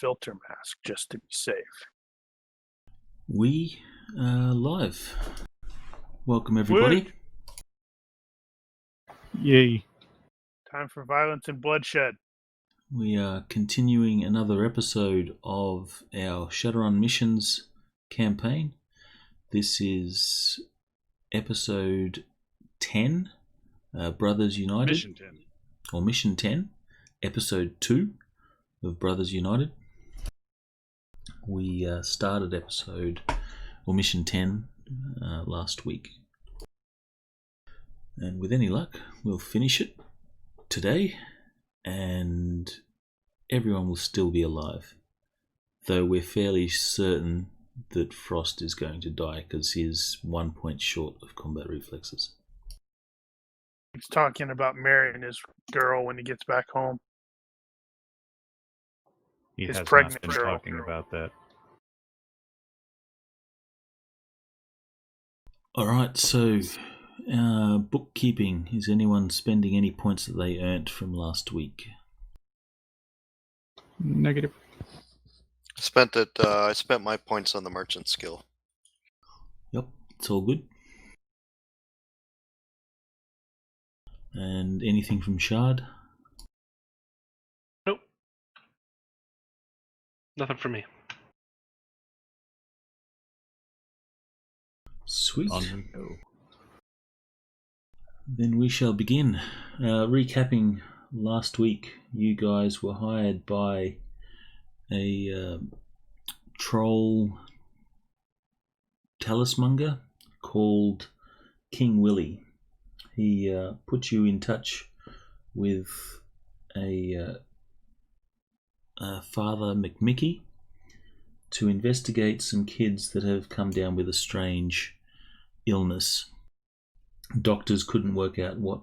filter mask just to be safe. We are live. Welcome, everybody. Yay. Time for violence and bloodshed. We are continuing another episode of our Shadowrun missions campaign. This is episode 10, Brothers United. Mission 10. Or Mission 10, episode 2 of Brothers United. We started Mission 10 last week. And with any luck, we'll finish it today and everyone will still be alive. Though we're fairly certain that Frost is going to die because he's 1 point short of combat reflexes. He's talking about marrying his girl when he gets back home. He His has pregnant not been girl. talking about that. Alright, so bookkeeping. Is anyone spending any points that they earned from last week? Negative. I spent my points on the merchant skill. Yep, it's all good. And anything from Shard? Nope. Nothing for me. Sweet. On we go. Then we shall begin. Recapping last week, you guys were hired by a troll talismonger called King Willy. He put you in touch with a Father McMickey to investigate some kids that have come down with a strange illness. Doctors couldn't work out what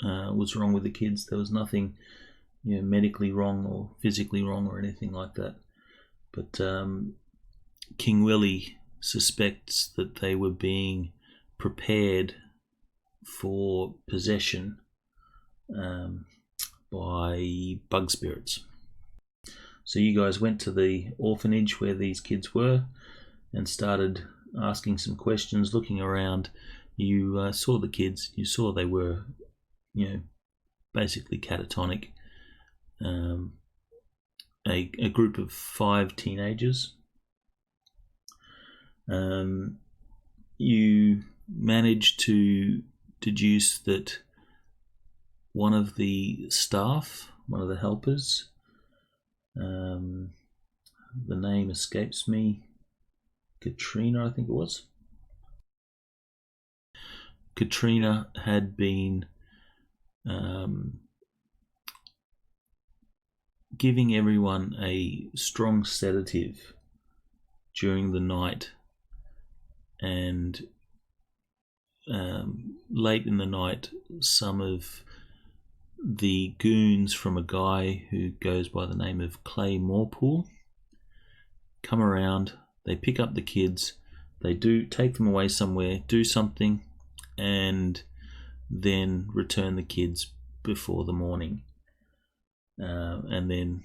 was wrong with the kids. There was nothing, medically wrong or physically wrong or anything like that. But King Willy suspects that they were being prepared for possession by bug spirits. So you guys went to the orphanage where these kids were and started asking some questions, looking around. You saw the kids. You saw they were, basically catatonic. A group of 5 teenagers. You managed to deduce that one of the staff, one of the helpers, the name escapes me, Katrina, I think it was. Katrina had been giving everyone a strong sedative during the night, and late in the night, some of the goons from a guy who goes by the name of Clay Morepool come around. They pick up the kids, they do take them away somewhere, do something, and then return the kids before the morning. And then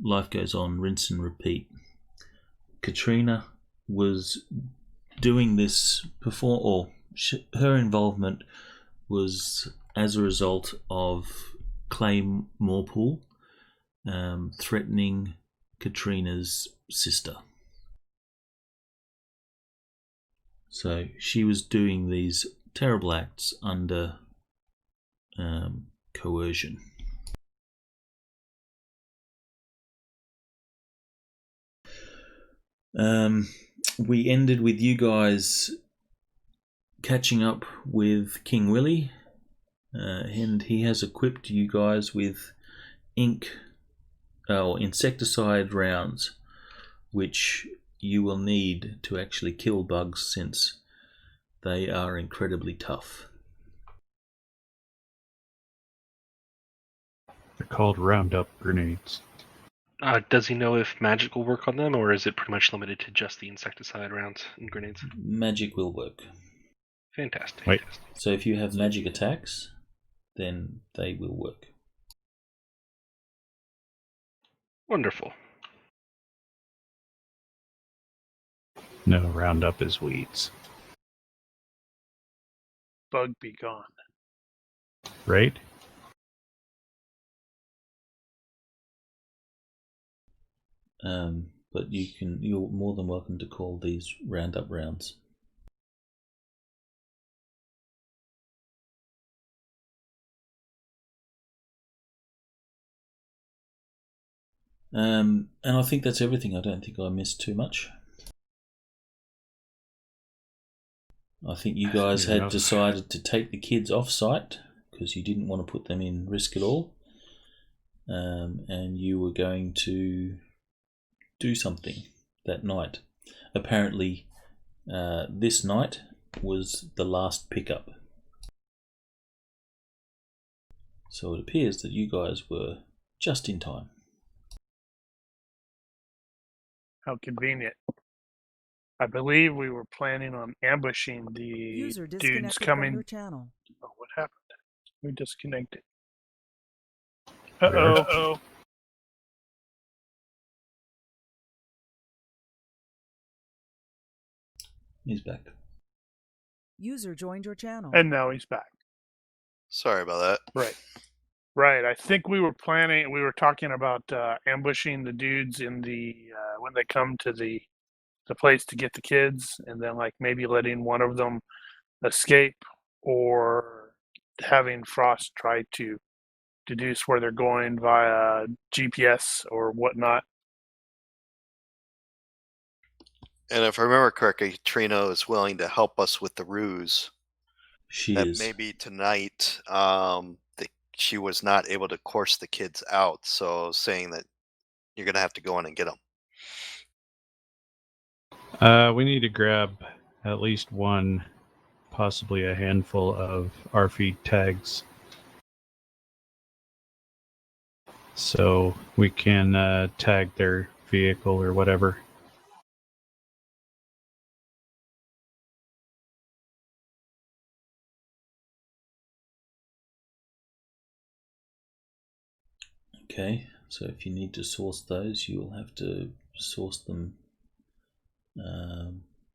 life goes on, rinse and repeat. Katrina was doing this before, or her involvement was as a result of Clay Morepool threatening Katrina's sister. So she was doing these terrible acts under coercion. We ended with you guys catching up with King Willy, and he has equipped you guys with insecticide rounds, which you will need to actually kill bugs since they are incredibly tough. They're called Roundup grenades. Does he know if magic will work on them, or is it pretty much limited to just the insecticide rounds and grenades? Magic will work. Fantastic. Wait. So if you have magic attacks, then they will work. Wonderful. No, Roundup is weeds. Bug be gone. Right? But you're more than welcome to call these roundup rounds. And I think that's everything. I don't think I missed too much. I think you guys had decided to take the kids off site because you didn't want to put them in risk at all. And you were going to do something that night. Apparently, this night was the last pickup. So it appears that you guys were just in time. How convenient. I believe we were planning on ambushing the User dudes disconnected coming. from your channel. Oh, what happened? We disconnected. Uh-oh. He's back. User joined your channel. And now he's back. Sorry about that. Right. I think we were talking about ambushing the dudes in the when they come to the place to get the kids, and then like maybe letting one of them escape, or having Frost try to deduce where they're going via GPS or whatnot. And if I remember correctly, Trina is willing to help us with the ruse. She that is. maybe tonight she was not able to course the kids out, so saying that you're going to have to go in and get them. We need to grab at least one, possibly a handful of RFID tags, so we can tag their vehicle or whatever. Okay, so if you need to source those, you'll have to source them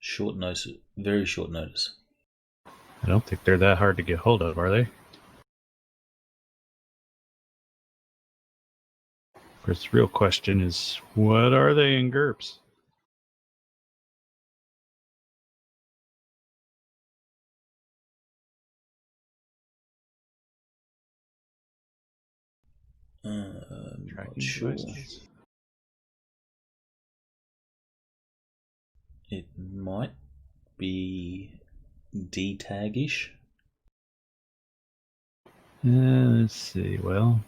short notice, very short notice. I don't think they're that hard to get hold of, are they? Of course, the real question is, what are they in GURPS? Not sure. Devices. It might be D-tag-ish. Let's see. Well,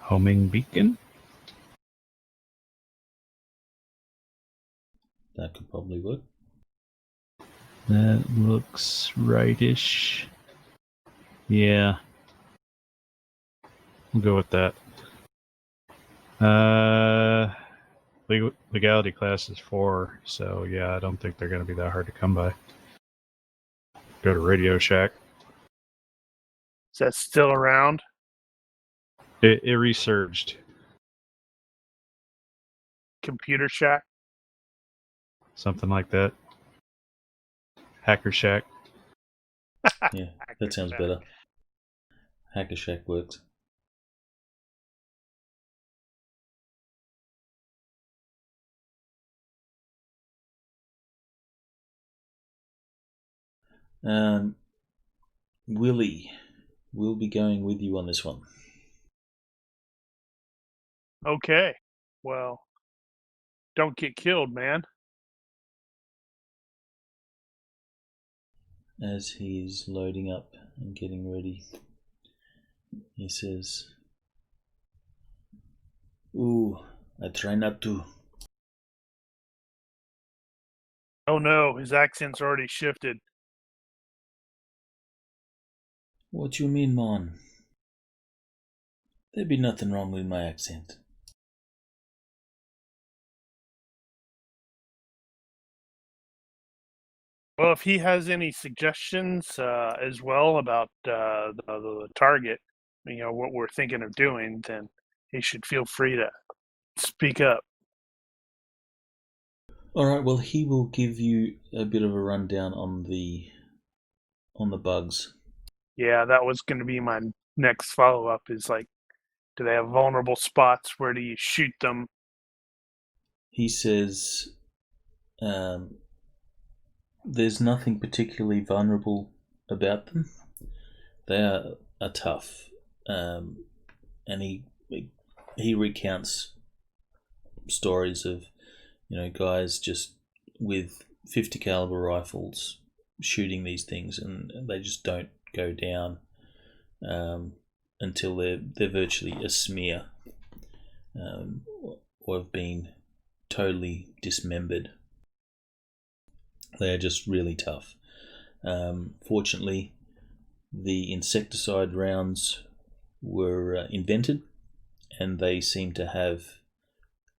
homing beacon. That could probably work. That looks rightish. Yeah. We'll go with that. Legality class is 4, so yeah, I don't think they're going to be that hard to come by. Go to Radio Shack. Is that still around? It resurged. Computer Shack? Something like that. Hacker Shack. Yeah, that sounds better. Hacker Shack works. Willy, we'll be going with you on this one. Okay. Well, don't get killed, man. As he's loading up and getting ready, he says, "Ooh, I try not to." Oh no, his accent's already shifted. What you mean, mon? There be nothing wrong with my accent. Well, if he has any suggestions as well about the target, what we're thinking of doing, then he should feel free to speak up. All right. Well, he will give you a bit of a rundown on the bugs. Yeah, that was going to be my next follow up. Is like, do they have vulnerable spots? Where do you shoot them? He says there's nothing particularly vulnerable about them. They are tough, and he recounts stories of guys just with 50 caliber rifles shooting these things, and they just don't go down until they're virtually a smear, or have been totally dismembered. They are just really tough. Fortunately, the insecticide rounds were invented, and they seem to have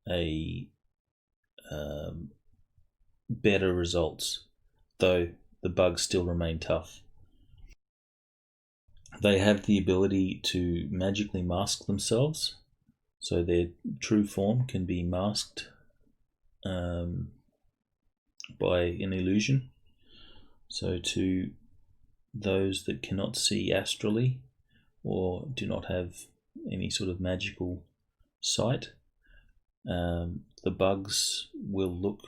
a better results, though the bugs still remain tough. They have the ability to magically mask themselves, so their true form can be masked by an illusion. So to those that cannot see astrally or do not have any sort of magical sight, the bugs will look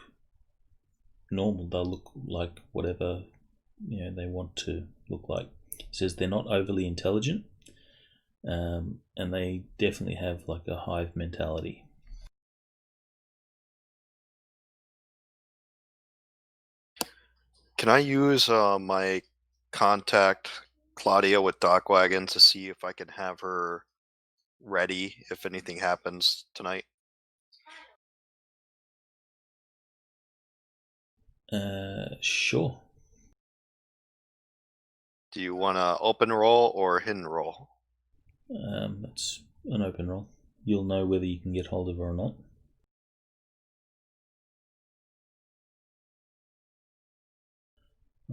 normal. They'll look like whatever they want to look like. He says they're not overly intelligent, and they definitely have like a hive mentality. Can I use my contact Claudia with Dockwagon to see if I can have her ready if anything happens tonight? Sure. Do you want to open roll or hidden roll? It's an open roll. You'll know whether you can get hold of her or not.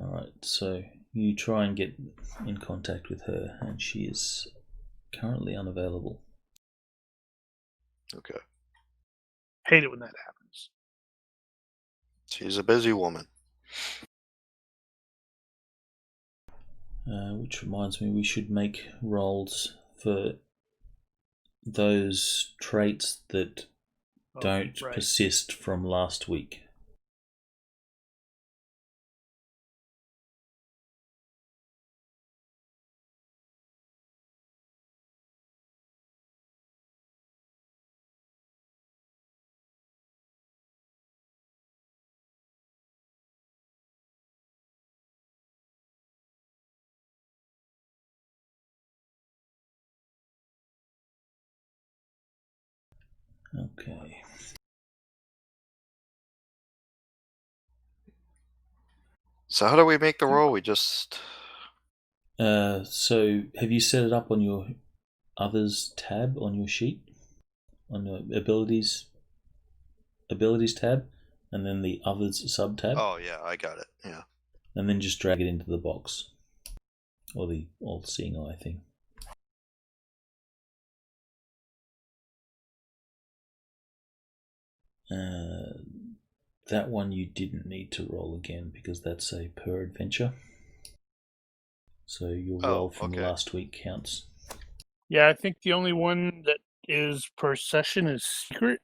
Alright, so you try and get in contact with her, and she is currently unavailable. Okay. Hate it when that happens. She's a busy woman. Which reminds me, we should make rolls for those traits that don't right. persist from last week. Okay. So how do we make the roll? We just... So have you set it up on your others tab on your sheet? On your abilities tab, and then the others sub tab? Oh yeah, I got it. Yeah. And then just drag it into the box. Or the all-seeing eye thing. That one you didn't need to roll again because that's a per adventure. So your roll from last week counts. Yeah, I think the only one that is per session is secret.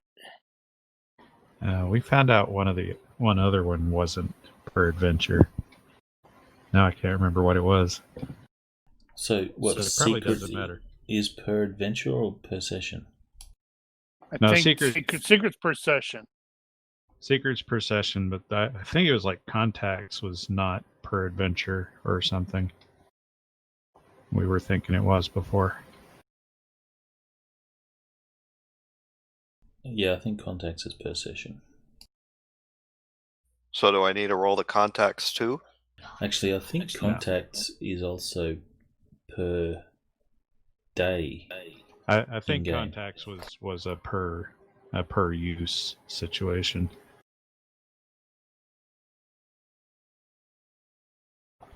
We found out one other one wasn't per adventure. Now I can't remember what it was. So what? So it probably secret doesn't matter. Is per adventure or per session? I think secret's per session. Secrets per session, but I think it was like contacts was not per adventure or something. We were thinking it was before. Yeah, I think contacts is per session. So do I need to roll the contacts too? Actually, I think contacts is also per day. I think in-game. contacts was a per use situation.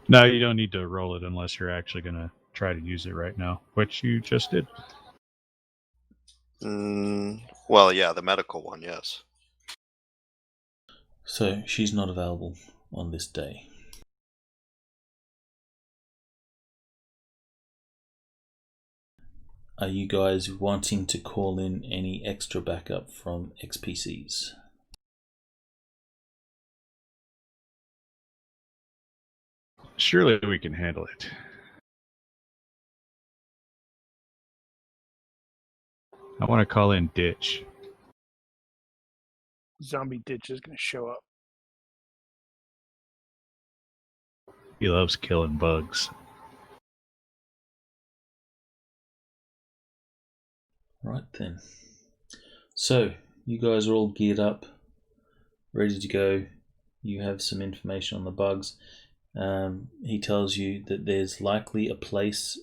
No, you don't need to roll it unless you're actually going to try to use it right now, which you just did. Well, yeah, the medical one, yes. So she's not available on this day. Are you guys wanting to call in any extra backup from XPCs? Surely we can handle it. I want to call in Ditch. Zombie Ditch is going to show up. He loves killing bugs. Right then. So, you guys are all geared up, ready to go. You have some information on the bugs. He tells you that there's likely a place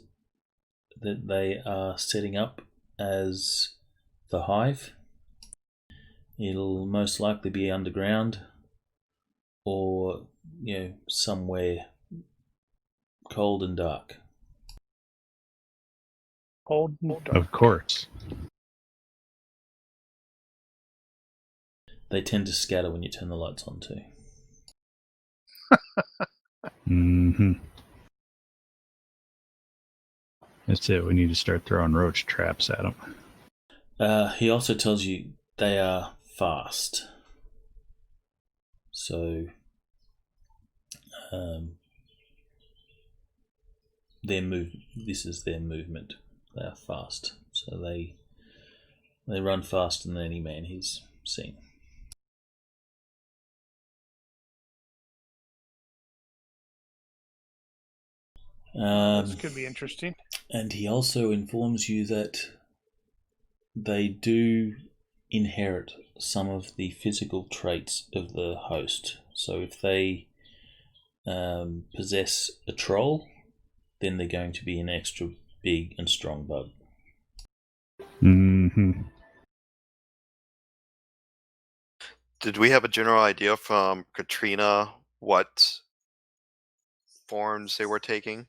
that they are setting up as the hive. It'll most likely be underground or, somewhere cold and dark. Cold and dark. Of course. They tend to scatter when you turn the lights on too. Mm-hmm. That's it. We need to start throwing roach traps at them. He also tells you they are fast. So, this is their movement. They are fast. So they run faster than any man he's seen. This could be interesting. And he also informs you that they do inherit some of the physical traits of the host. So if they possess a troll, then they're going to be an extra big and strong bug. Mm-hmm. Did we have a general idea from Katrina what forms they were taking?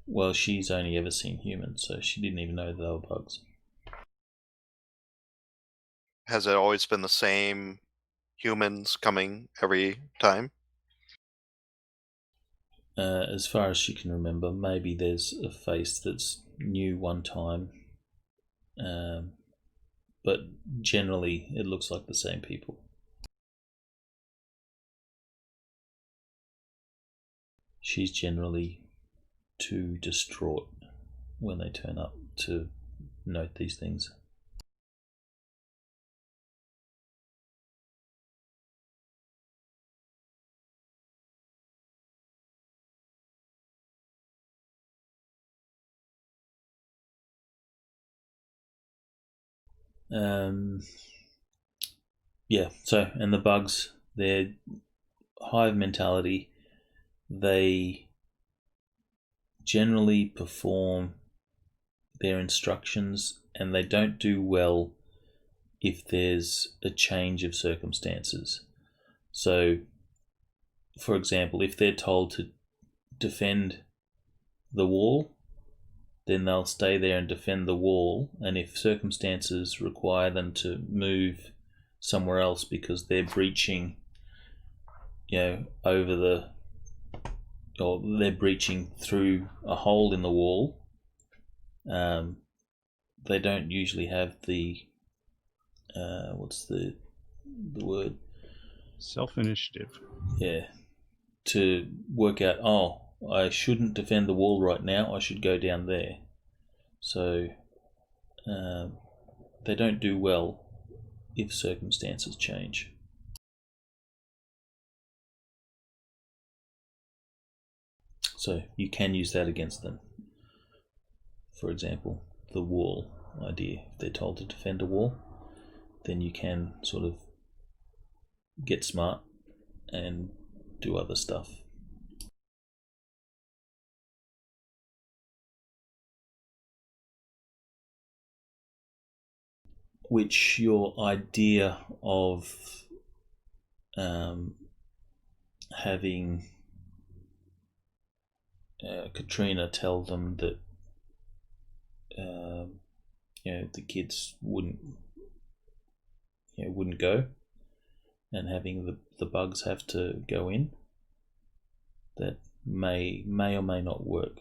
Well, she's only ever seen humans, so she didn't even know they were bugs. Has it always been the same humans coming every time? As far as she can remember, maybe there's a face that's new one time, but generally it looks like the same people. She's generally too distraught when they turn up to note these things. And the bugs, their hive mentality, they generally perform their instructions and they don't do well if there's a change of circumstances. So, for example, if they're told to defend the wall, then they'll stay there and defend the wall, and if circumstances require them to move somewhere else because they're breaching, or they're breaching through a hole in the wall, they don't usually have the what's the word? Self-initiative. Yeah, to work out, I shouldn't defend the wall right now, I should go down there. So they don't do well if circumstances change. So you can use that against them. For example, the wall idea. If they're told to defend a wall, then you can sort of get smart and do other stuff. Which your idea of having Katrina tell them that the kids wouldn't go, and having the bugs have to go in, that may or may not work,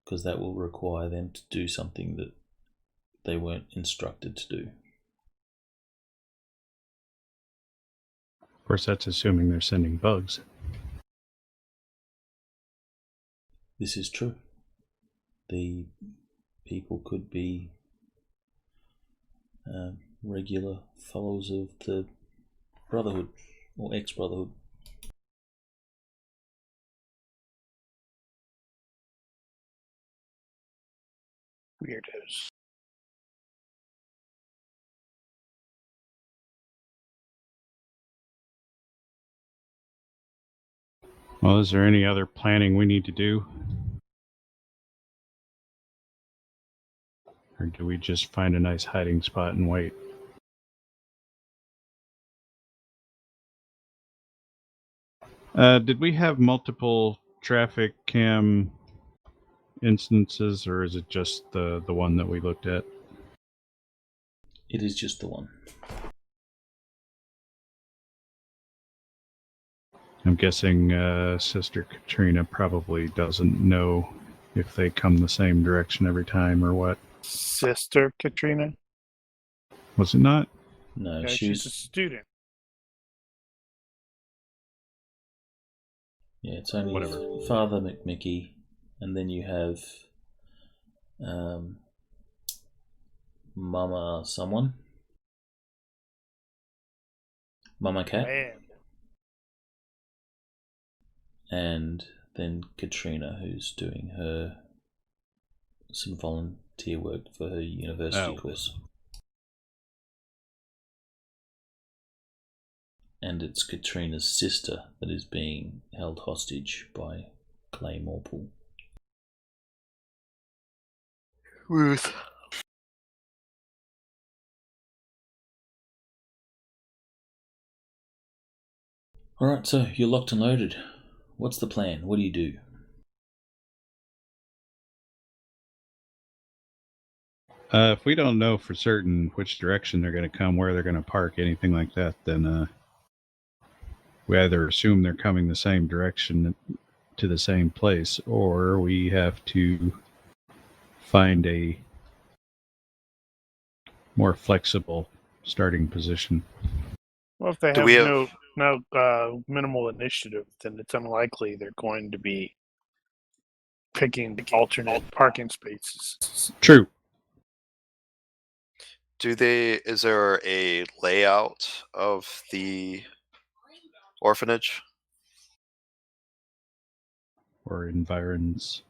because that will require them to do something that they weren't instructed to do. Of course, that's assuming they're sending bugs. This is true. The people could be regular followers of the Brotherhood or ex-Brotherhood. Weirdos. Well, is there any other planning we need to do? Or do we just find a nice hiding spot and wait? Did we have multiple traffic cam instances, or is it just the one that we looked at? It is just the one. I'm guessing Sister Katrina probably doesn't know if they come the same direction every time or what. Sister Katrina? Was it not? No, Yeah, she's a student. Yeah, it's only Whatever. Father McMickey, and then you have Mama someone. Mama Cat. Man. And then Katrina, who's doing some volunteer work for her university course. And it's Katrina's sister that is being held hostage by Clay Morpool. Ruth. Alright, so you're locked and loaded. What's the plan? What do you do? If we don't know for certain which direction they're going to come, where they're going to park, anything like that, then we either assume they're coming the same direction to the same place, or we have to find a more flexible starting position. Well, if they Do have we have- no minimal initiative, then it's unlikely they're going to be picking alternate parking spaces. True. Is there a layout of the orphanage? Or environs.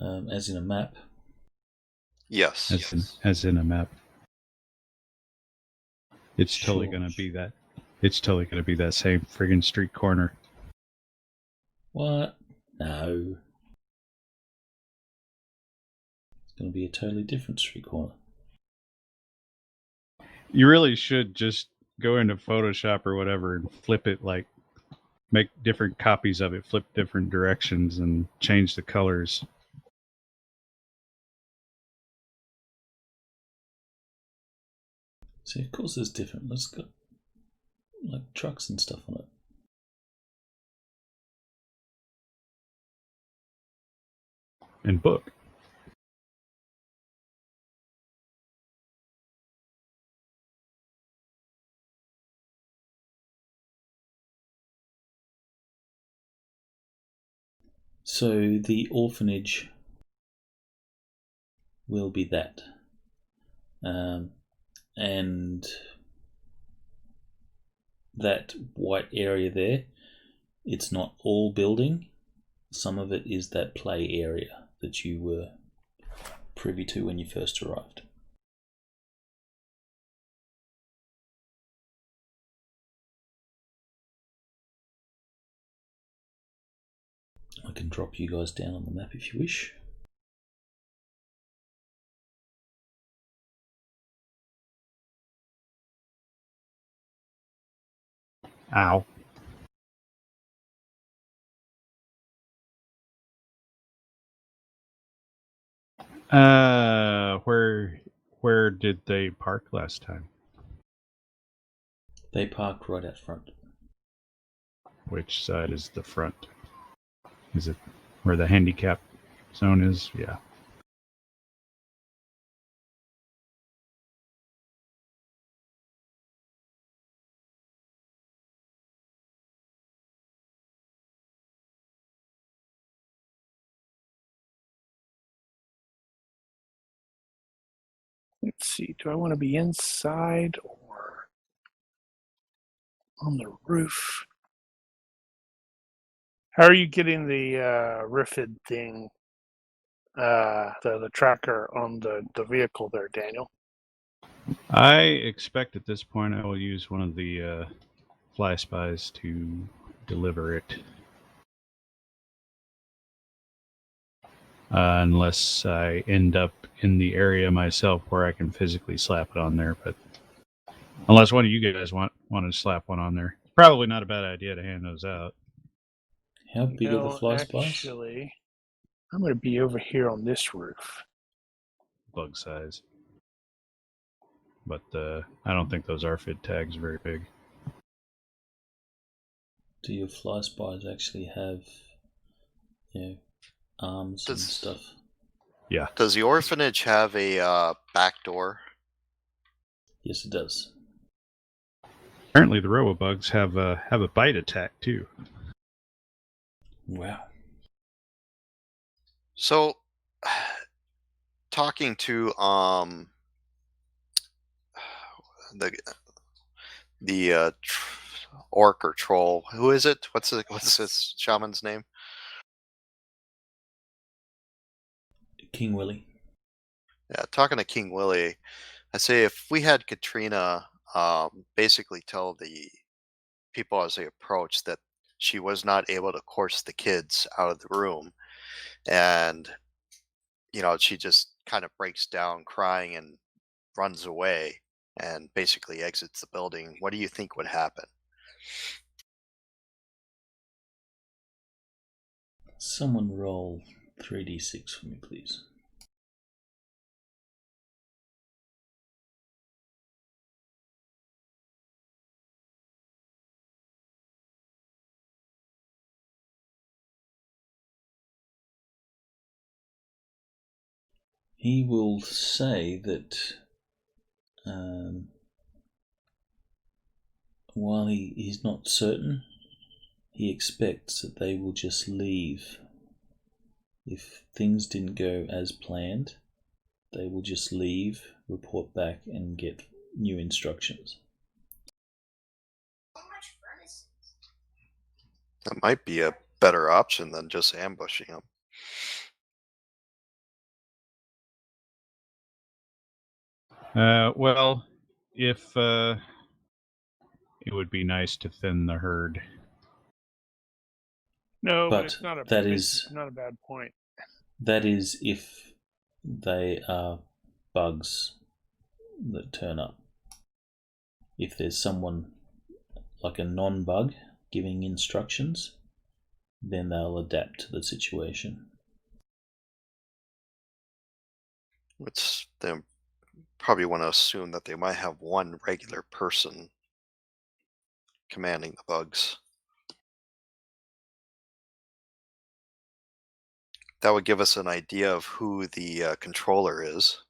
As in a map? Yes. As in a map. It's totally Sure. going to be that. It's totally going to be that same friggin' street corner. What? No. It's going to be a totally different street corner. You really should just go into Photoshop or whatever and flip it, like make different copies of it, flip different directions, and change the colors. See, of course it's different. Let's go like trucks and stuff on it. And book. So the orphanage will be that. And that white area there, it's not all building. Some of it is that play area that you were privy to when you first arrived. I can drop you guys down on the map if you wish. Ow. Where did they park last time? They parked right out front. Which side is the front? Is it where the handicap zone is? Yeah. Let's see. Do I want to be inside or on the roof? How are you getting the riffid thing, the tracker on the vehicle there, Daniel? I expect at this point I will use one of the fly spies to deliver it. Unless I end up in the area myself where I can physically slap it on there. But unless one of you guys want to slap one on there, probably not a bad idea to hand those out. How big are the No, fly spies? actually, I'm going to be over here on this roof. Bug size. But I don't think those RFID tags are very big. Do your fly spies actually have, arms and stuff? Yeah. Does the orphanage have a back door? Yes, it does. Apparently, the robobugs have a bite attack too. Wow. So, talking to the orc or troll, who is it? What's this shaman's name? King Willy. Yeah, talking to King Willy, I say if we had Katrina basically tell the people as they approach that she was not able to coerce the kids out of the room, and she just kind of breaks down crying and runs away and basically exits the building, what do you think would happen? Someone roll 3d6 for me, please. He will say that while he's not certain, he expects that they will just leave. If things didn't go as planned, they will just leave, report back, and get new instructions. That might be a better option than just ambushing them. Well, if it would be nice to thin the herd. No, but But it's not that it's is not a bad point. that is if they are bugs that turn up. If there's someone like a non-bug giving instructions, then they'll adapt to the situation. They probably want to assume that they might have one regular person commanding the bugs. That would give us an idea of who the controller is.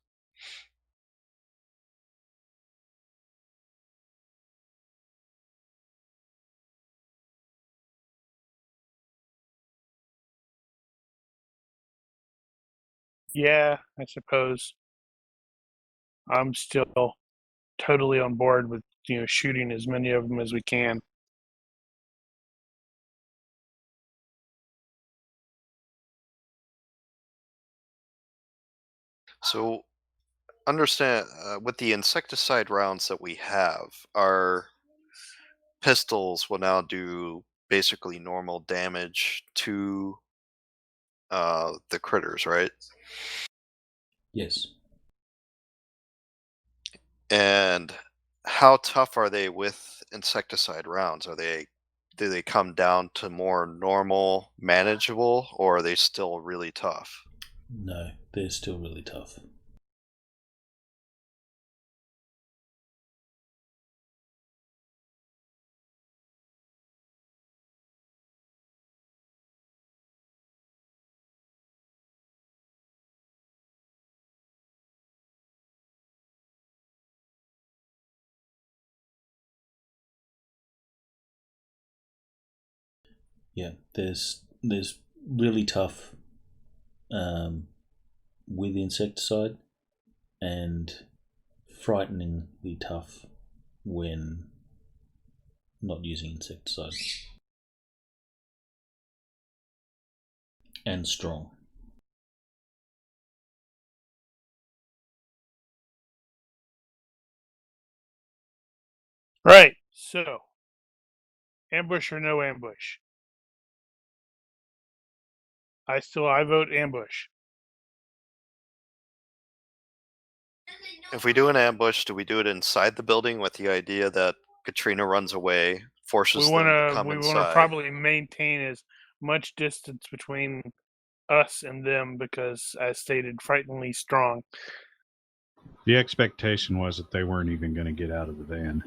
Yeah, I suppose. I'm still totally on board with shooting as many of them as we can. So understand, with the insecticide rounds that we have, our pistols will now do basically normal damage to the critters, right? Yes. And how tough are they with insecticide rounds? Do they come down to more normal, manageable, or are they still really tough? No, they're still really tough. Yeah, there's really tough with insecticide, and frighteningly tough when not using insecticide, and strong. Right. So, ambush or no ambush? I vote ambush. If we do an ambush, do we do it inside the building with the idea that Katrina runs away, forces them to come We inside? wanna probably maintain as much distance between us and them because, as stated, frighteningly strong. The expectation was that they weren't even going to get out of the van.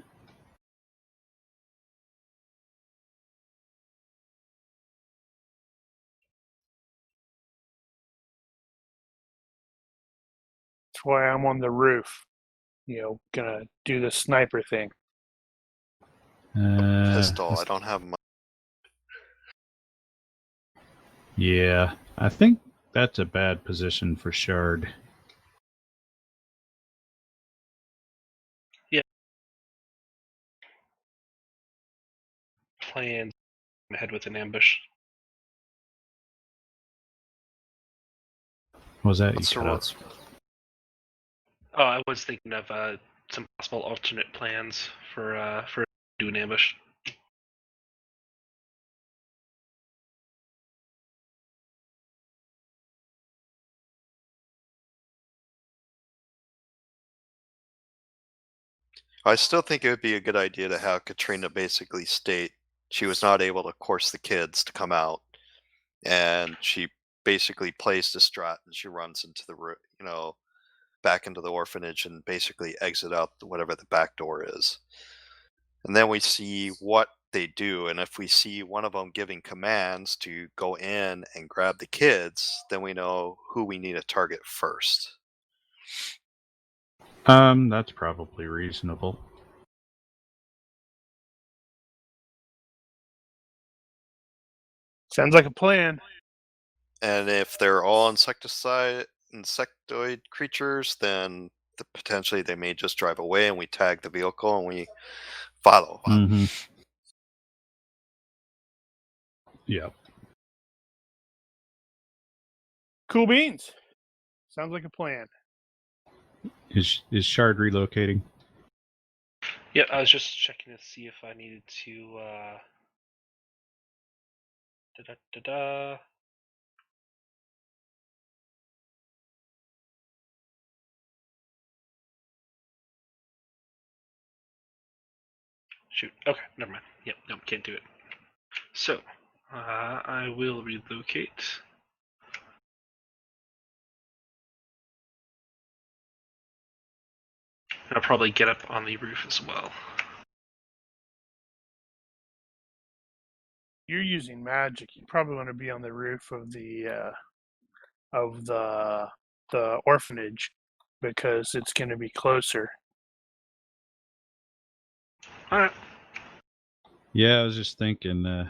That's why I'm on the roof. Gonna do the sniper thing. Pistol. I don't have my. Yeah, I think that's a bad position for Shard. Plans ahead with an ambush. What was that? What's You the cut rules? out. Oh, I was thinking of some possible alternate plans for do an ambush. I still think it would be a good idea to have Katrina basically state she was not able to coerce the kids to come out, and she basically plays distraught and she runs into the back into the orphanage and basically exit out whatever the back door is. And then we see what they do, and if we see one of them giving commands to go in and grab the kids, then we know who we need to target first. That's probably reasonable. Sounds like a plan. And if they're all insectoid creatures, then potentially they may just drive away and we tag the vehicle and we follow. Mm-hmm. Yep. Cool beans. Sounds like a plan. Is Shard relocating? Yeah, I was just checking to see if I needed to. Shoot. Okay, never mind. Yep, no, can't do it. So, I will relocate. And I'll probably get up on the roof as well. You're using magic. You probably want to be on the roof of the orphanage because it's going to be closer. All right. Yeah, I was just thinking,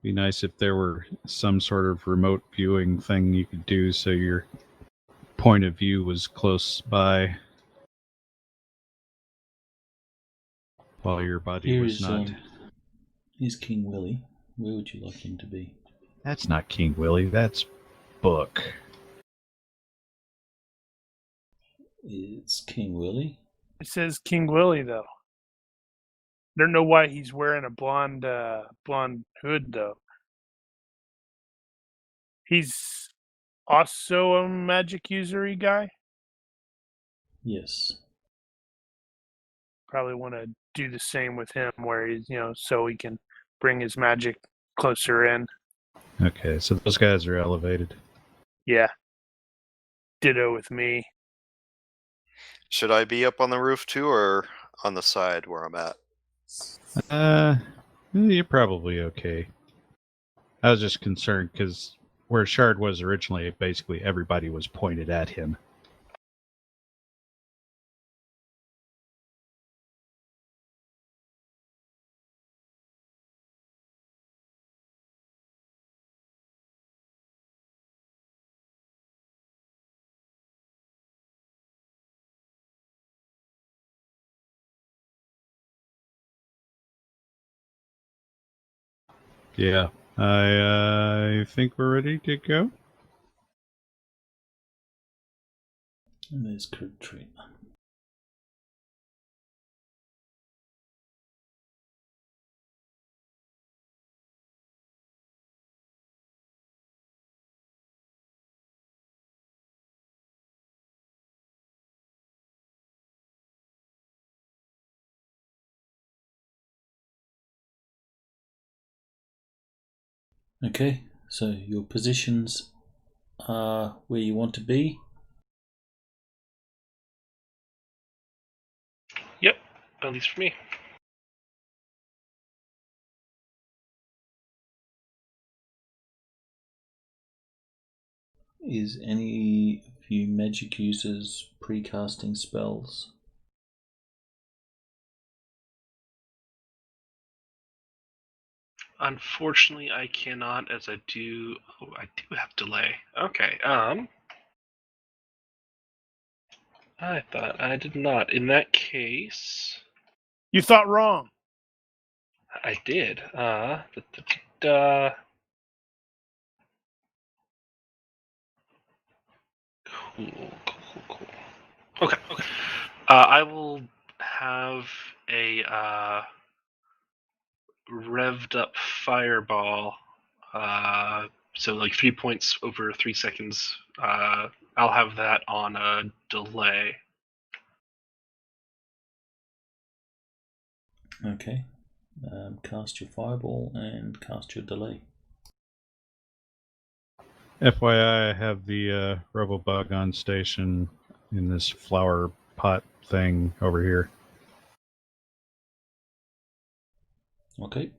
be nice if there were some sort of remote viewing thing you could do so your point of view was close by while your body was not. Here's King Willy. Where would you like him to be? That's not King Willy, that's Book. It's King Willy. It says King Willy though. I don't know why he's wearing a blonde hood though. He's also a magic usery guy. Yes. Probably want to do the same with him, where he's so he can bring his magic closer in. Okay, so those guys are elevated. Yeah. ditto with me. Should I be up on the roof too, or on the side where I'm at? You're probably okay. I was just concerned because where Shard was originally, basically everybody was pointed at him. Yeah, I think we're ready to go. And there's Katrina. Okay, so your positions are where you want to be. Yep, at least for me. Is any of you magic users pre-casting spells? Unfortunately, I cannot, as I do. Oh, I do have delay. Okay. I thought I did not. In that case, You thought wrong. I did. Cool. Okay. I will have a revved up fireball. So like 3 points over 3 seconds. I'll have that on a delay. Okay. Cast your fireball and cast your delay. FYI, I have the Robobug on station in this flower pot thing over here. Okay.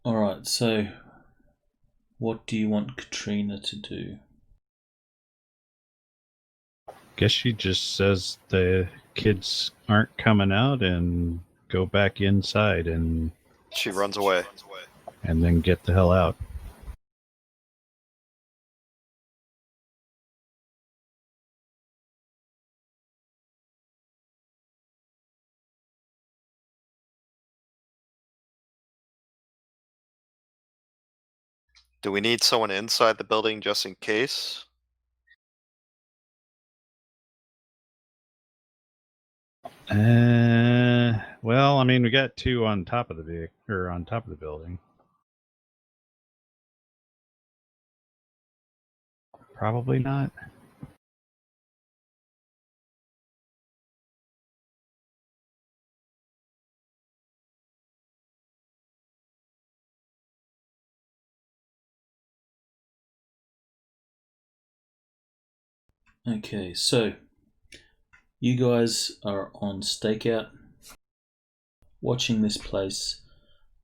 Alright, so what do you want Katrina to do? Guess she just says the kids aren't coming out and go back inside and She runs away. then get the hell out. Do we need someone inside the building just in case? Well, I mean, we got two on top of the vehicle or on top of the building. Probably not. Okay, so you guys are on stakeout, watching this place.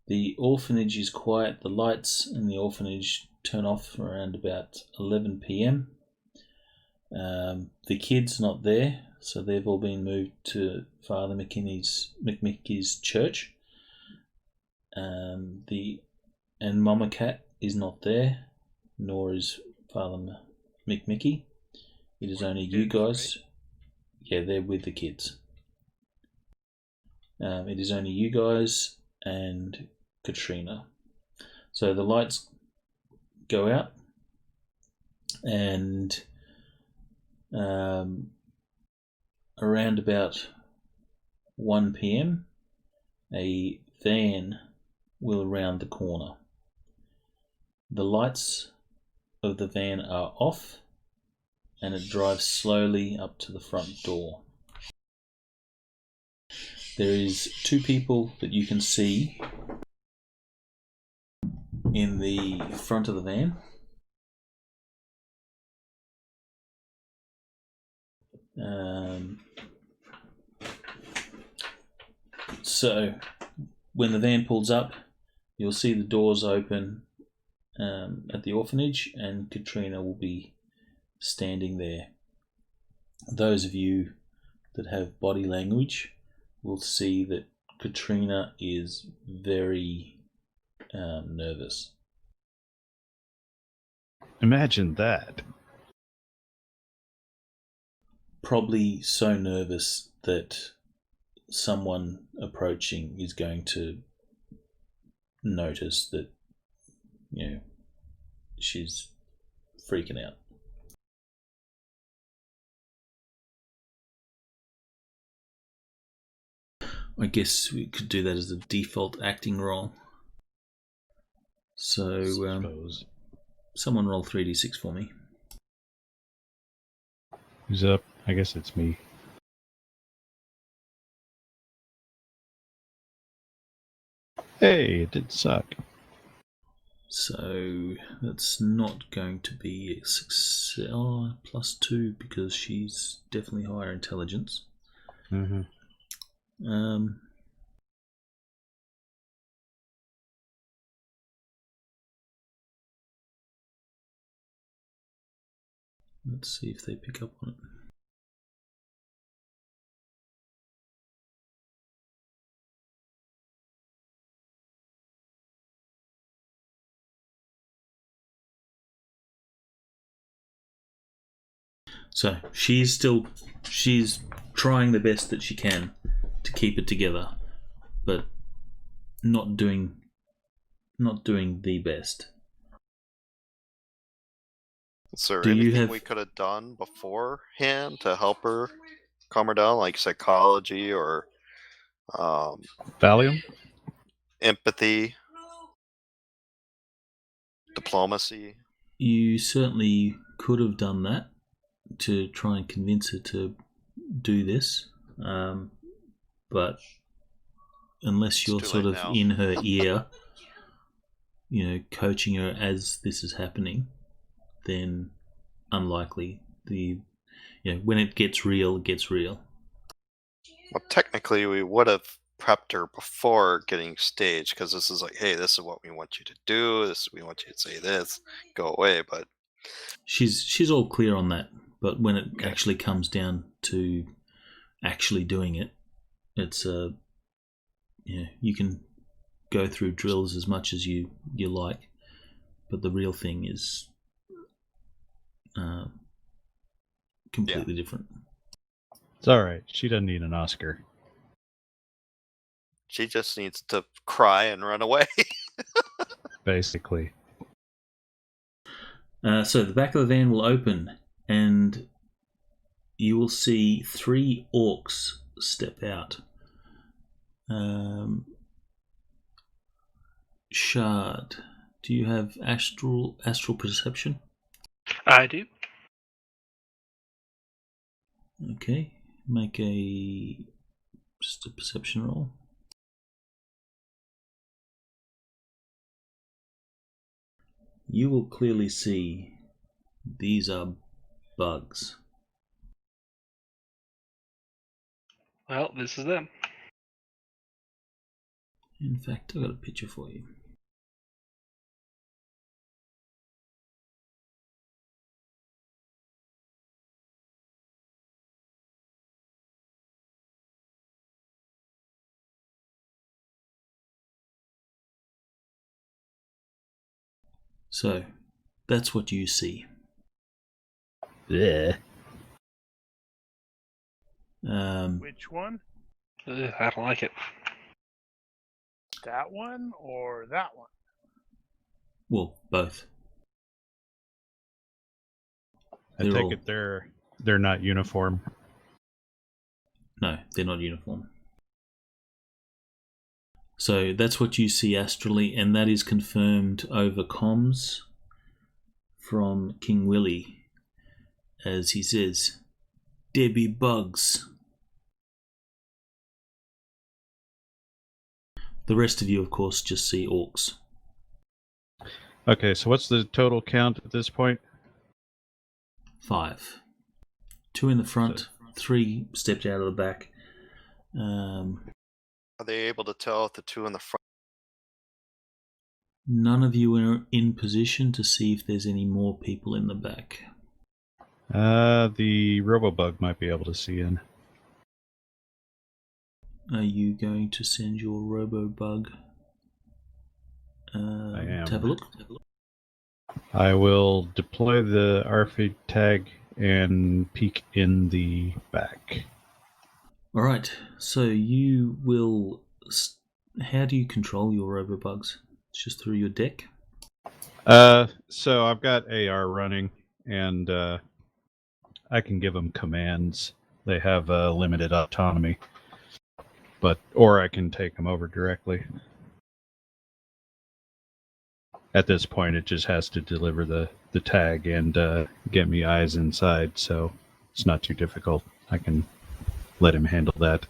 The orphanage is quiet. The lights in the orphanage turn off around about 11 p.m. The kids not there, so they've all been moved to Father McMickey's church. And Mama Cat is not there, nor is Father McMickey. It is only you guys. Yeah, they're with the kids. It is only you guys and Katrina. So the lights go out, and around about 1 p.m, a van will round the corner. The lights of the van are off, and it drives slowly up to the front door. There is 2 people that you can see in the front of the van. So when the van pulls up, you'll see the doors open at the orphanage, and Katrina will be standing there. Those of you that have body language will see that Katrina is very nervous. Imagine that. Probably so nervous that someone approaching is going to notice that, she's freaking out. I guess we could do that as a default acting roll. So, Suppose. Someone roll 3d6 for me. Who's up? I guess it's me. Hey, it did suck. So that's not going to be a success. +2 because she's definitely higher intelligence. Mm-hmm. Let's see if they pick up on it. So she's trying the best that she can to keep it together, but not doing the best. Is there Do you anything have- we could have done beforehand to help her calm her down, like psychology or Valium? empathy, diplomacy? You certainly could have done that to try and convince her to do this, but unless you're too sort late of now. in her ear, coaching her as this is happening, then unlikely. When it gets real, it gets real. Well, technically, we would have prepped her before getting staged, because this is like, hey, this is what we want you to do. We want you to say this, go away. But She's all clear on that, but when it Okay. actually comes down to actually doing it, it's you can go through drills as much as you like, but the real thing is completely different. It's alright. She doesn't need an Oscar. she just needs to cry and run away. Basically. So the back of the van will open, and you will see 3 orcs step out. Shard, do you have astral perception? I do. Okay, make just a perception roll. You will clearly see these are bugs. Well, this is them. In fact, I've got a picture for you. So, that's what you see. Yeah. Which one? I don't like it. That one or that one? Well, both. I They're take all- it they're not uniform. No, they're not uniform. So that's what you see astrally, and that is confirmed over comms from King Willy as he says, "There be bugs." The rest of you, of course, just see orcs. Okay, so what's the total count at this point? 5. 2 in the front, 3 stepped out of the back. Are they able to tell if the two in the front? None of you are in position to see if there's any more people in the back. The Robobug might be able to see in. Are you going to send your Robobug I am. to have a look? I will deploy the RFID tag and peek in the back. Alright, so you will... How do you control your Robobugs? It's just through your deck? So I've got AR running, and I can give them commands. They have limited autonomy, or I can take them over directly. At this point, it just has to deliver the tag and get me eyes inside, so it's not too difficult. I can let him handle that.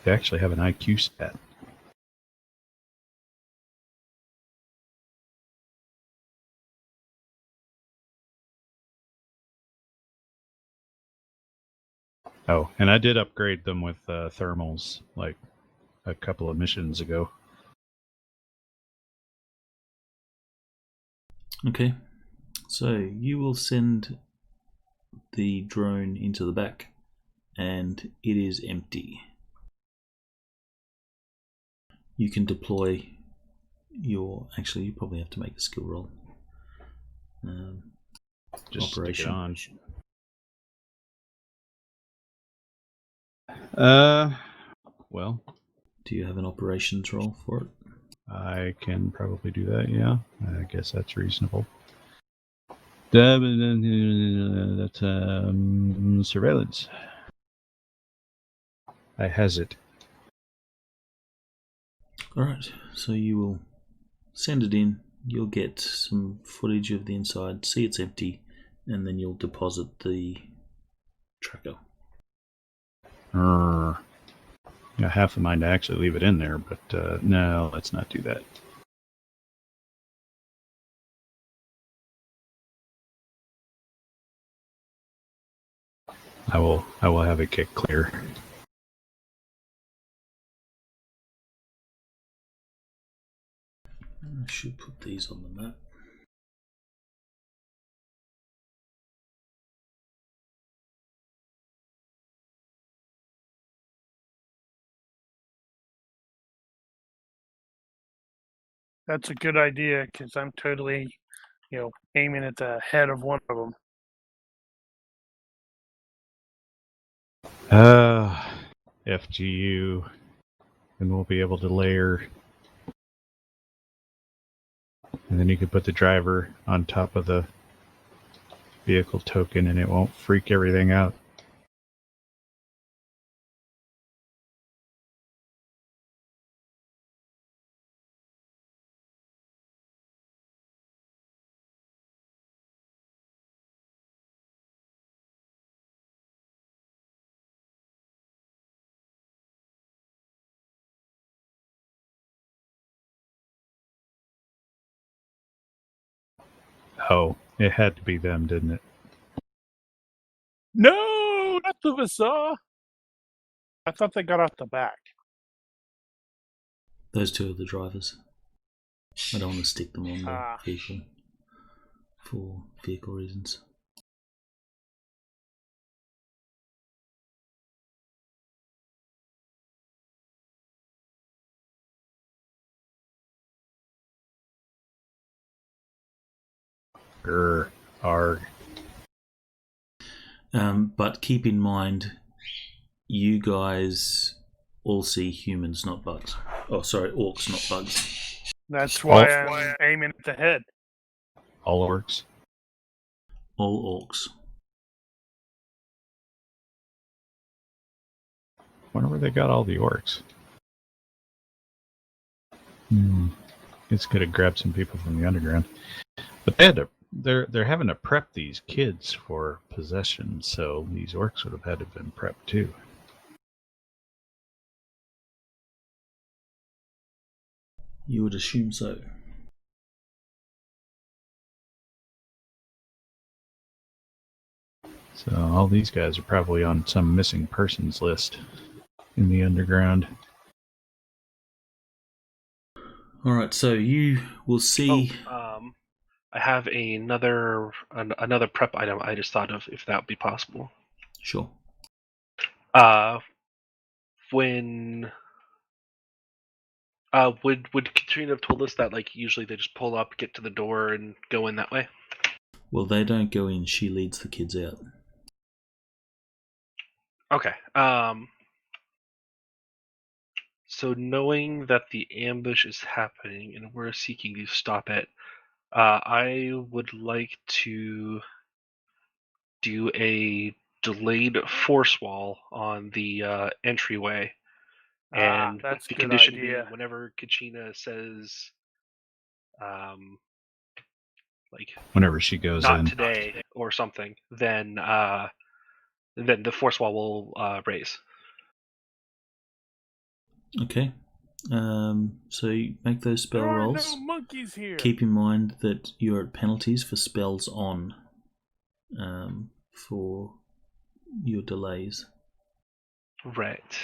They actually have an IQ stat. Oh, and I did upgrade them with thermals like a couple of missions ago. Okay, so you will send the drone into the back, and it is empty. You can deploy your... Actually, you probably have to make a skill roll. Just Operation. stick it on. Well, Do you have an operations roll for it? I can probably do that, yeah. I guess that's reasonable. That's surveillance. I has it. Alright, so you will send it in, you'll get some footage of the inside, see it's empty, and then you'll deposit the tracker. Got half a mind to actually leave it in there, but no, let's not do that. I will have it get clear. I should put these on the map. That's a good idea because I'm totally, aiming at the head of one of them. FGU, and we'll be able to layer. And then you can put the driver on top of the vehicle token and it won't freak everything out. Oh, it had to be them, didn't it? No, not the Visa. I thought they got off the back. Those two are the drivers. I don't want to stick them on the vehicle for vehicle reasons. Arg. But keep in mind, you guys all see humans, not bugs. Oh, sorry, orcs, not bugs. That's why I'm aiming at the head. All orcs? All orcs. wonder where they got all the orcs. It's could have grabbed some people from the underground, but they had to. They're having to prep these kids for possession, so these orcs would have had to have been prepped too. You would assume so. So all these guys are probably on some missing persons list in the underground. All right, so you will see. I have another prep item I just thought of, if that would be possible. Sure. When would Katrina have told us that, like, usually they just pull up, get to the door, and go in that way? Well, they don't go in. She leads the kids out. Okay. So knowing that the ambush is happening and we're seeking to stop it, I would like to do a delayed force wall on the entryway. And That's the a good condition idea. being, whenever Kachina says, like, Whenever she goes not in, today or something, then the force wall will raise. Okay. So you make those spell There are rolls. no monkeys here. Keep in mind that you're at penalties for spells on for your delays. Right.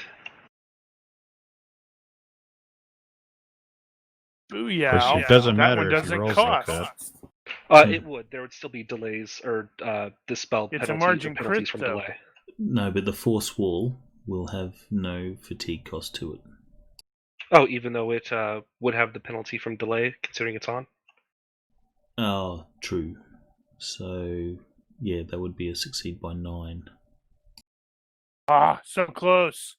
Booyah! Of course, it doesn't that matter one if he doesn't rolls cost. like that. It would. There would still be delays or dispel It's a penalties margin or penalties crit, from though. delay. No, but the force wall will have no fatigue cost to it. Oh, even though it would have the penalty from delay, considering it's on? Oh, true. So, yeah, that would be a succeed by 9. So close.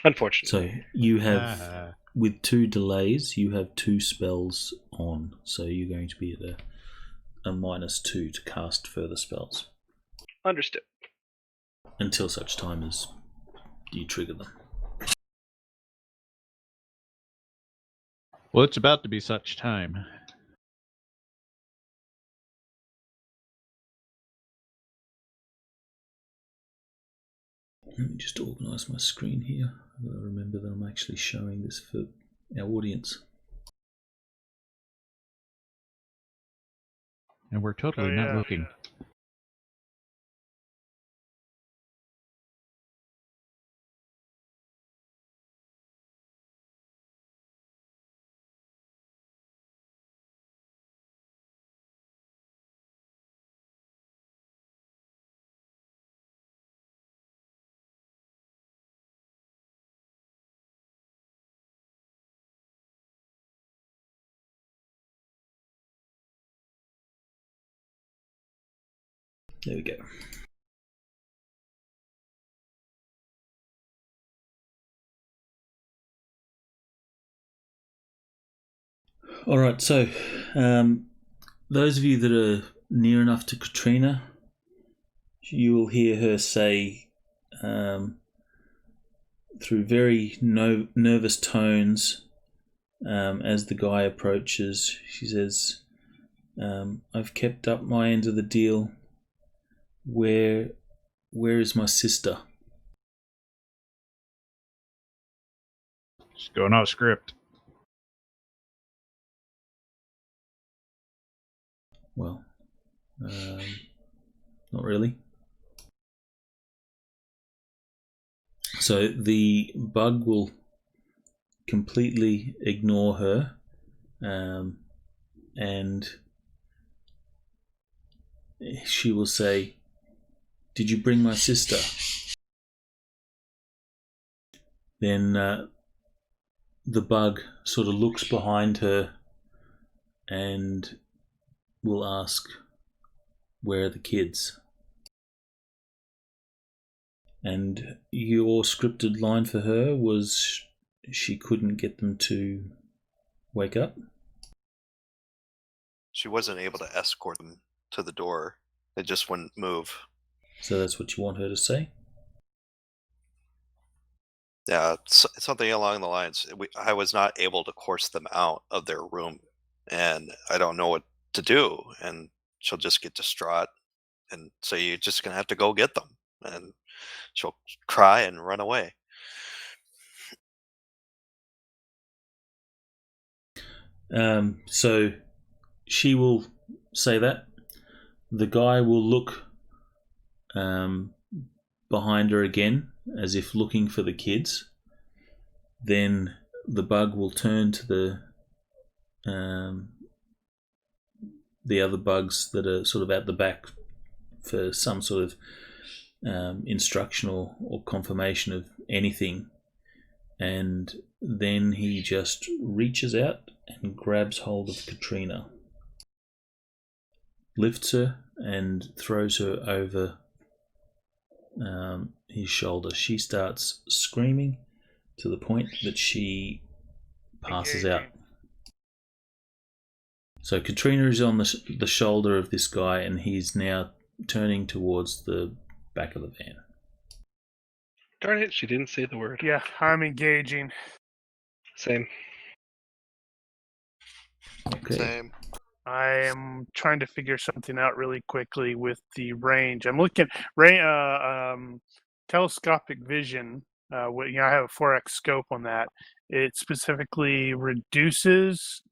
Unfortunately. So you have, with 2 delays, you have 2 spells on. So you're going to be at a -2 to cast further spells. Understood. Until such time as you trigger them. Well, it's about to be such time. Let me just organise my screen here. I've got to remember that I'm actually showing this for our audience. And we're totally not looking. There we go. Alright, so those of you that are near enough to Katrina, you will hear her say, through very nervous tones, as the guy approaches, she says, I've kept up my end of the deal. Where is my sister? Just going off script. Well, not really. So the bug will completely ignore her, and she will say, "Did you bring my sister?" Then the bug sort of looks behind her and will ask, "Where are the kids?" And your scripted line for her was she couldn't get them to wake up? She wasn't able to escort them to the door. They just wouldn't move. So that's what you want her to say? Yeah, something along the lines. I was not able to coerce them out of their room, and I don't know what to do. And she'll just get distraught and say, "You're just gonna have to go get them," and she'll cry and run away. So she will say that. The guy will look behind her again, as if looking for the kids. Then the bug will turn to the other bugs that are sort of at the back for some sort of instruction or confirmation of anything. And then he just reaches out and grabs hold of Katrina, lifts her and throws her over his shoulder. She starts screaming to the point that she passes out. So Katrina is on the shoulder of this guy, and he's now turning towards the back of the van. Darn it, she didn't say the word. Yeah, I'm engaging. Same. Okay. Same. I am trying to figure something out really quickly with the range. I'm looking telescopic vision. I have a 4x scope on that. It specifically reduces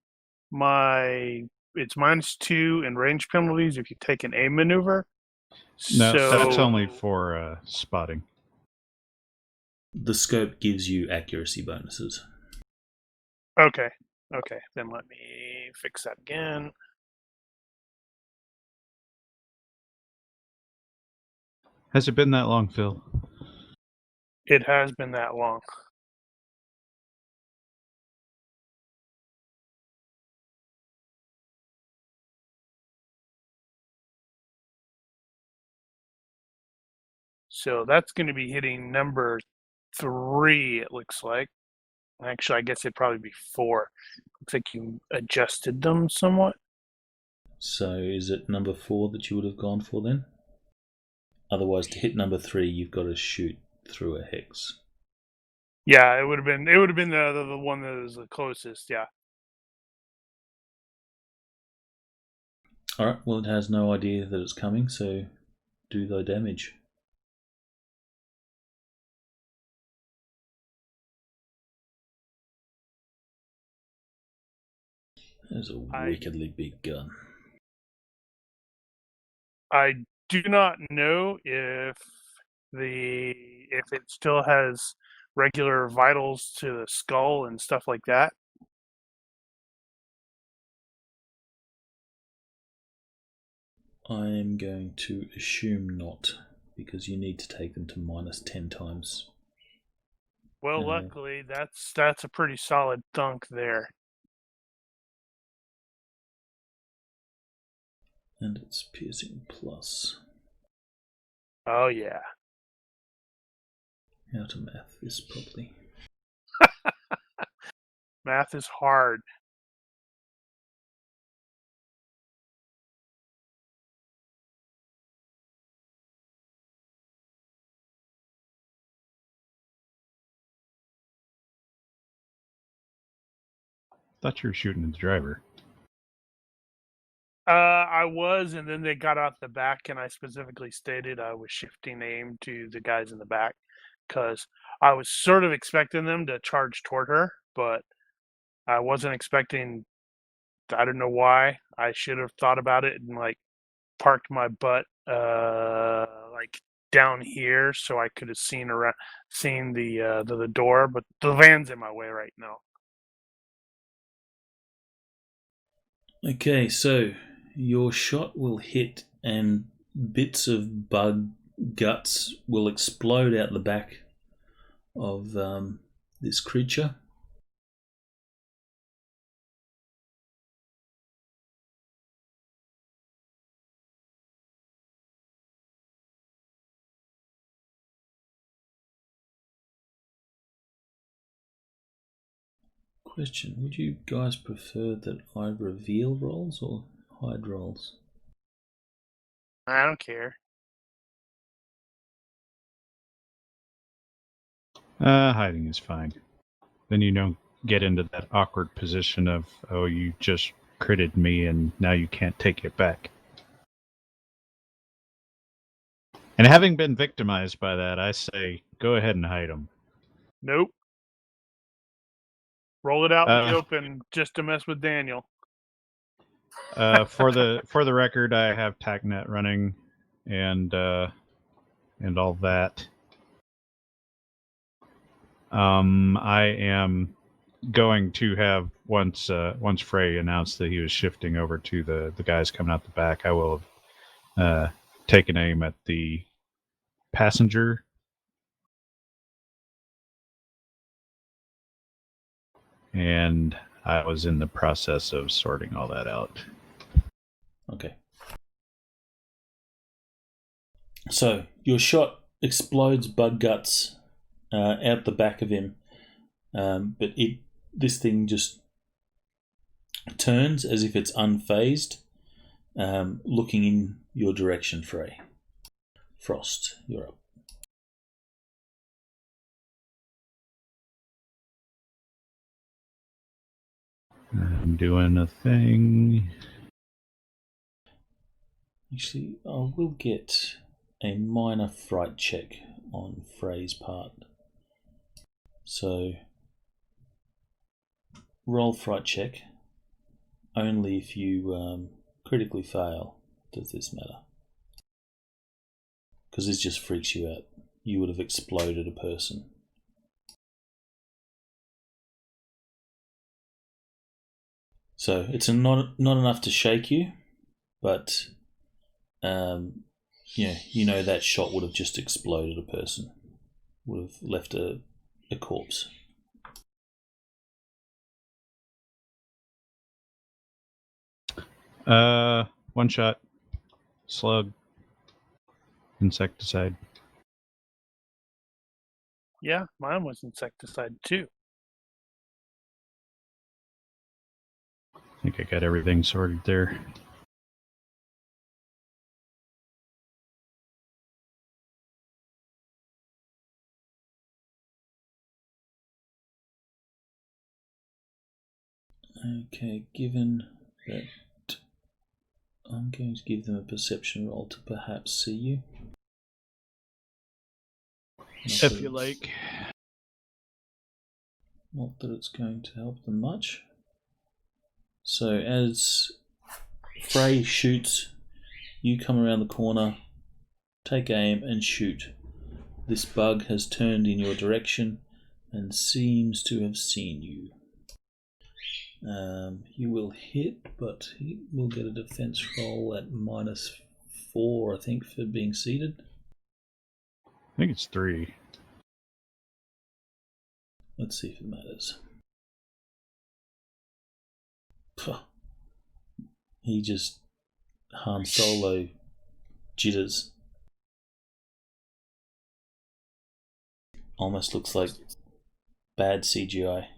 it's -2 in range penalties if you take an aim maneuver. No, So that's only for spotting. The scope gives you accuracy bonuses. okay. Then let me fix that again. Has it been that long, Phil? It has been that long. So that's going to be hitting number 3, it looks like. Actually, I guess it'd probably be 4. Looks like you adjusted them somewhat. So is it number 4 that you would have gone for then? Otherwise, to hit number 3, you've got to shoot through a hex. Yeah, it would have been the one that was the closest. Yeah. All right. Well, it has no idea that it's coming, so do thy damage. That's a wickedly big gun. I do not know if it still has regular vitals to the skull and stuff like that. I'm going to assume not, because you need to take them to -10 times. Well, luckily, that's a pretty solid thunk there. And it's piercing plus. Oh yeah. How to math this properly. Math is hard. Thought you were shooting at the driver. I was, and then they got out the back, and I specifically stated I was shifting aim to the guys in the back because I was sort of expecting them to charge toward her, but I wasn't expecting. I don't know why. I should have thought about it and like parked my butt like down here so I could have seen the door, but the van's in my way right now. Okay, so your shot will hit and bits of bug guts will explode out the back of this creature. Question, would you guys prefer that I reveal rolls or hide rolls? I don't care. Hiding is fine. Then you don't get into that awkward position of, oh, you just critted me and now you can't take it back. And having been victimized by that, I say, go ahead and hide them. Nope. Roll it out in the open just to mess with Daniel. For the record, I have TACnet running and all that. I am going to have once Frey announced that he was shifting over to the guys coming out the back, I will have taken aim at the passenger. And I was in the process of sorting all that out. Okay. So your shot explodes bug guts out the back of him, but this thing just turns as if it's unfazed, looking in your direction, Frey. Frost, you're up. I'm doing a thing. Actually, I will get a minor fright check on Frey's part. So, roll fright check. Only if you critically fail does this matter. Because this just freaks you out. You would have exploded a person. So it's not enough to shake you, but you know that shot would have just exploded a person. Would have left a corpse. One shot. Slug. Insecticide. Yeah, mine was insecticide too. I think I got everything sorted there. Okay, given that I'm going to give them a perception roll to perhaps see you. If you like. Not that it's going to help them much. So as Frey shoots, you come around the corner, take aim and shoot. This bug has turned in your direction and seems to have seen you. You will hit, but he will get a defense roll at -4, I think, for being seated. I think it's 3. Let's see if it matters. Puh. He just Han Solo jitters. Almost looks like bad CGI.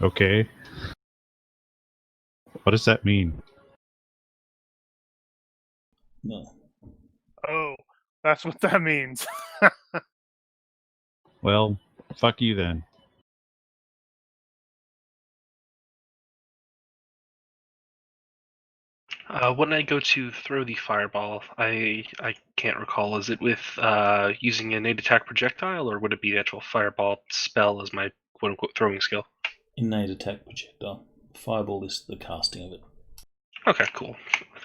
Okay. What does that mean? No. Oh, that's what that means. Well, fuck you then. When I go to throw the fireball, I can't recall. Is it with using an innate attack projectile, or would it be the actual fireball spell as my quote-unquote throwing skill? Innate attack projectile. Fireball is the casting of it. Okay, cool.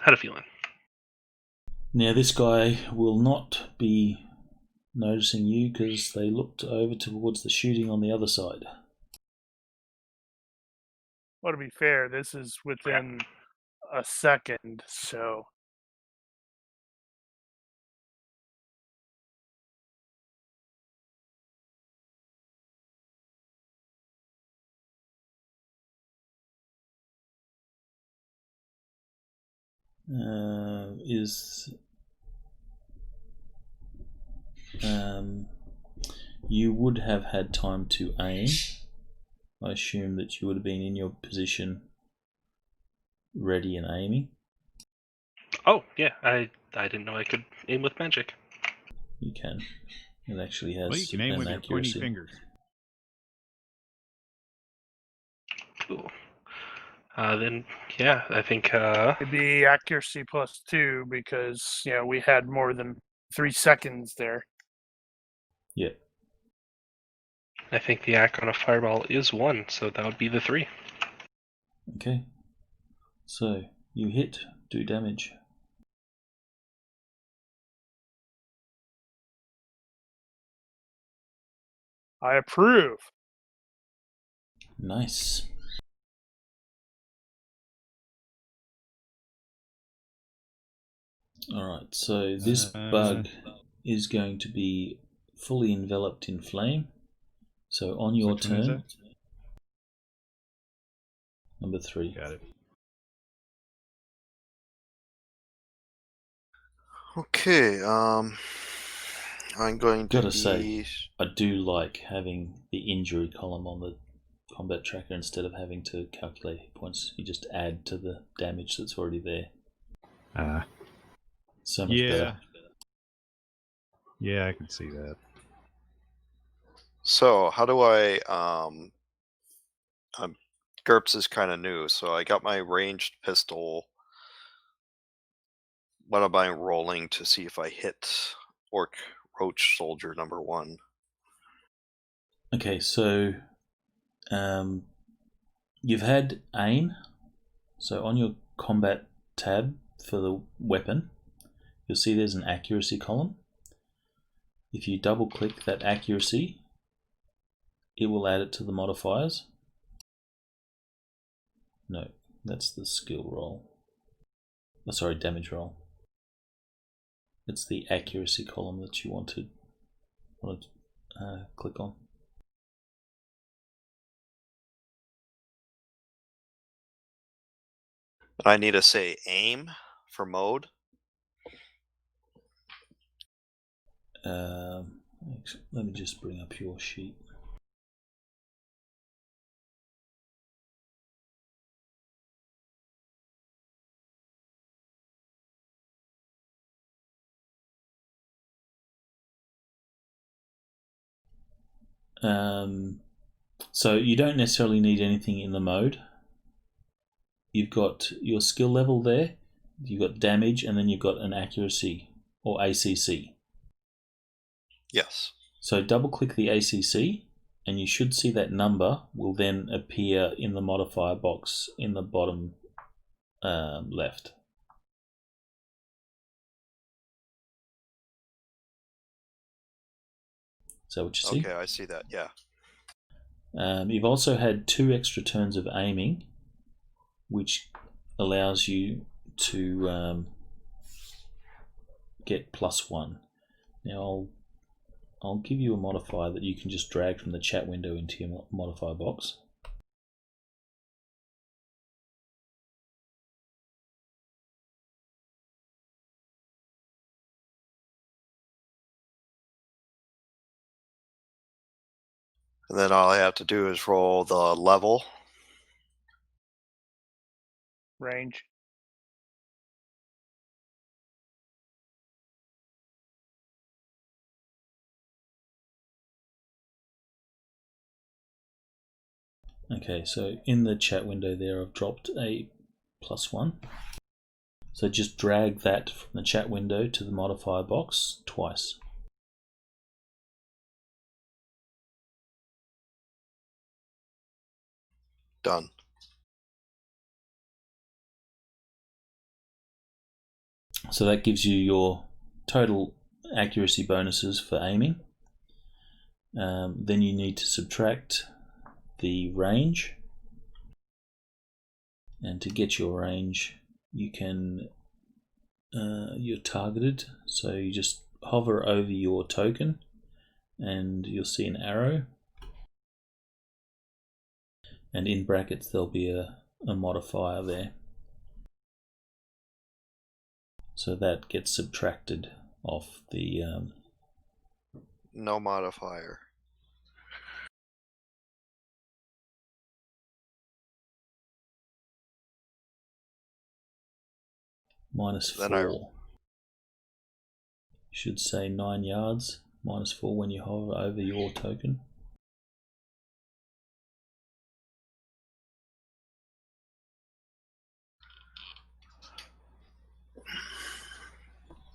Had a feeling. Now this guy will not be noticing you because they looked over towards the shooting on the other side. Well, to be fair, this is within a second, so you would have had time to aim. I assume that you would have been in your position ready and aiming. Oh, yeah, I didn't know I could aim with magic. You can. It actually has Well, you can aim an with your pointy accuracy. fingers. Cool. Then, yeah, I think It'd be accuracy +2 because we had more than 3 seconds there. Yeah. I think the AC on a fireball is 1, so that would be the 3. Okay. So you hit, do damage. I approve. Nice. Alright, so this bug is going to be fully enveloped in flame. So on your Which one is turn, that? number 3. Got it. Okay, I'm going to Gotta say, I do like having the injury column on the combat tracker instead of having to calculate hit points. You just add to the damage that's already there. So much better. Yeah, I can see that. So how do I GURPS is kind of new, so I got my ranged pistol. What am I rolling to see if I hit Orc Roach Soldier number 1? Okay, so you've had aim. So on your combat tab for the weapon, you'll see there's an accuracy column. If you double click that accuracy, it will add it to the modifiers. No, that's the skill roll. Oh, sorry, damage roll. It's the accuracy column that you want to click on. I need to say aim for mode. Let me just bring up your sheet. So you don't necessarily need anything in the mode. You've got your skill level there, you've got damage, and then you've got an accuracy or ACC. Yes. So double click the ACC and you should see that number will then appear in the modifier box in the bottom left. Is that what you see? Okay, I see that, yeah. You've also had 2 extra turns of aiming, which allows you to get +1. Now I'll give you a modifier that you can just drag from the chat window into your modifier box. And then all I have to do is roll the level. Range. Okay, so in the chat window there I've dropped a +1. So just drag that from the chat window to the modifier box twice. Done. So that gives you your total accuracy bonuses for aiming. Then you need to subtract the range. And to get your range, you can you're targeted, so you just hover over your token and you'll see an arrow, and in brackets there'll be a modifier there, so that gets subtracted off the No modifier. -4. Then I Should say 9 yards, -4 when you hover over your token.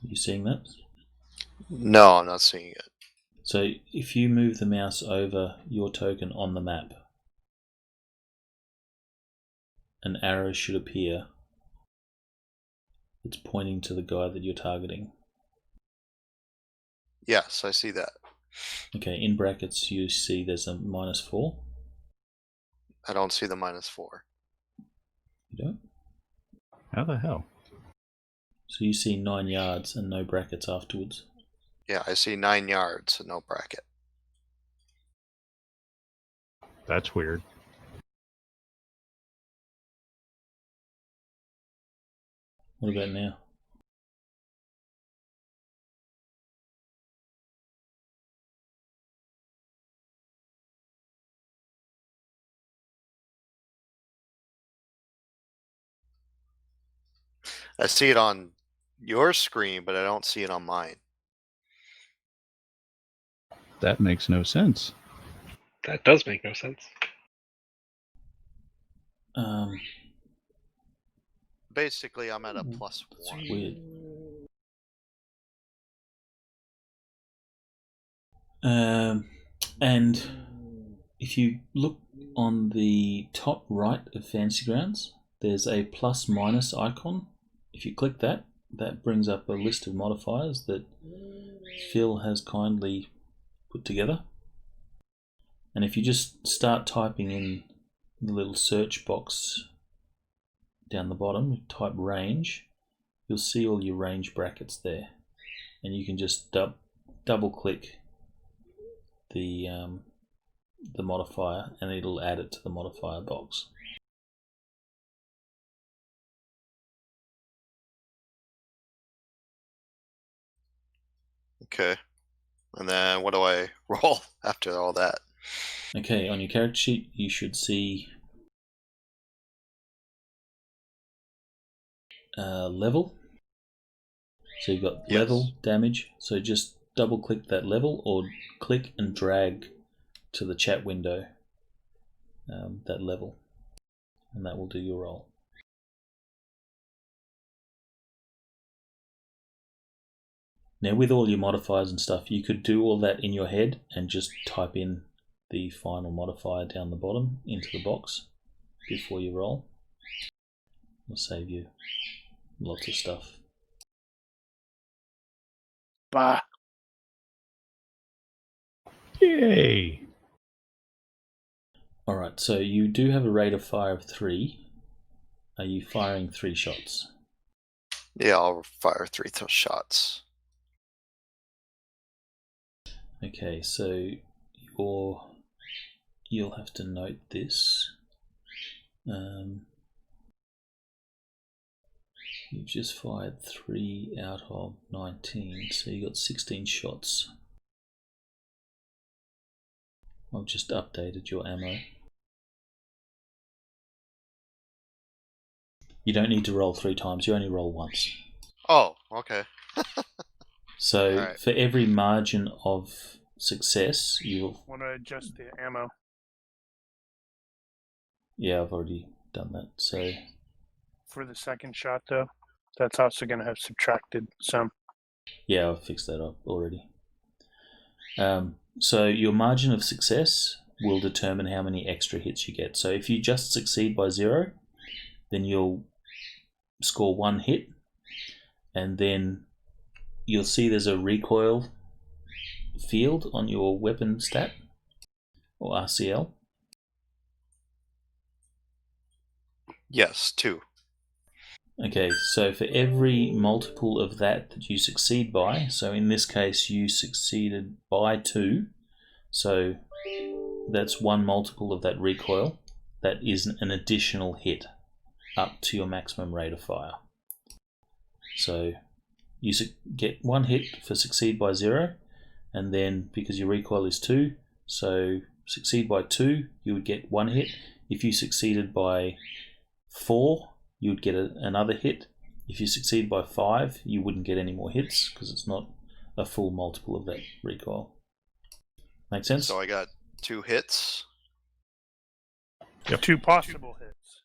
You seeing that? No, I'm not seeing it. So if you move the mouse over your token on the map, an arrow should appear that's pointing to the guy that you're targeting. Yes, I see that. Okay, in brackets you see there's a -4. I don't see the -4. You don't? How the hell? So you see 9 yards and no brackets afterwards. Yeah, I see 9 yards and no bracket. That's weird. What about now? I see it on your screen, but I don't see it on mine. That makes no sense. That does make no sense. Basically, I'm at a It's +1. weird. And if you look on the top right of Fancy Grounds, there's a +- icon. If you click that, that brings up a list of modifiers that Phil has kindly put together. And if you just start typing in the little search box down the bottom, type range, you'll see all your range brackets there. And you can just double click the modifier and it'll add it to the modifier box. Okay. And then what do I roll after all that? Okay, on your character sheet you should see level. So you've got Yes. level, damage, so just double click that level or click and drag to the chat window that level, and that will do your roll. Now with all your modifiers and stuff, you could do all that in your head and just type in the final modifier down the bottom into the box before you roll. It'll save you lots of stuff. Bah. Yay! Alright, so you do have a rate of fire of 3. Are you firing 3 shots? Yeah, I'll fire 3 shots. Okay, so you'll have to note this. You've just fired 3 out of 19, so you got 16 shots. I've just updated your ammo. You don't need to roll 3 times, you only roll once. Oh, okay. So Alright. for every margin of success, you'll... Want to adjust the ammo? Yeah, I've already done that. So For the second shot, though, that's also going to have subtracted some. yeah, I've fixed that up already. So your margin of success will determine how many extra hits you get. So if you just succeed by 0, then you'll score 1 hit, and then you'll see there's a recoil field on your weapon stat, or RCL. Yes, 2. Okay, so for every multiple of that you succeed by, so in this case you succeeded by 2, so that's 1 multiple of that recoil, that is an additional hit up to your maximum rate of fire. So you get 1 hit for succeed by 0, and then because your recoil is 2, so succeed by 2, you would get 1 hit. If you succeeded by 4, you would get another hit. If you succeed by 5, you wouldn't get any more hits because it's not a full multiple of that recoil. Make sense? So I got 2 hits. Two possible hits.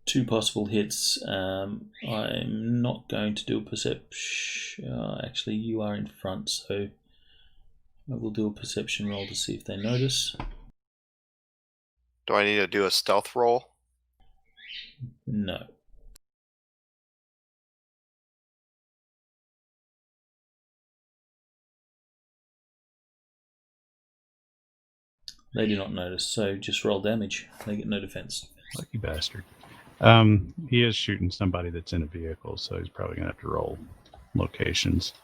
2 possible hits. I'm not going to do a perception. Actually, you are in front, so I will do a perception roll to see if they notice. Do I need to do a stealth roll? No. They do not notice, so just roll damage. They get no defense. Lucky bastard. He is shooting somebody that's in a vehicle, so he's probably going to have to roll locations.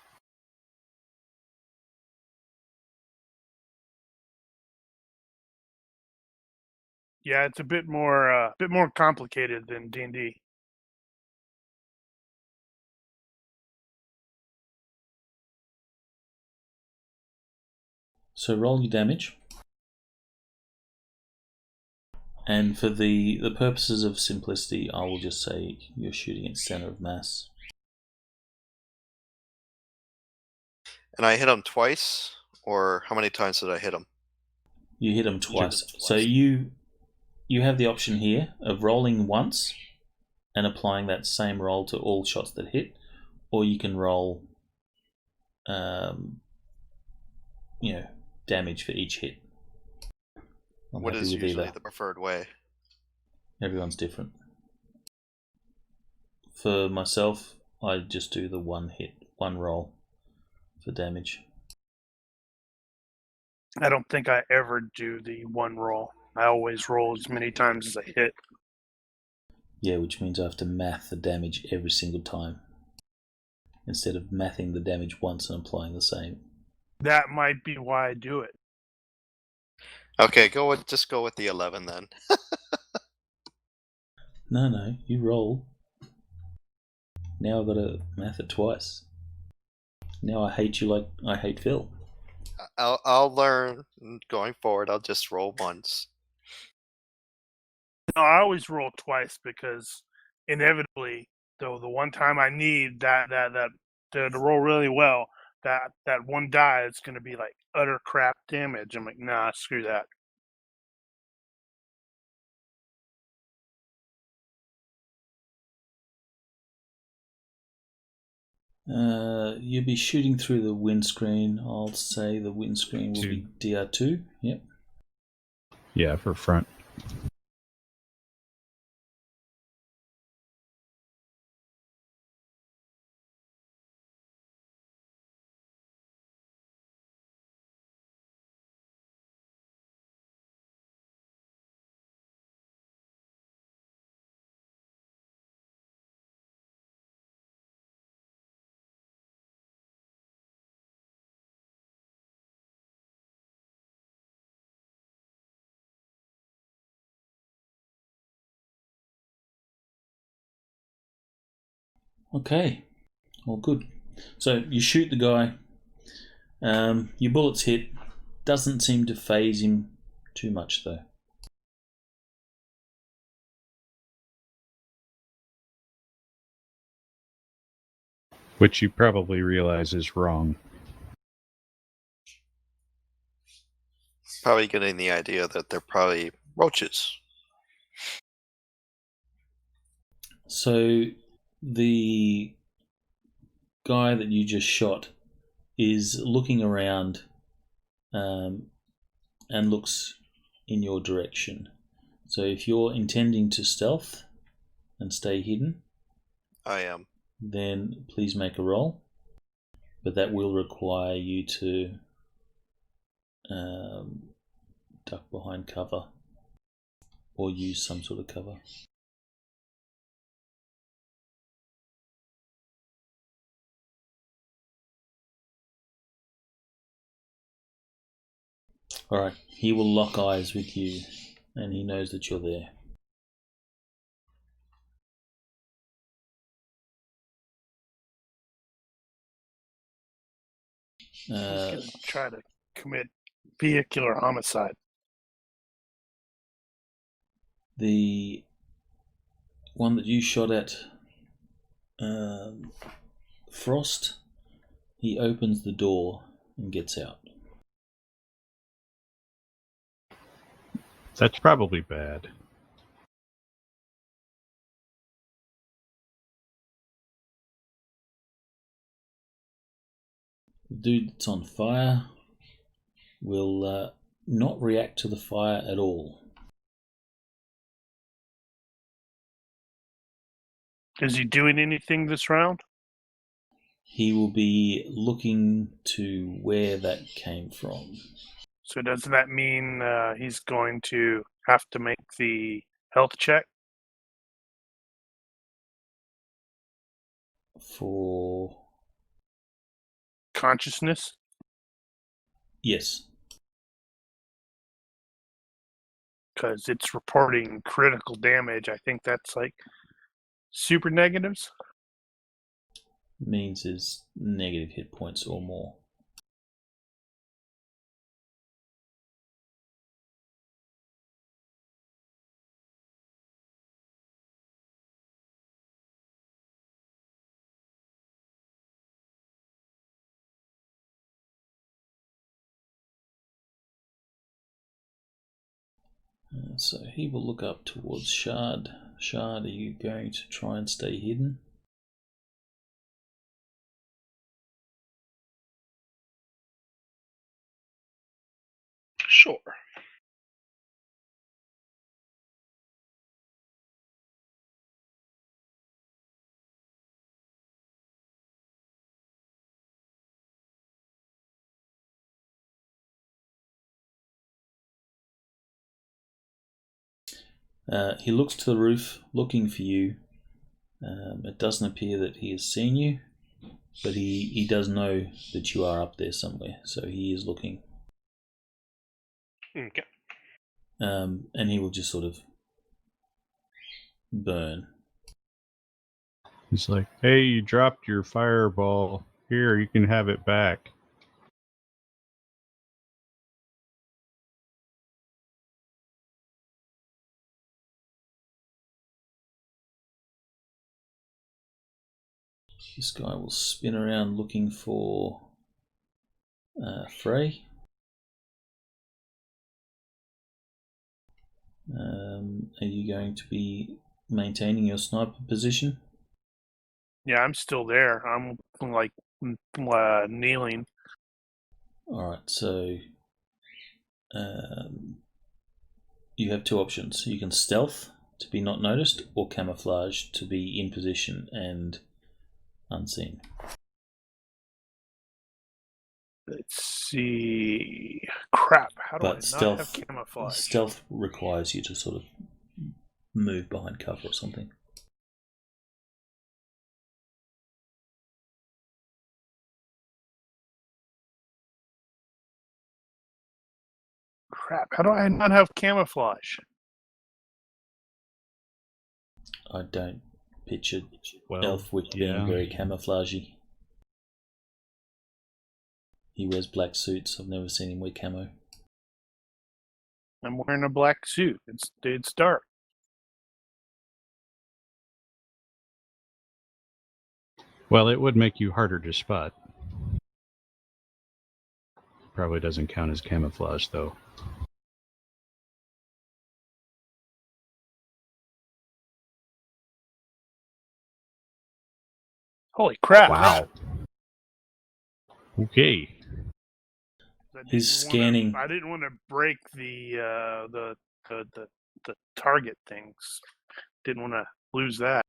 Yeah, it's a bit more complicated than D&D. So roll your damage. And for the purposes of simplicity, I will just say you're shooting at center of mass. And I hit him twice? Or how many times did I hit him? You hit them twice. So you have the option here of rolling once and applying that same roll to all shots that hit, or you can roll damage for each hit. I'm What happy is with usually either. the preferred way? Everyone's different. For myself, I just do the one roll for damage. I don't think I ever do the one roll. I always roll as many times as I hit. Yeah, which means I have to math the damage every single time, instead of mathing the damage once and applying the same. That might be why I do it. Okay, just go with the 11 then. No, you roll. Now I've got to math it twice. Now I hate you like I hate Phil. I'll learn going forward. I'll just roll once. No, I always roll twice because inevitably, though, the one time I need that to roll really well, that one die is going to be like utter crap damage. I'm like, nah, screw that. You'll be shooting through the windscreen. I'll say the windscreen will be DR2. Yep. Yeah, for front. Okay. All good. So you shoot the guy. Your bullets hit. Doesn't seem to phase him too much though. Which you probably realize is wrong. Probably getting the idea that they're probably roaches. So the guy that you just shot is looking around and looks in your direction. So if you're intending to stealth and stay hidden, I am. then please make a roll. But that will require you to duck behind cover or use some sort of cover. Alright, he will lock eyes with you and he knows that you're there. He's going to try to commit vehicular homicide. The one that you shot at, Frost, He opens the door and gets out. That's probably bad. The dude that's on fire will not react to the fire at all. Is he doing anything this round? He will be looking to where that came from. So does that mean he's going to have to make the health check? For... Consciousness? Yes. Because it's reporting critical damage. I think that's like super negatives. Means is negative hit points or more. So he will look up towards Shard. Shard, are you going to try and stay hidden? Sure. He looks to the roof, looking for you. It doesn't appear that he has seen you, but he does know that you are up there somewhere, so he is looking. Okay. And he will just sort of burn. He's like, hey, you dropped your fireball. Here, you can have it back. This guy will spin around looking for Frey. Are you going to be maintaining your sniper position? Yeah, I'm still there. I'm like kneeling. Alright, so you have two options. You can stealth to be not noticed, or camouflage to be in position and unseen. Let's see. Crap. How do But I not have camouflage? stealth requires you to sort of move behind cover or something. Crap. How do I not have camouflage? I don't picture Well, Elfwick being very camouflagey. He wears black suits. I've never seen him wear camo. I'm wearing a black suit. It's dark. Well, it would make you harder to spot. Probably doesn't count as camouflage, though. Holy crap! Wow. Okay. He's scanning. I didn't want to break the target things. Didn't want to lose that.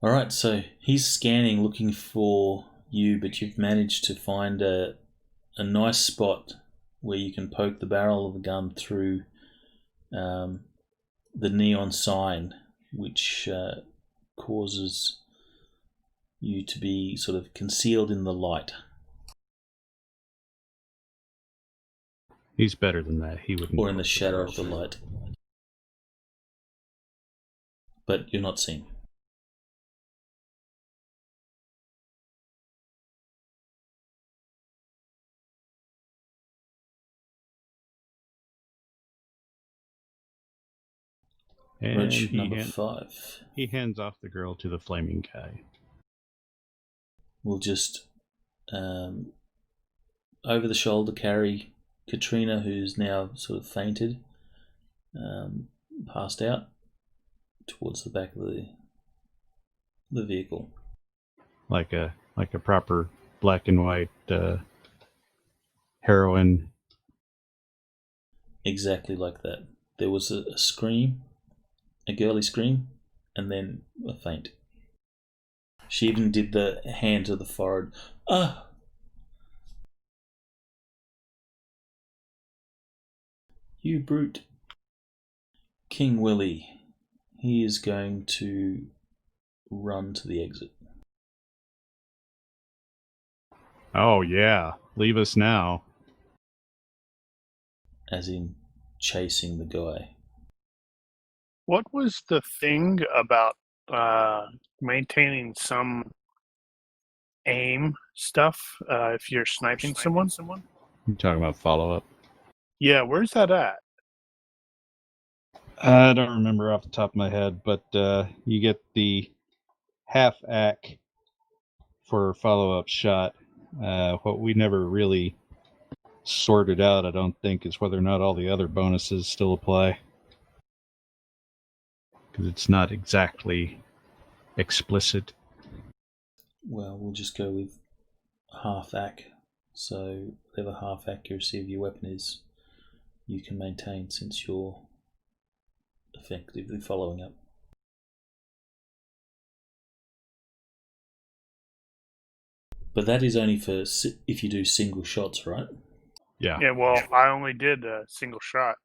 Alright, so he's scanning looking for you, but you've managed to find a nice spot where you can poke the barrel of the gun through the neon sign, which causes you to be sort of concealed in the light. He's better than that. He wouldn't. Or in the shadow of the light. But you're not seen. And Roach number 5. He hands off the girl to the flaming guy. we'll just over the shoulder carry Katrina, who's now sort of fainted, passed out, towards the back of the vehicle. Like a proper black and white heroine. Exactly like that. There was a scream, a girly scream, and then a faint. She even did the hand to the forehead. Ah! You brute. King Willy. He is going to run to the exit. Oh yeah, leave us now. As in chasing the guy. What was the thing about maintaining some aim stuff if you're sniping someone? You talking about follow up? Yeah, where's that at? I don't remember off the top of my head, but you get the half ack for follow up shot. What we never really sorted out, I don't think, is whether or not all the other bonuses still apply. Because it's not exactly explicit. Well, we'll just go with half ac. So whatever half accuracy of your weapon is, you can maintain since you're effectively following up. But that is only for if you do single shots, right? Yeah. Yeah, well, I only did a single shot.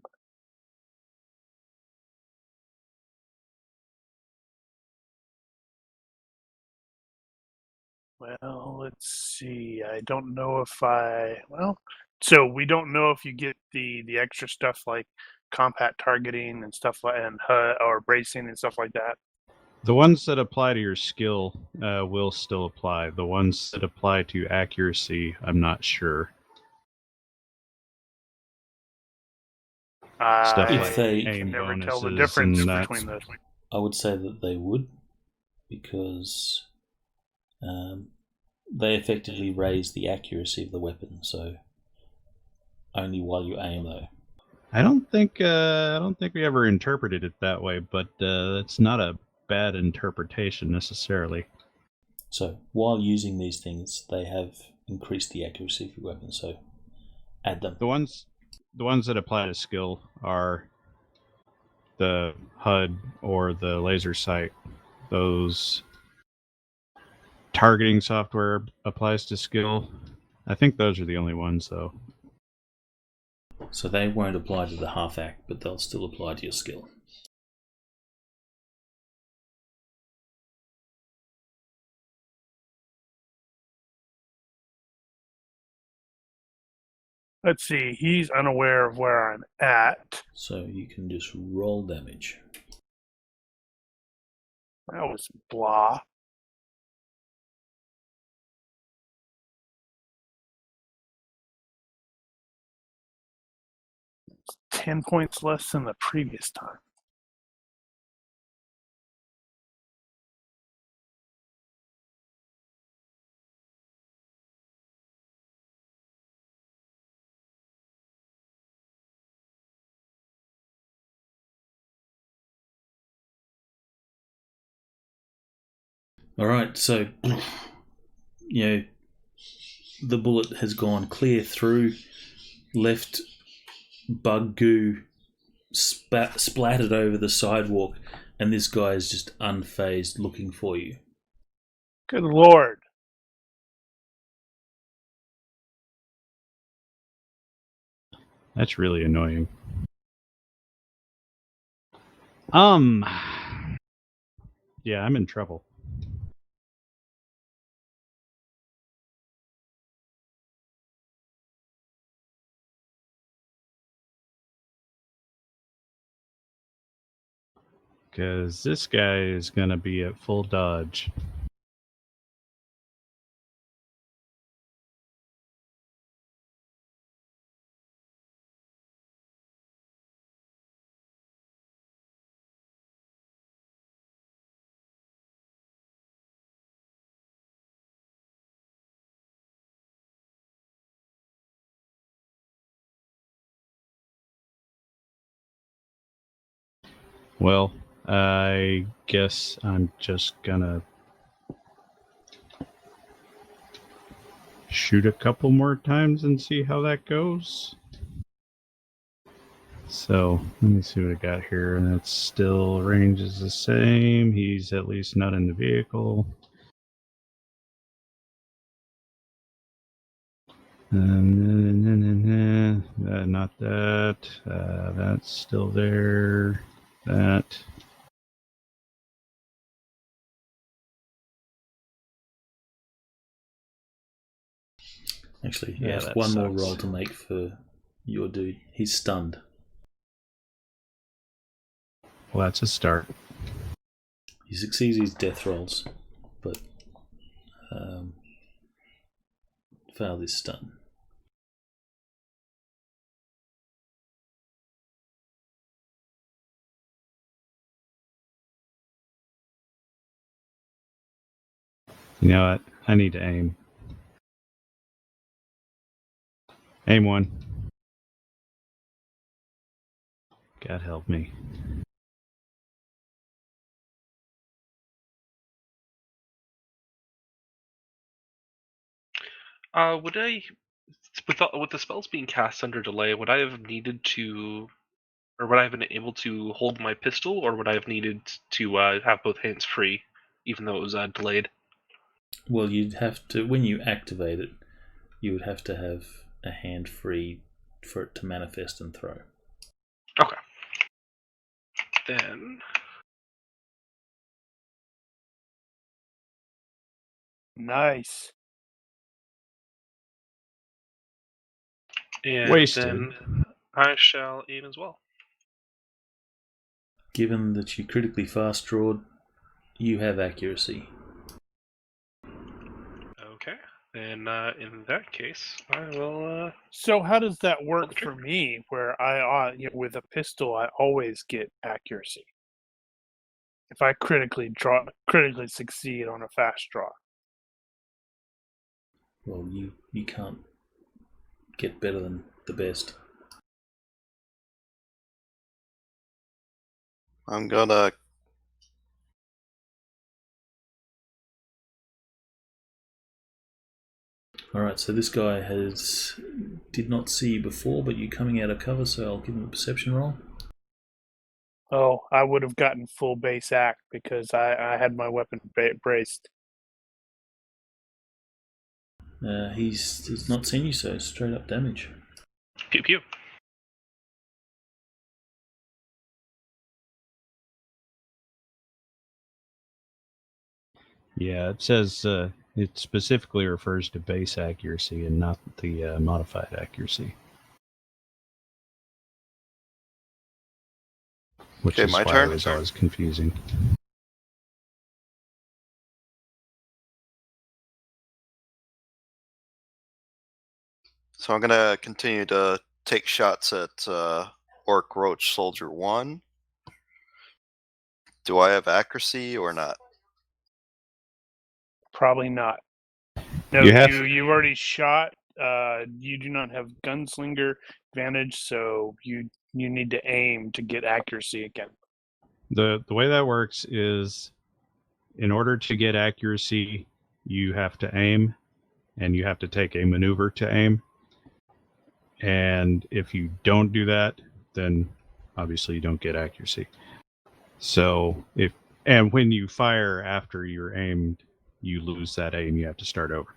Well, let's see. I don't know if so we don't know if you get the extra stuff like combat targeting and stuff like and or bracing and stuff like that. The ones that apply to your skill will still apply. The ones that apply to accuracy, I'm not sure. Stuff I If they- can aim never tell the bonuses difference and that. between those. I would say that they would, because they effectively raise the accuracy of the weapon, so only while you aim though. I don't think we ever interpreted it that way, but it's not a bad interpretation necessarily. So while using these things, they have increased the accuracy of your weapon, so add them. The ones that apply to skill are the HUD or the laser sight. Those targeting software applies to skill. I think those are the only ones, though. So they won't apply to the half act, but they'll still apply to your skill. Let's see. He's unaware of where I'm at. So you can just roll damage. That was blah. It's 10 points less than the previous time. All right, so the bullet has gone clear through, left bug goo splattered over the sidewalk, and this guy is just unfazed looking for you. Good Lord. That's really annoying. Yeah, I'm in trouble. Because this guy is going to be at full dodge. Well, I guess I'm just gonna shoot a couple more times and see how that goes. So let me see what I got here, and it's still range is the same. He's at least not in the vehicle. Not that. That's still there. That. Actually, you Yeah, have that one more sucks. roll to make for your dude. He's stunned. Well, that's a start. He succeeds his death rolls, but failed his stun. You know what? I need to aim. Aim one. God help me. Would I, with the spells being cast under delay, would I have needed to, or would I have been able to hold my pistol, or would I have needed to have both hands free, even though it was delayed? Well, you'd have to, when you activate it, you would have to have a hand free for it to manifest and throw. Okay. Then. Nice. And Wasted. then I shall aim as well. Given that you critically fast drawed, you have accuracy. Okay. Then in that case, I will. So how does that work the trigger. for me? Where I, with a pistol, I always get accuracy. If I critically succeed on a fast draw. Well, you can't get better than the best. I'm gonna. Alright, so this guy did not see you before, but you're coming out of cover, so I'll give him a perception roll. Oh, I would have gotten full base act because I had my weapon braced. He's not seen you, so straight up damage. Pew pew. Yeah, it says it specifically refers to base accuracy and not the modified accuracy. Which Okay, is my why turn? it was always confusing. So I'm gonna continue to take shots at Orc Roach Soldier 1. Do I have accuracy or not? Probably not. No, You have- you've already shot. You do not have gunslinger advantage, so you need to aim to get accuracy again. The way that works is, in order to get accuracy, you have to aim, and you have to take a maneuver to aim. And if you don't do that, then obviously you don't get accuracy. So when you fire after you're aimed, you lose that aim. You have to start over.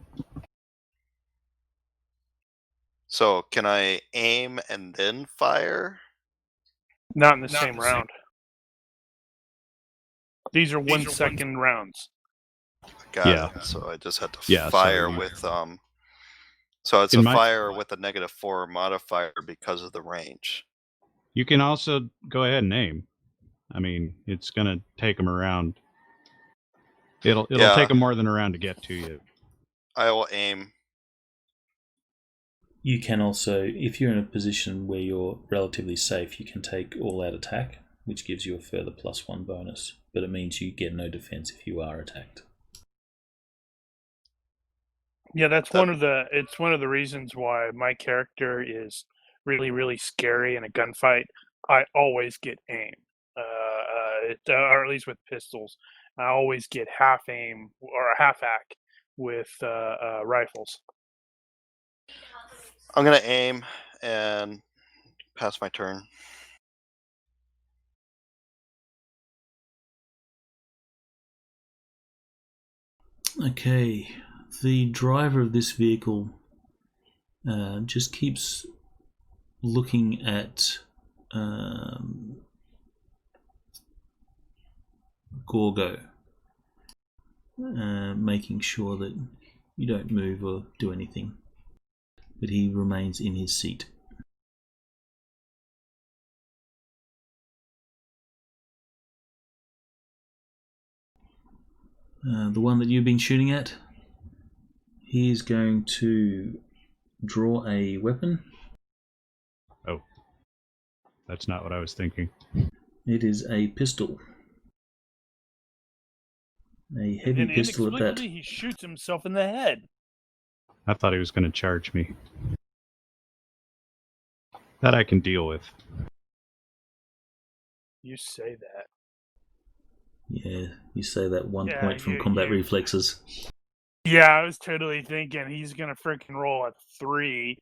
So can I aim and then fire? Not in the same round. These are 1 second rounds. Got it. So I just had to Yeah, fire so with So it's In a my- fire with a -4 modifier because of the range. You can also go ahead and aim. I mean, it's gonna take them around. It'll Yeah. take them more than a round to get to you. I will aim. You can also, if you're in a position where you're relatively safe, you can take all-out attack, which gives you a further +1 bonus, but it means you get no defense if you are attacked. Yeah, that's one of the reasons why my character is really, really scary in a gunfight. I always get aim. or at least with pistols. I always get half aim or a half hack with rifles. I'm gonna aim and pass my turn. Okay, the driver of this vehicle just keeps looking at Gorgo, making sure that you don't move or do anything, but he remains in his seat. The one that you've been shooting at, he's going to draw a weapon. Oh, that's not what I was thinking. It is a pistol. A heavy And then pistol at that. inexplicably, he shoots himself in the head. I thought he was going to charge me. That I can deal with. You say that. Yeah, you say that one Yeah, point from you- combat you- reflexes. Yeah, I was totally thinking he's gonna freaking roll a 3,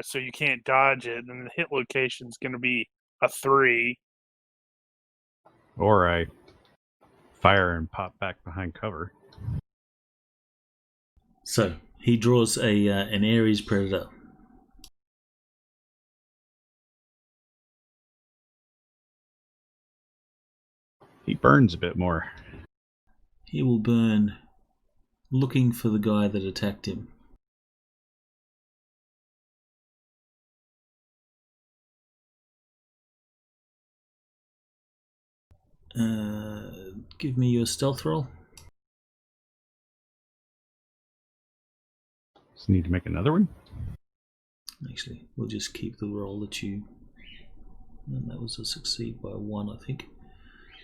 so you can't dodge it, and the hit location's gonna be a 3. Or I fire and pop back behind cover. So he draws a an Ares Predator. He burns a bit more. He will burn looking for the guy that attacked him. Give me your stealth roll. Just need to make another one. Actually, we'll just keep the roll that you... And that was a succeed by 1, I think.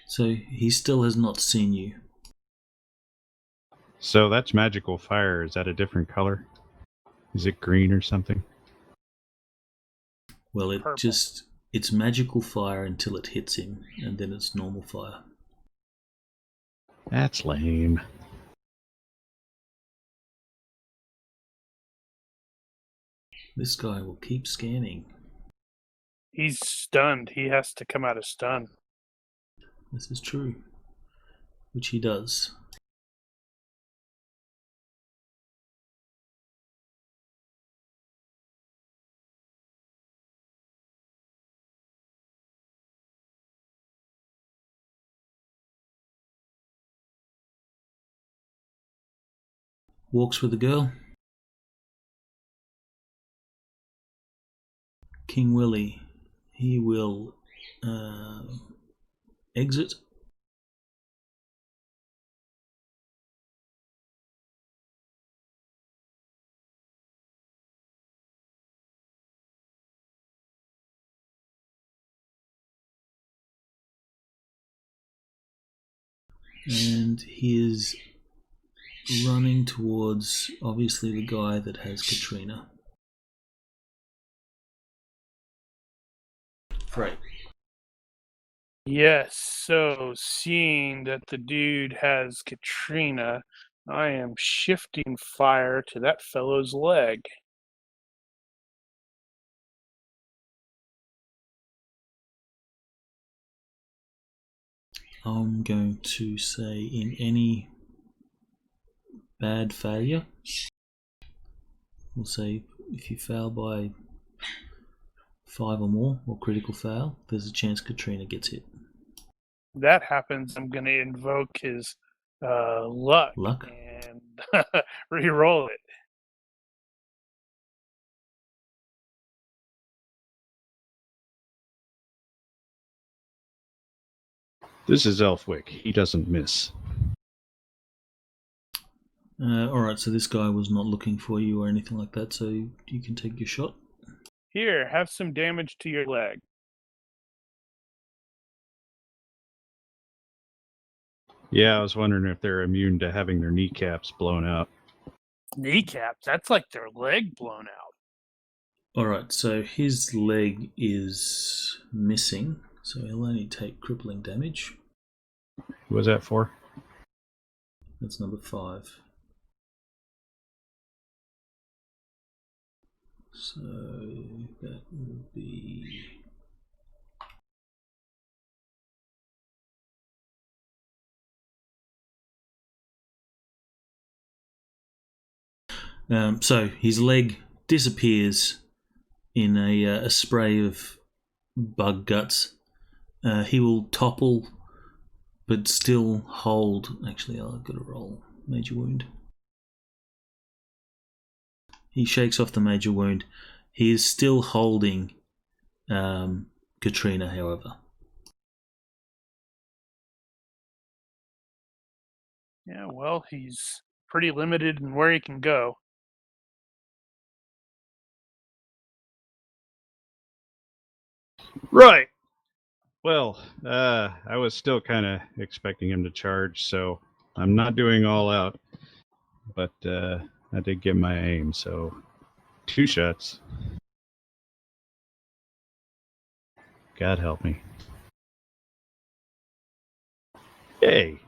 So he still has not seen you. So that's magical fire. Is that a different color? Is it green or something? Well, it Purple. just... It's magical fire until it hits him, and then it's normal fire. That's lame. This guy will keep scanning. He's stunned. He has to come out of stun. This is true. Which he does. Walks with the girl. King Willy, he will exit. And he is running towards, obviously, the guy that has Katrina. Right. Yes, so seeing that the dude has Katrina, I am shifting fire to that fellow's leg. I'm going to say in any bad failure, we'll say if you fail by 5 or more, or critical fail, there's a chance Katrina gets hit. That happens, I'm going to invoke his luck and re-roll it. This is Elfwick. He doesn't miss. Alright, so this guy was not looking for you or anything like that, so you can take your shot. Here, have some damage to your leg. Yeah, I was wondering if they're immune to having their kneecaps blown out. Kneecaps? That's like their leg blown out. Alright, so his leg is missing, so he'll only take crippling damage. Who was that for? That's number 5. So that will be... So his leg disappears in a spray of bug guts. He will topple, but still hold. Actually, I've got to roll major wound. He shakes off the major wound. He is still holding Katrina, however. Yeah, well, he's pretty limited in where he can go. Right. Well, I was still kind of expecting him to charge, so I'm not doing all out. But I did get my aim, so 2 shots. God help me. Yay.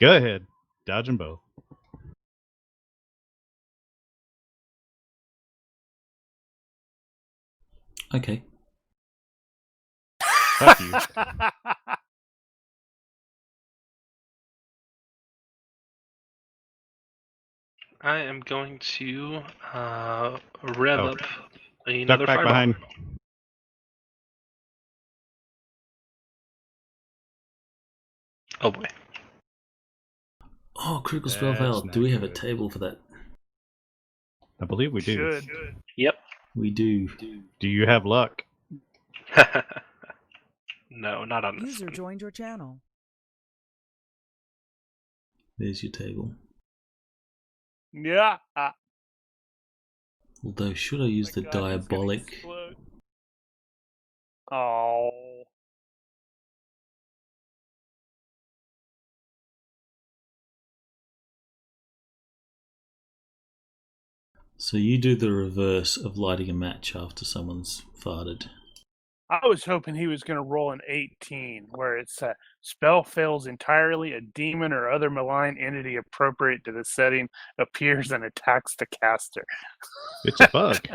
Go ahead. Dodge them both. Okay. Fuck you. I am going to rev Oh. up another Duck back fireball. behind. Oh boy. Oh, critical spell That's failed. not Do we have a good. table for that? I believe we do. Should. Yep. We do. Do you have luck? No, not on this User one. joined your channel. There's your table. Yeah. Although, should I use the diabolic? Oh. So you do the reverse of lighting a match after someone's farted. I was hoping he was going to roll an 18, where it's a spell fails entirely, a demon or other malign entity appropriate to the setting appears and attacks the caster. It's a bug.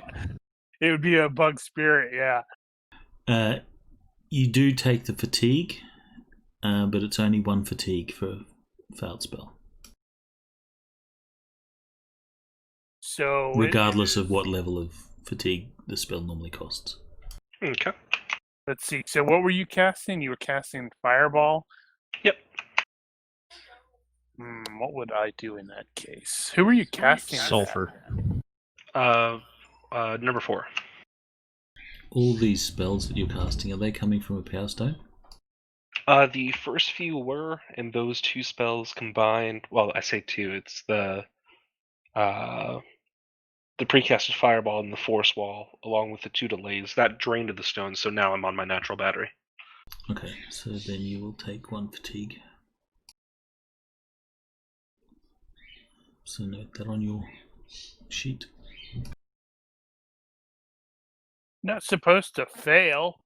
It would be a bug spirit, yeah. You do take the fatigue, but it's only 1 fatigue for a failed spell. So Regardless of what level of fatigue the spell normally costs. Okay. Let's see. So what were you casting? You were casting Fireball? Yep. What would I do in that case? Who were you casting? Sulfur. Number 4. All these spells that you're casting, are they coming from a Power Stone? The first few were, and those 2 spells combined. Well, I say 2. It's the precasted fireball and the force wall, along with the 2 delays that drained the stone. So now I'm on my natural battery. Okay, so then you will take 1 fatigue. So note that on your sheet. Not supposed to fail.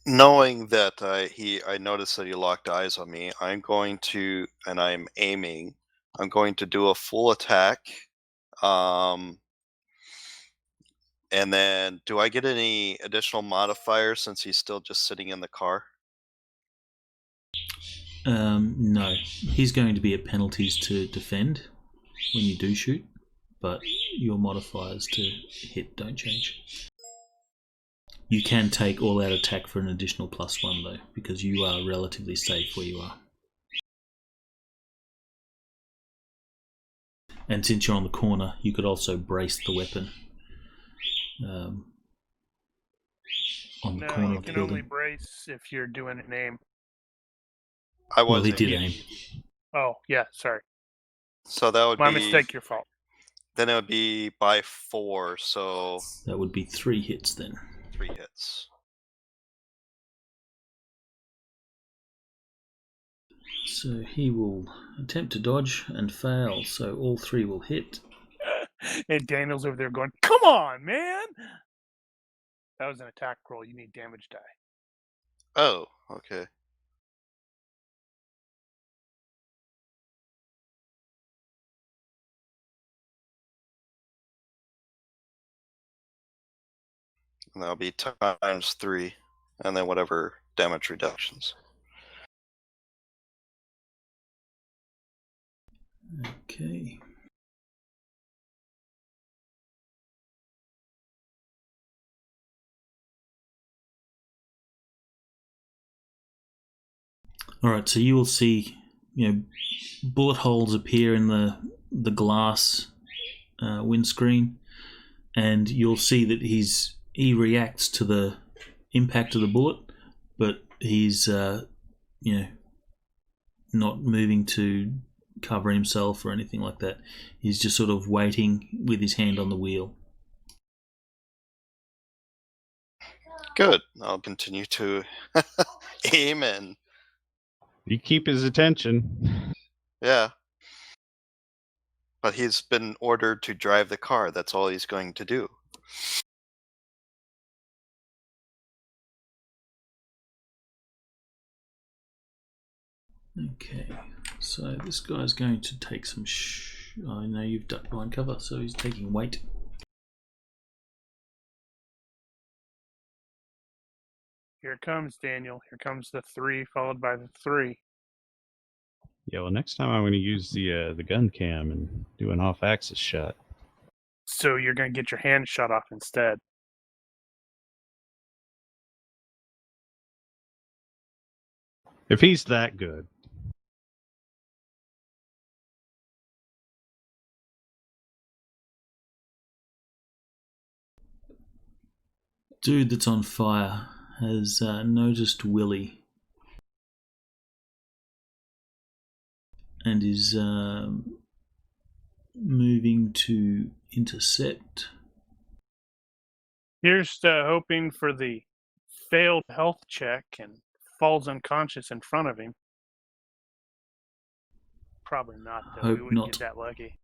Knowing that I noticed that he locked eyes on me, I'm going to, and I'm aiming. I'm going to do a full attack. And then, do I get any additional modifiers since he's still just sitting in the car? No. He's going to be at penalties to defend when you do shoot, but your modifiers to hit don't change. You can take all-out attack for an additional +1 though, because you are relatively safe where you are. And since you're on the corner, you could also brace the weapon on the corner No, you of the can only building. brace if you're doing an aim. I was. Well, he did aim. Oh, yeah, sorry. So that would My be mistake, your fault. Then it would be by 4, so That would be 3 hits then. 3 hits. So he will attempt to dodge and fail, so all 3 will hit. And Daniel's over there going, "Come on, man!" That was an attack roll. You need damage die. Oh, okay. And that'll be times 3, and then whatever damage reductions. Okay. All right, so you will see, bullet holes appear in the glass windscreen, and you'll see that he reacts to the impact of the bullet, but he's not moving to cover himself or anything like that. He's just sort of waiting with his hand on the wheel. Good. I'll continue to aim and You keep his attention. yeah. But he's been ordered to drive the car. That's all he's going to do. Okay, so this guy's going to take some. I know you've ducked behind cover, so he's taking weight. Here it comes, Daniel. Here comes the 3 followed by the 3. Yeah, well, next time I'm going to use the gun cam and do an off-axis shot. So you're going to get your hand shot off instead. If he's that good. Dude that's on fire has noticed Willy and is moving to intercept. Here's hoping for the failed health check and falls unconscious in front of him. Probably not, though. Hope We wouldn't not. get that lucky.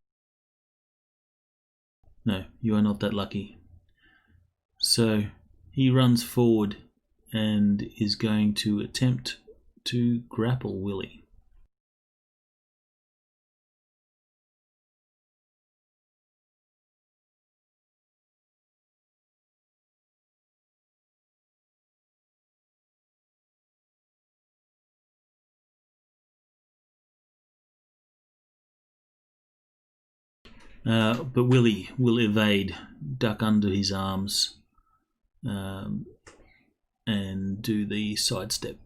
No, you are not that lucky. So he runs forward and is going to attempt to grapple Willy. But Willy will evade, duck under his arms, and do the sidestep.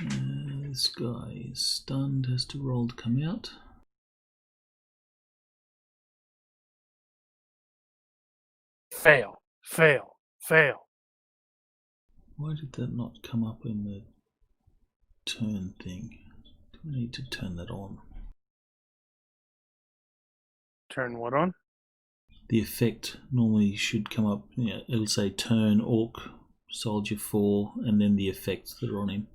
This guy is stunned, has to roll to come out. Fail, fail, fail. Why did that not come up in the turn thing? Do I need to turn that on? Turn what on? The effect normally should come up, it'll say turn Orc Soldier 4 and then the effects that are on him.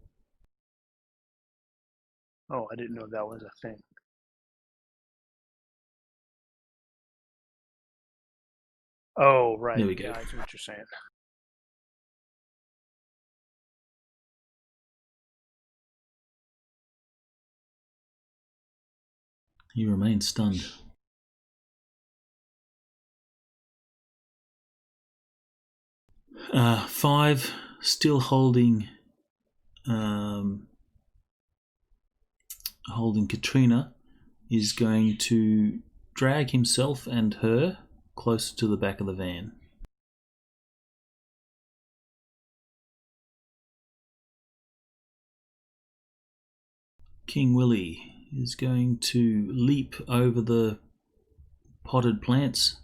Oh, I didn't know that was a thing. Oh, right. There we go. Yeah, I see what you're saying. He remains stunned. Five, still holding Katrina, is going to drag himself and her closer to the back of the van. King Willy is going to leap over the potted plants.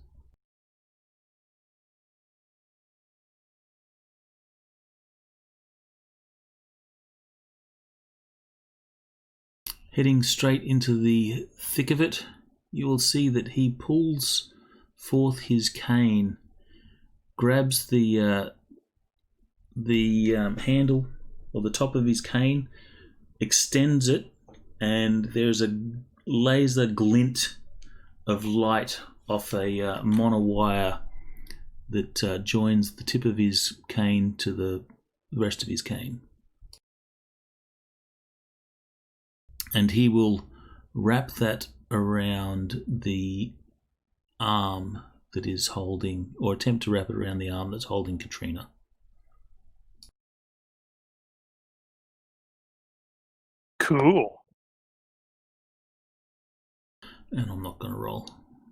Heading straight into the thick of it, you will see that he pulls forth his cane, grabs the handle or the top of his cane, extends it, and there's a laser glint of light off a monowire that joins the tip of his cane to the rest of his cane. And he will wrap that around the arm that is holding, or attempt to wrap it around the arm that's holding Katrina. Cool. And I'm not going to roll.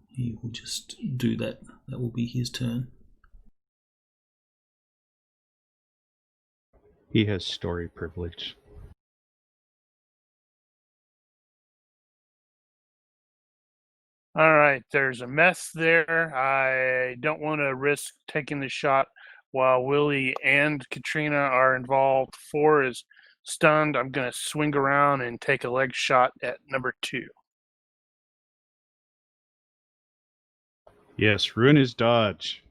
He will just do that. That will be his turn. He has story privilege. All right, there's a mess there. I don't want to risk taking the shot while Willie and Katrina are involved. 4 is stunned. I'm going to swing around and take a leg shot at number 2. Yes, ruin his dodge.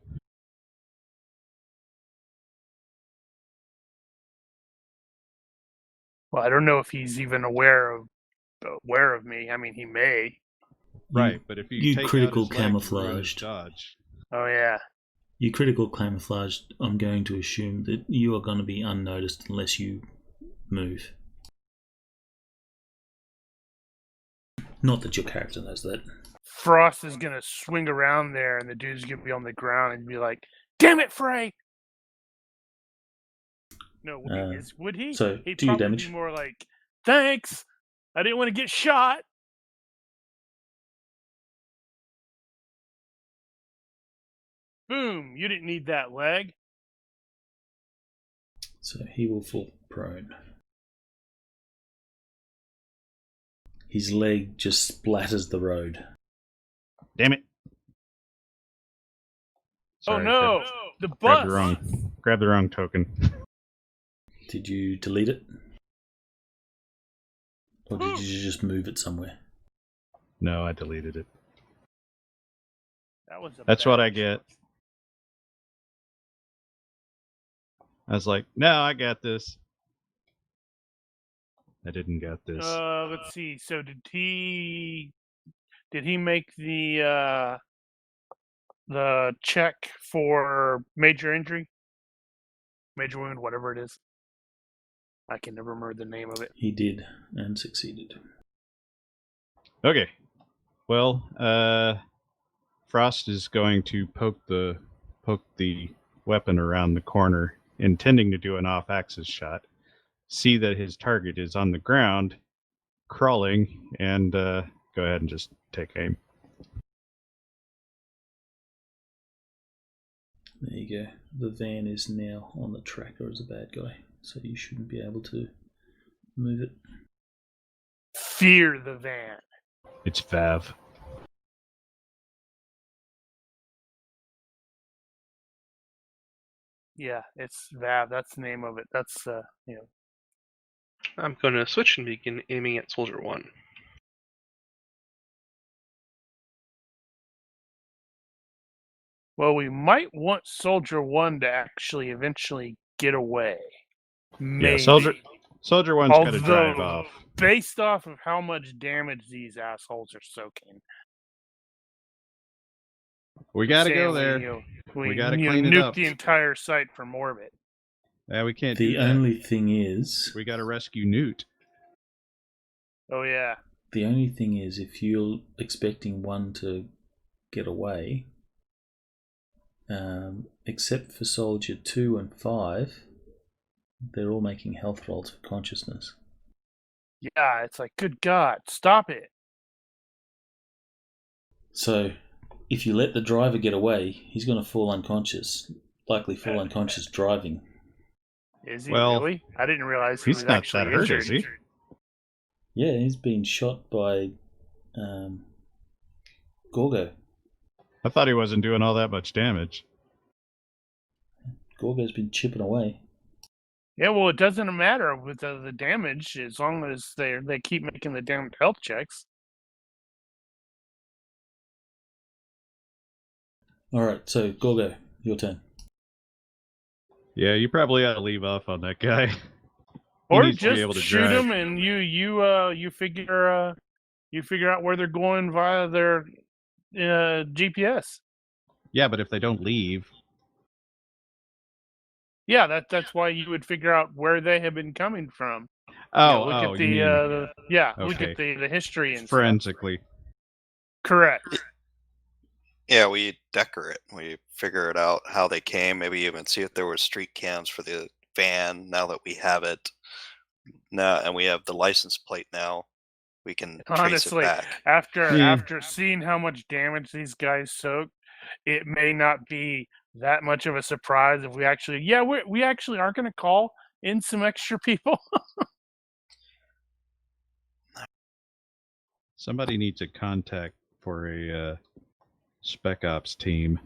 Well, I don't know if he's even aware of me. I mean, he may. Right, but if you you take critical out his leg, you ruin his camouflaged. dodge. Oh yeah. You critical camouflaged. I'm going to assume that you are going to be unnoticed unless you move. Not that your character knows that. Frost is gonna swing around there, and the dude's gonna be on the ground and be like, "Damn it, Frey!" No, would he? So, He'd do your probably damage. be more like, "Thanks, I didn't want to get shot." Boom! You didn't need that leg. So he will fall prone. His leg just splatters the road. Damn it! Oh Sorry, no! The Grab bus. the wrong token. Did you delete it? Or did you just move it somewhere? No, I deleted it. That's what I get. I was like, no, I got this. I didn't get this. Let's see. So did he make the check for major injury? Major wound, whatever it is. I can never remember the name of it. He did, and succeeded. Okay. Well, Frost is going to poke the weapon around the corner, intending to do an off-axis shot. See that his target is on the ground, crawling, and go ahead and just take aim. There you go. The van is now on the tracker as a bad guy, so you shouldn't be able to move it. Fear the van. It's Vav. Yeah, it's Vav. That's the name of it. That's I'm going to switch and begin aiming at Soldier 1. Well, we might want Soldier 1 to actually eventually get away. Maybe. Yeah, Soldier 1's got to drive off. Based off of how much damage these assholes are soaking. We got to go there. We got to clean it up. Nuke the entire site from orbit. Yeah, we can't do The that. only thing is... We got to rescue Newt. Oh, yeah. The only thing is, if you're expecting one to get away, except for Soldier 2 and 5, they're all making health rolls for consciousness. Yeah, it's like, good God, stop it. So, if you let the driver get away, he's going to fall unconscious. Likely fall unconscious driving. Is he Well, really? I didn't realize he he's was not actually that hurt, injured. is he? Yeah, he's been shot by Gorgo. I thought he wasn't doing all that much damage. Gorgo's been chipping away. Yeah, well, it doesn't matter with the damage as long as they keep making the damn health checks. Alright, so Gorgo, your turn. Yeah, you probably ought to leave off on that guy. He Or needs to be just able to shoot drive. them, and you figure out where they're going via their GPS. Yeah, but if they don't leave, Yeah, that's why you would figure out where they have been coming from. oh, Look at you mean look okay. at the history and stuff. Forensically. Correct. Yeah, we decorate. We figure it out how they came. Maybe even see if there were street cams for the van. Now that we have it, now and we have the license plate now, we can trace it Honestly, back. after seeing how much damage these guys soaked, it may not be that much of a surprise if we actually we actually are going to call in some extra people. Somebody needs a contact for a spec ops team.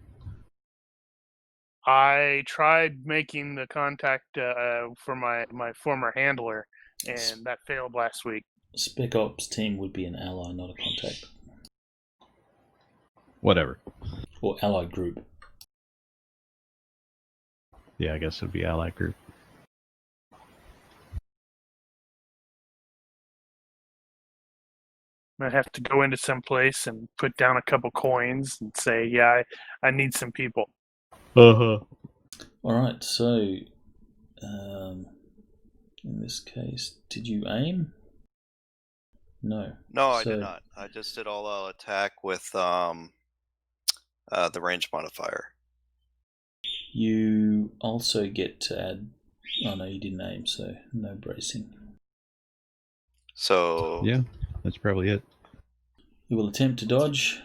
I tried making the contact for my former handler, and that failed last week. Spec Ops team would be an ally, not a contact. Whatever. Or allied group. Yeah, I guess it'd be Allied Group. I have to go into some place and put down a couple coins and say, yeah, I need some people. Alright, so in this case, did you aim? No. No, I So- did not. I just did all-out attack with the range modifier. You also get to add. Oh no, you didn't aim, so no bracing. So Yeah, that's probably it. It will attempt to dodge,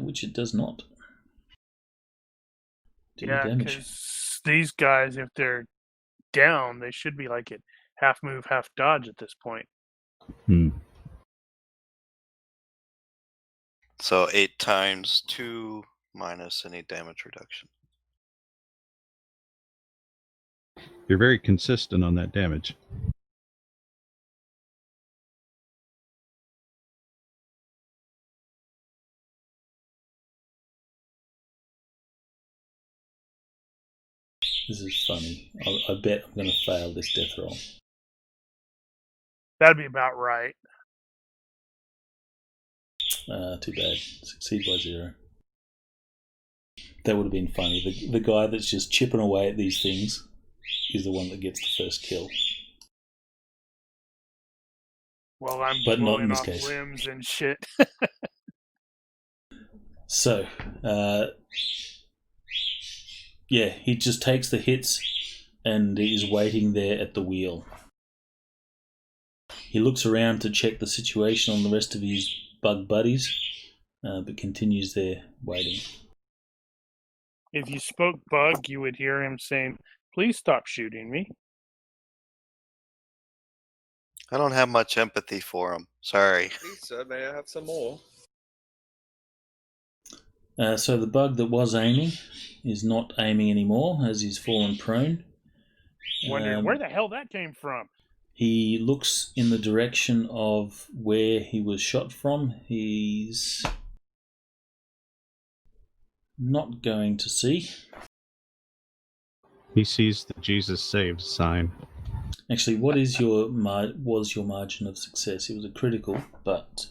which it does not. Do Yeah, damage. because these guys, if they're down, they should be like at half move, half dodge at this point. So 8 times 2 minus any damage reduction. You're very consistent on that damage. This is funny. I bet I'm going to fail this death roll. That'd be about right. Too bad. Succeed by 0. That would have been funny. The guy that's just chipping away at these things is the one that gets the first kill. Well, I'm But not in blowing this off case. limbs and shit. So, yeah, he just takes the hits and is waiting there at the wheel. He looks around to check the situation on the rest of his bug buddies, but continues there waiting. If you spoke bug, you would hear him saying, "Please stop shooting me." I don't have much empathy for him. Sorry. Please, sir, may I have some more? So the bug that was aiming is not aiming anymore as he's fallen prone. Wondering where the hell that came from. He looks in the direction of where he was shot from. He's not going to see. He sees the Jesus saves sign. Actually, what is your margin of success? It was a critical, but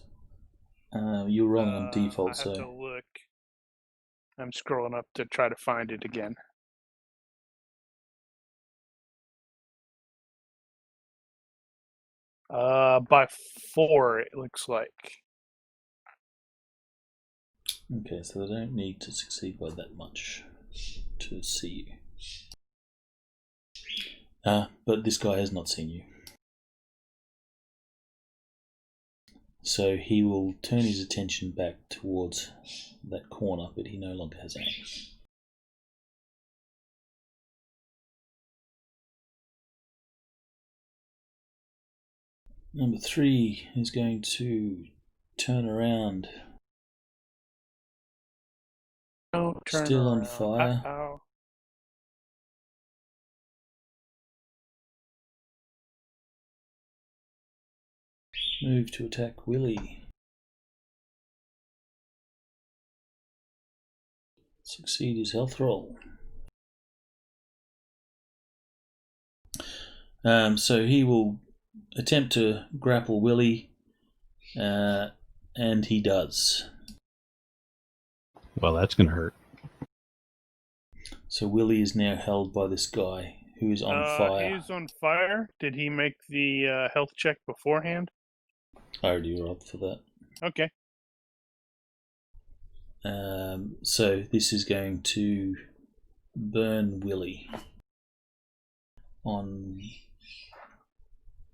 you're rolling on default, I have so to look. I'm scrolling up to try to find it again. By 4, it looks like. okay. So they don't need to succeed by that much to see you. But this guy has not seen you. So he will turn his attention back towards that corner, but he no longer has aim. Number 3 is going to turn around. Oh, turn Still on around. fire. Ow. Move to attack Willy. Succeed his health roll. So he will attempt to grapple Willy, and he does. Well, that's going to hurt. So Willy is now held by this guy who is on fire. He's on fire. Did he make the health check beforehand? I already rolled for that. Okay. So this is going to burn Willy on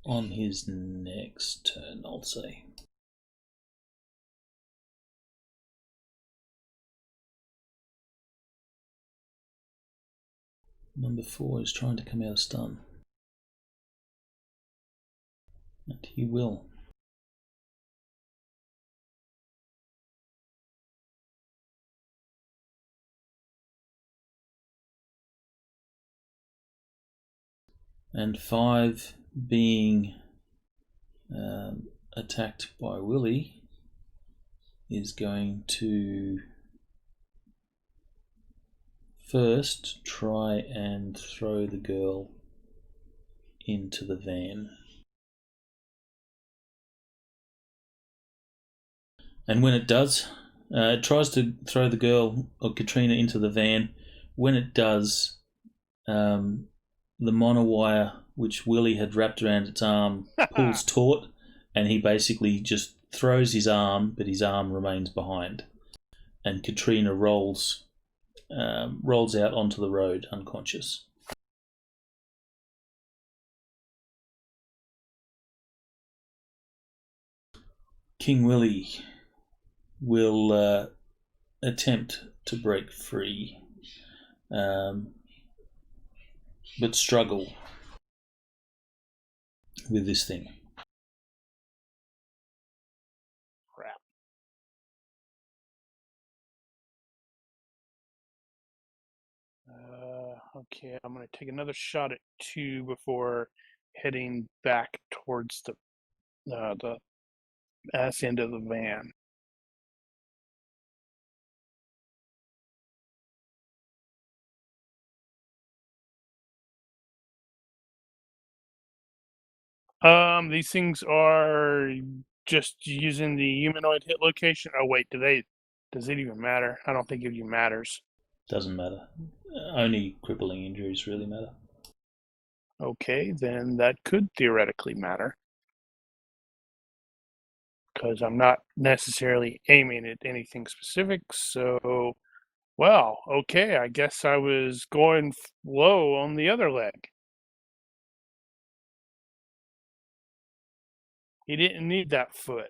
his next turn, I'll say. Number 4 is trying to come out of stun. And he will. And 5 being attacked by Willy is going to first try and throw the girl into the van. And when it does, it tries to throw the girl or Katrina into the van. When it does, the monowire which Willy had wrapped around its arm pulls taut, and he basically just throws his arm, but his arm remains behind. And Katrina rolls out onto the road unconscious. King Willy will attempt to break free, but struggle with this thing. Crap. Okay, I'm going to take another shot at 2 before heading back towards the ass end of the van. These things are just using the humanoid hit location. Oh wait, does it even matter? I don't think it even matters. Doesn't matter. Only crippling injuries really matter. Okay, then that could theoretically matter. Because I'm not necessarily aiming at anything specific, so... Well, okay, I guess I was going low on the other leg. He didn't need that foot.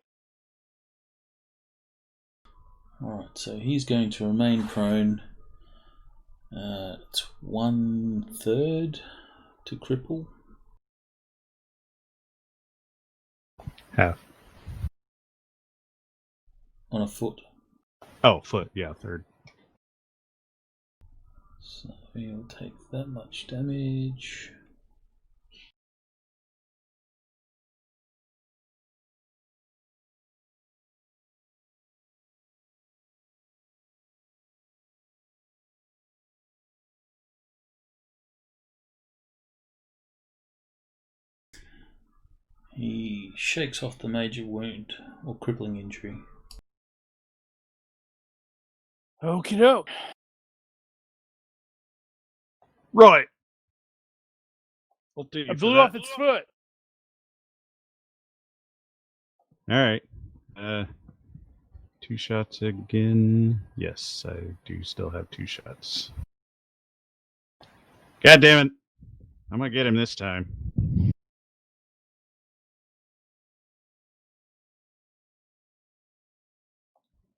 Alright, so he's going to remain prone. It's 1/3 to cripple. Half. On a foot. Oh, foot. Yeah, third. So he'll take that much damage. He shakes off the major wound or crippling injury. Okie doke. Right. We'll do I blew off its foot. All right. 2 shots again. Yes, I do still have 2 shots. God damn it. I'm going to get him this time.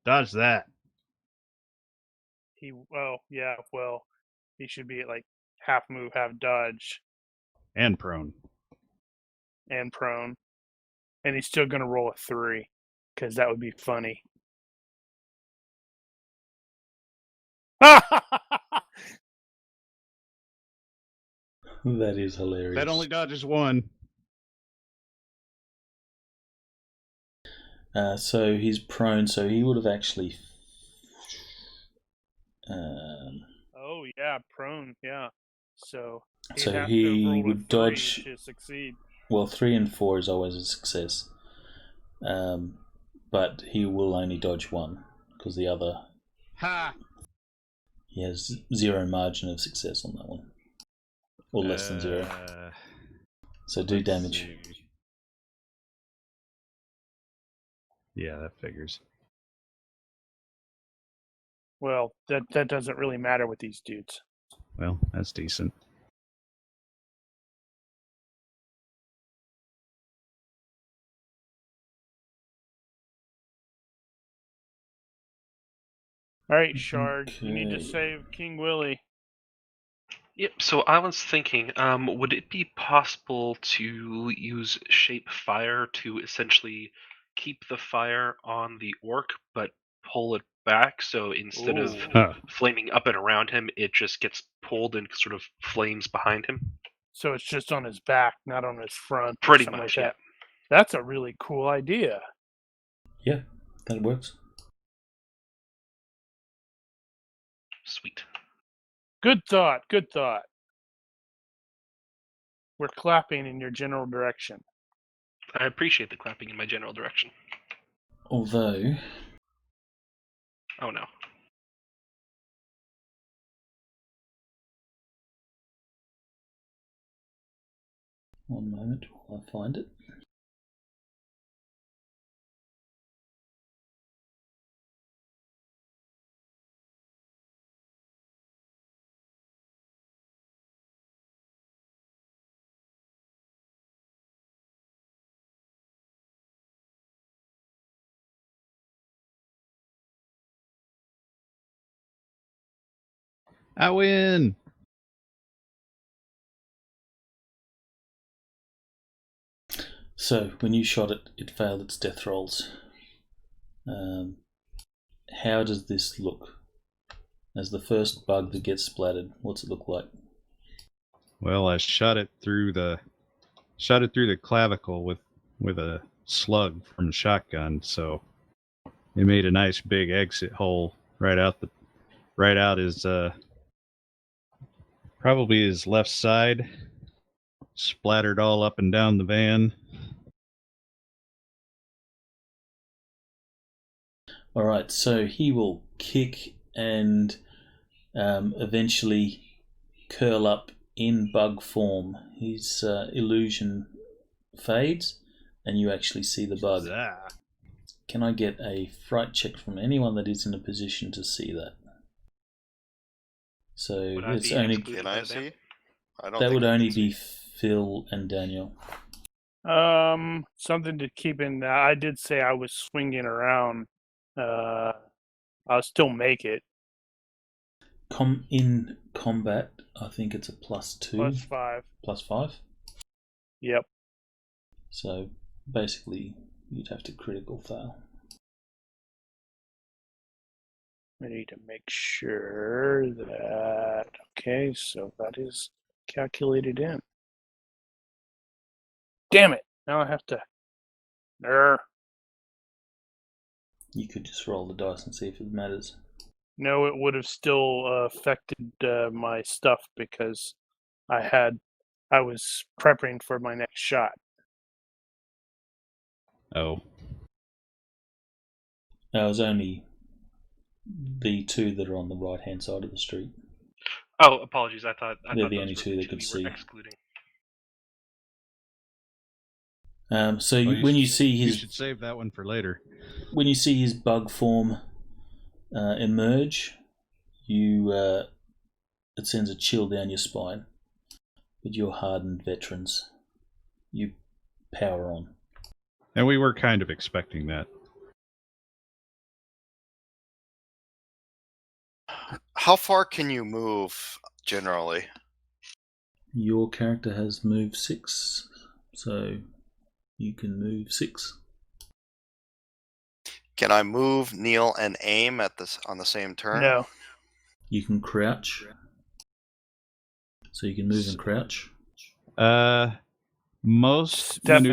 Dodge that. He should be at like half move, half dodge, And prone. and prone. And he's still gonna roll a 3, because that would be funny. That is hilarious. That only dodges 1. So he's prone, so he would have actually... Oh yeah, prone. Yeah. So he'd So have to have he rolled a would 3 dodge. to succeed. Well, 3 and 4 is always a success, but he will only dodge 1 because the other. Ha! He has 0 margin of success on that one, or less than 0. So do Let's damage. see. Yeah, that figures. Well, that doesn't really matter with these dudes. Well, that's decent. All right, Shard, you need to Okay. save King Willy. Yep, so I was thinking, would it be possible to use Shape Fire to essentially keep the fire on the orc, but pull it back, so instead of Ooh. Huh. flaming up and around him, it just gets pulled and sort of flames behind him? So it's just on his back, not on his front. Or Pretty something much, like that. That's a really cool idea. Yeah, that works. Sweet. Good thought. Good thought. We're clapping in your general direction. I appreciate the clapping in my general direction. Although, Oh no. one moment while I find it. I win! So, when you shot it, it failed its death rolls. How does this look? As the first bug that gets splattered, what's it look like? Well, I shot it through the clavicle with a slug from a shotgun, so it made a nice big exit hole right out his probably his left side, splattered all up and down the van. Alright, so he will kick and eventually curl up in bug form. His illusion fades and you actually see the bug. Ah. Can I get a fright check from anyone that is in a position to see that? So Would I it's be only excluded Can by I the ban? see? I don't that think would I only can be see. Phil and Daniel. Something to keep in. I did say I was swinging around. I'll still make it. In combat, I think it's a +2, +5. +5. Yep. So basically, you'd have to critical fail. I need to make sure that. Okay, so that is calculated in. Damn it! Now I have to. You could just roll the dice and see if it matters. No, it would have still affected my stuff because I was prepping for my next shot. Oh. Now, it was only the two that are on the right-hand side of the street. Oh, apologies. I thought They're the those only were two the that two could we see. were excluding. So Well, when you see you his should save that one for later. when you see his bug form emerge, it sends a chill down your spine. But you're hardened veterans. You power on. And we were kind of expecting that. How far can you move generally? Your character has move 6, so you can move 6. Can I move, kneel, and aim at this on the same turn? No. You can crouch, so you can move and crouch. Most Step and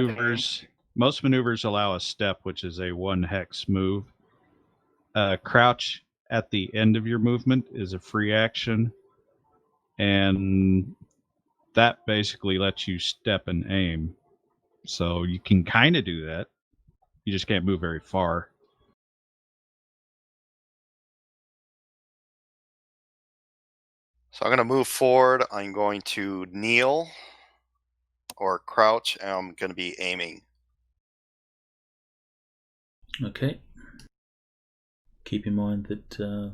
maneuvers allow a step, which is a 1 hex move. Crouch at the end of your movement is a free action, and that basically lets you step and aim. So you can kind of do that. You just can't move very far. So I'm going to move forward. I'm going to kneel or crouch, and I'm going to be aiming. Okay. Keep in mind that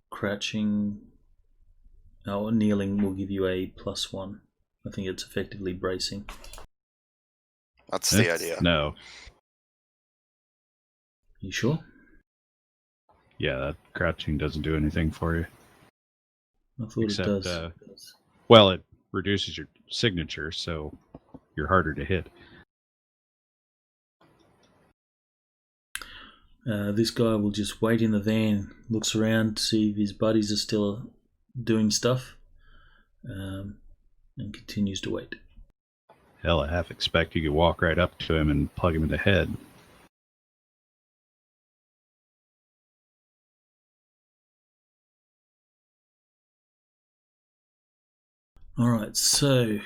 crouching or kneeling will give you a +1. I think it's effectively bracing. That's the idea. No. You sure? Yeah, that crouching doesn't do anything for you. I thought Except, it does. Well, it reduces your signature, so you're harder to hit. This guy will just wait in the van, looks around to see if his buddies are still doing stuff, and continues to wait. Hell, I half expect you could walk right up to him and plug him in the head. Alright, so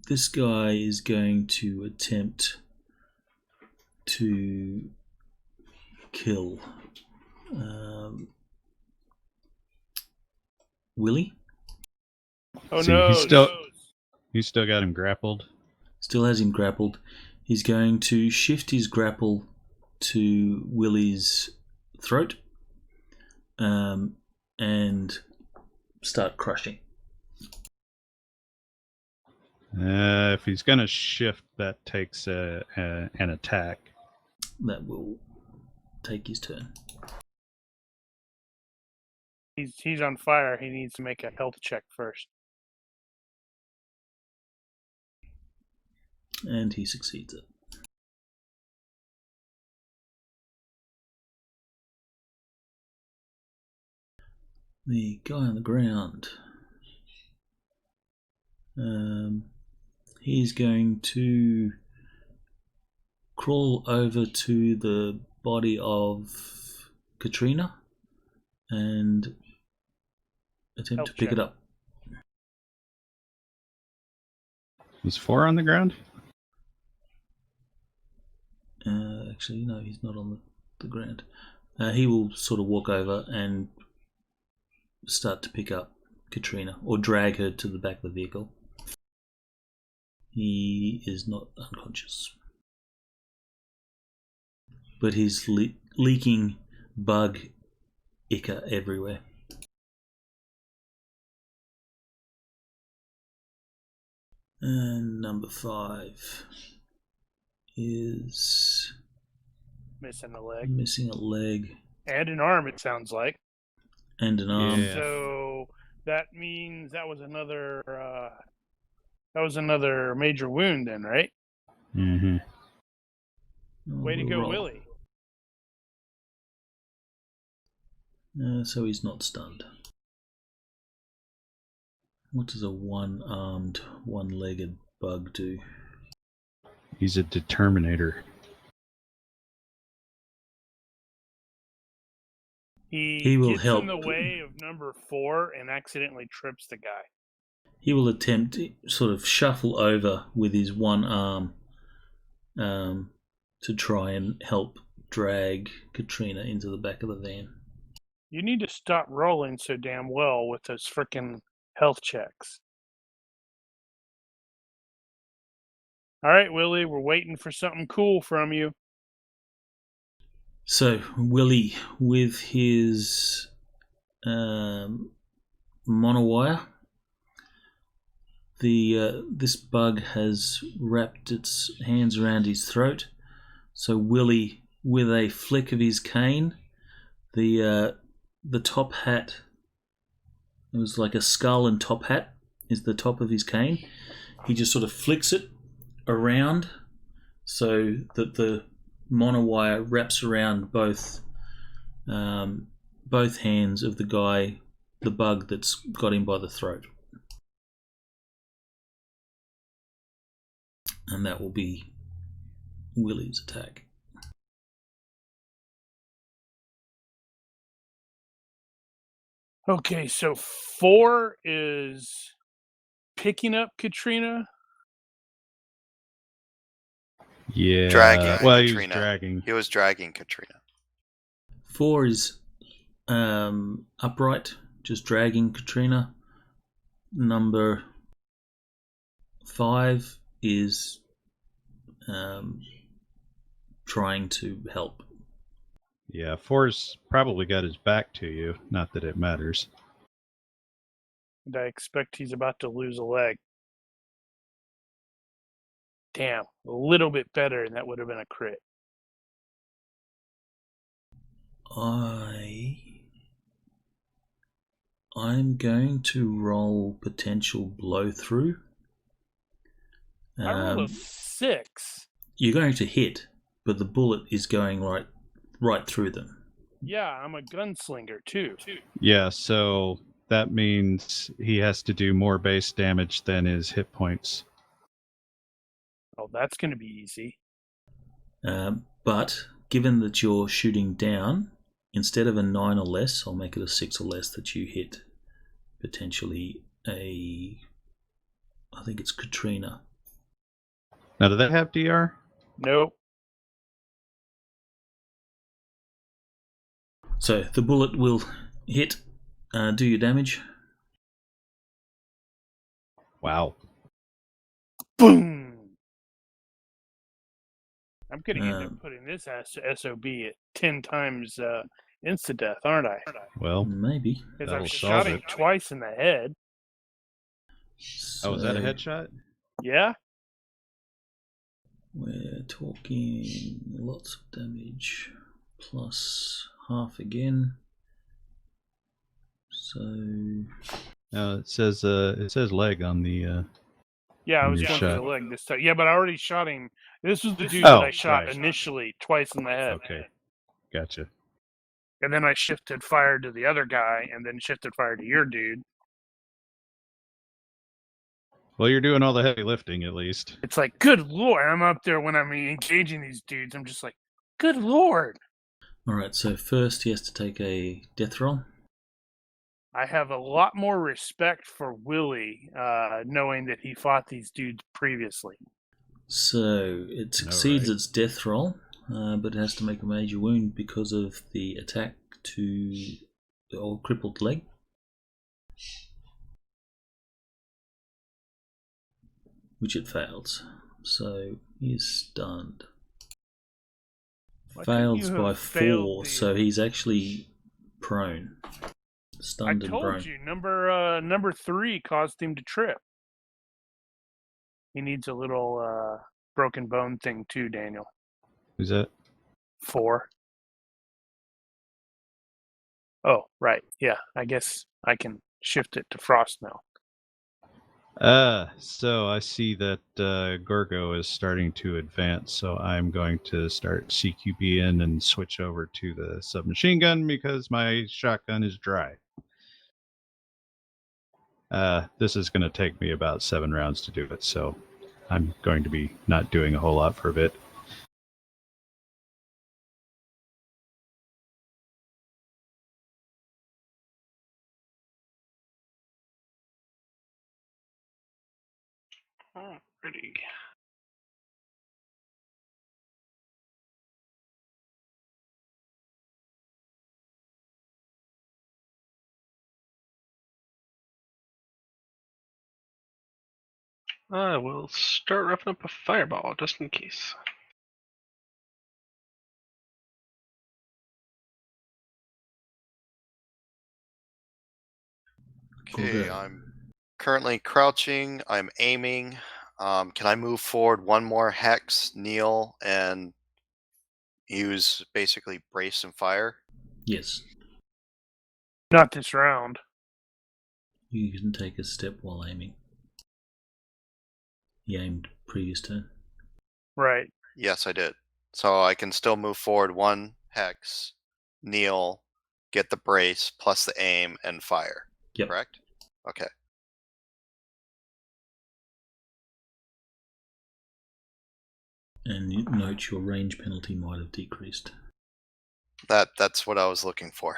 this guy is going to attempt to kill Willy. Oh See, no! he's still got him grappled. Still has him grappled. He's going to shift his grapple to Willy's throat and start crushing. If he's going to shift, that takes an attack. That will take his turn. He's on fire. He needs to make a health check first. And he succeeds it. The guy on the ground. He's going to crawl over to the body of Katrina and attempt to pick it up. Is 4 on the ground? Actually, no, he's not on the ground. He will sort of walk over and start to pick up Katrina or drag her to the back of the vehicle. He is not unconscious, but he's leaking bug ichor everywhere. And number 5 is Missing a leg. Missing a leg. And an arm, it sounds like. And an arm. Yeah. So that means that was another major wound then, right? Mm-hmm. Way to go, Willy. So he's not stunned. What does a one-armed, one-legged bug do? He's a determinator. He will gets help. in the way of number 4 and accidentally trips the guy. He will attempt to sort of shuffle over with his one arm to try and help drag Katrina into the back of the van. You need to stop rolling so damn well with those frickin' health checks. All right, Willy, we're waiting for something cool from you. So Willy, with his monowire, this bug has wrapped its hands around his throat. So Willy, with a flick of his cane, the top hat, it was like a skull and top hat, is the top of his cane. He just sort of flicks it around so that the monowire wraps around both hands of the guy, the bug that's got him by the throat. And that will be Willy's attack. Okay, so 4 is picking up Katrina. Yeah. Dragging Well, he was Katrina. dragging. He was dragging Katrina. 4 is upright, just dragging Katrina. Number 5 is trying to help. Yeah, 4's probably got his back to you. Not that it matters. And I expect he's about to lose a leg. Damn, a little bit better, and that would have been a crit. I'm going to roll potential blow through. I rolled a 6. You're going to hit, but the bullet is going right through them. Yeah, I'm a gunslinger too. Yeah, so that means he has to do more base damage than his hit points. Oh, that's going to be easy. But given that you're shooting down, instead of a 9 or less, I'll make it a 6 or less that you hit. Potentially I think it's Katrina. Now, do they have DR? Nope. So the bullet will hit, do your damage. Wow. Boom! I'm going to end up putting this SOB at 10 times insta-death, aren't I? Well, Maybe. Because that'll I've solve shot him it. twice in the head. Oh, is that a So headshot? Yeah? we're talking lots of damage, plus half again. So It says leg on the. Yeah, I On was your going for shot. the leg this time. Yeah, but I already shot him. This was the dude Oh, that I shot right. initially twice in the head. Okay, gotcha. And then I shifted fire to the other guy, and then shifted fire to your dude. Well, you're doing all the heavy lifting, at least. It's like, good lord. I'm up there when I'm engaging these dudes. I'm just like, good lord. alright, so first he has to take a death roll. I have a lot more respect for Willy, knowing that he fought these dudes previously. So it succeeds Alright. its death roll, but it has to make a major wound because of the attack to the old crippled leg. Which it fails. So he is stunned. Why couldn't Fails you by have failed 4, the- so he's actually prone. I Stunned and prone. told you, number 3 caused him to trip. He needs a little broken bone thing too, Daniel. Who's that? 4. Oh, right. Yeah, I guess I can shift it to frost now. So I see that Gorgo is starting to advance, so I'm going to start CQB in and switch over to the submachine gun because my shotgun is dry. This is going to take me about 7 rounds to do it, so I'm going to be not doing a whole lot for a bit. Alrighty. I will start roughing up a fireball just in case. Okay, Gorgo. I'm currently crouching. I'm aiming. Can I move forward one more hex, kneel, and use basically brace and fire? Yes. Not this round. You can take a step while aiming. He aimed previous turn. Right. Yes, I did. So I can still move forward one hex, kneel, get the brace, plus the aim, and fire. Yep. Correct? Okay. And you note your range penalty might have decreased. That's what I was looking for.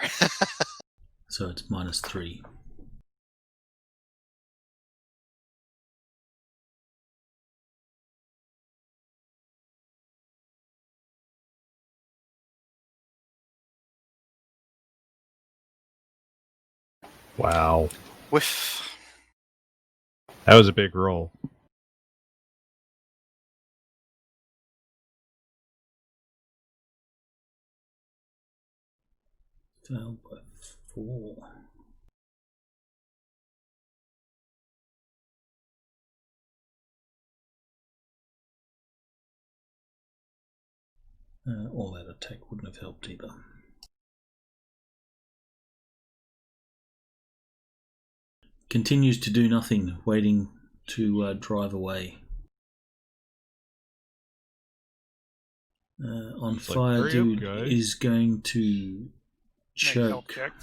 So it's -3. Wow. Whiff. That was a big roll. Failed by 4. All that attack wouldn't have helped either. Continues to do nothing, waiting to drive away. On It's like, fire, "Hurry up, dude guys." is going to Make health choke. check.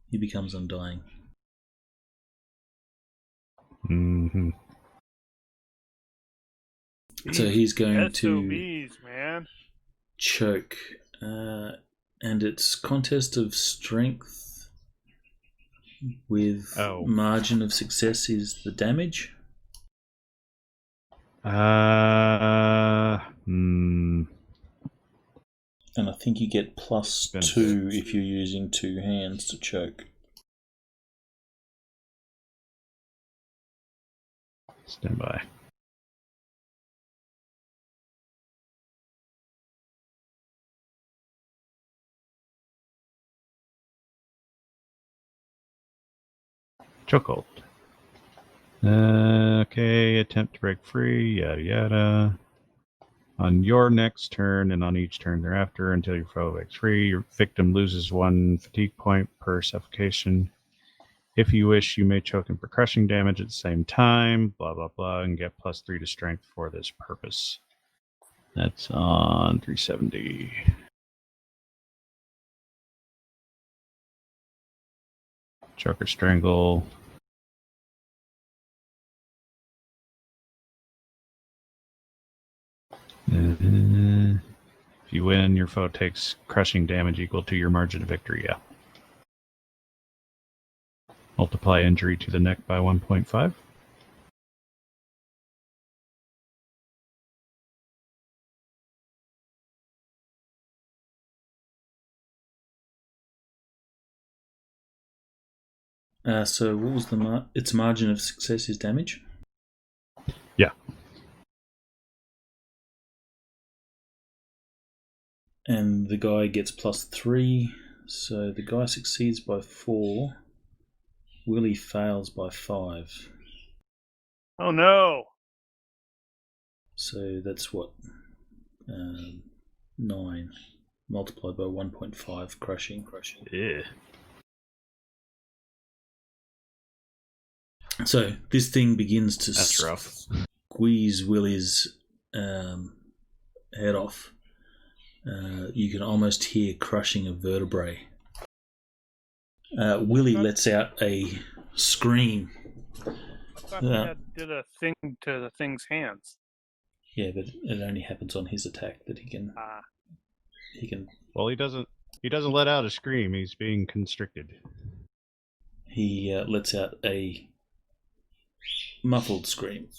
He becomes undying. Mm-hmm. So he's going to SOBs, man. choke. And it's contest of strength with margin of success is the damage. Hmm. And I think you get +2 if you're using 2 hands to choke. Stand by. Chokehold. Okay, attempt to break free, yada yada. On your next turn and on each turn thereafter until your foe breaks free, your victim loses 1 fatigue point per suffocation. If you wish, you may choke him for crushing damage at the same time, blah blah blah, and get +3 to strength for this purpose. That's on 370. Choke or strangle. If you win, your foe takes crushing damage equal to your margin of victory, yeah. Multiply injury to the neck by 1.5. So what was its margin of success is damage? Yeah. And the guy gets +3, so the guy succeeds by 4. Willy fails by 5. Oh no! So that's what? 9 multiplied by 1.5 crushing. Yeah. So this thing begins to That's rough. squeeze Willy's head off. You can almost hear crushing of vertebrae. Willy lets out a scream. I thought he did a thing to the thing's hands. Yeah, but it only happens on his attack that he can. Well, he doesn't let out a scream. He's being constricted. He lets out a muffled scream.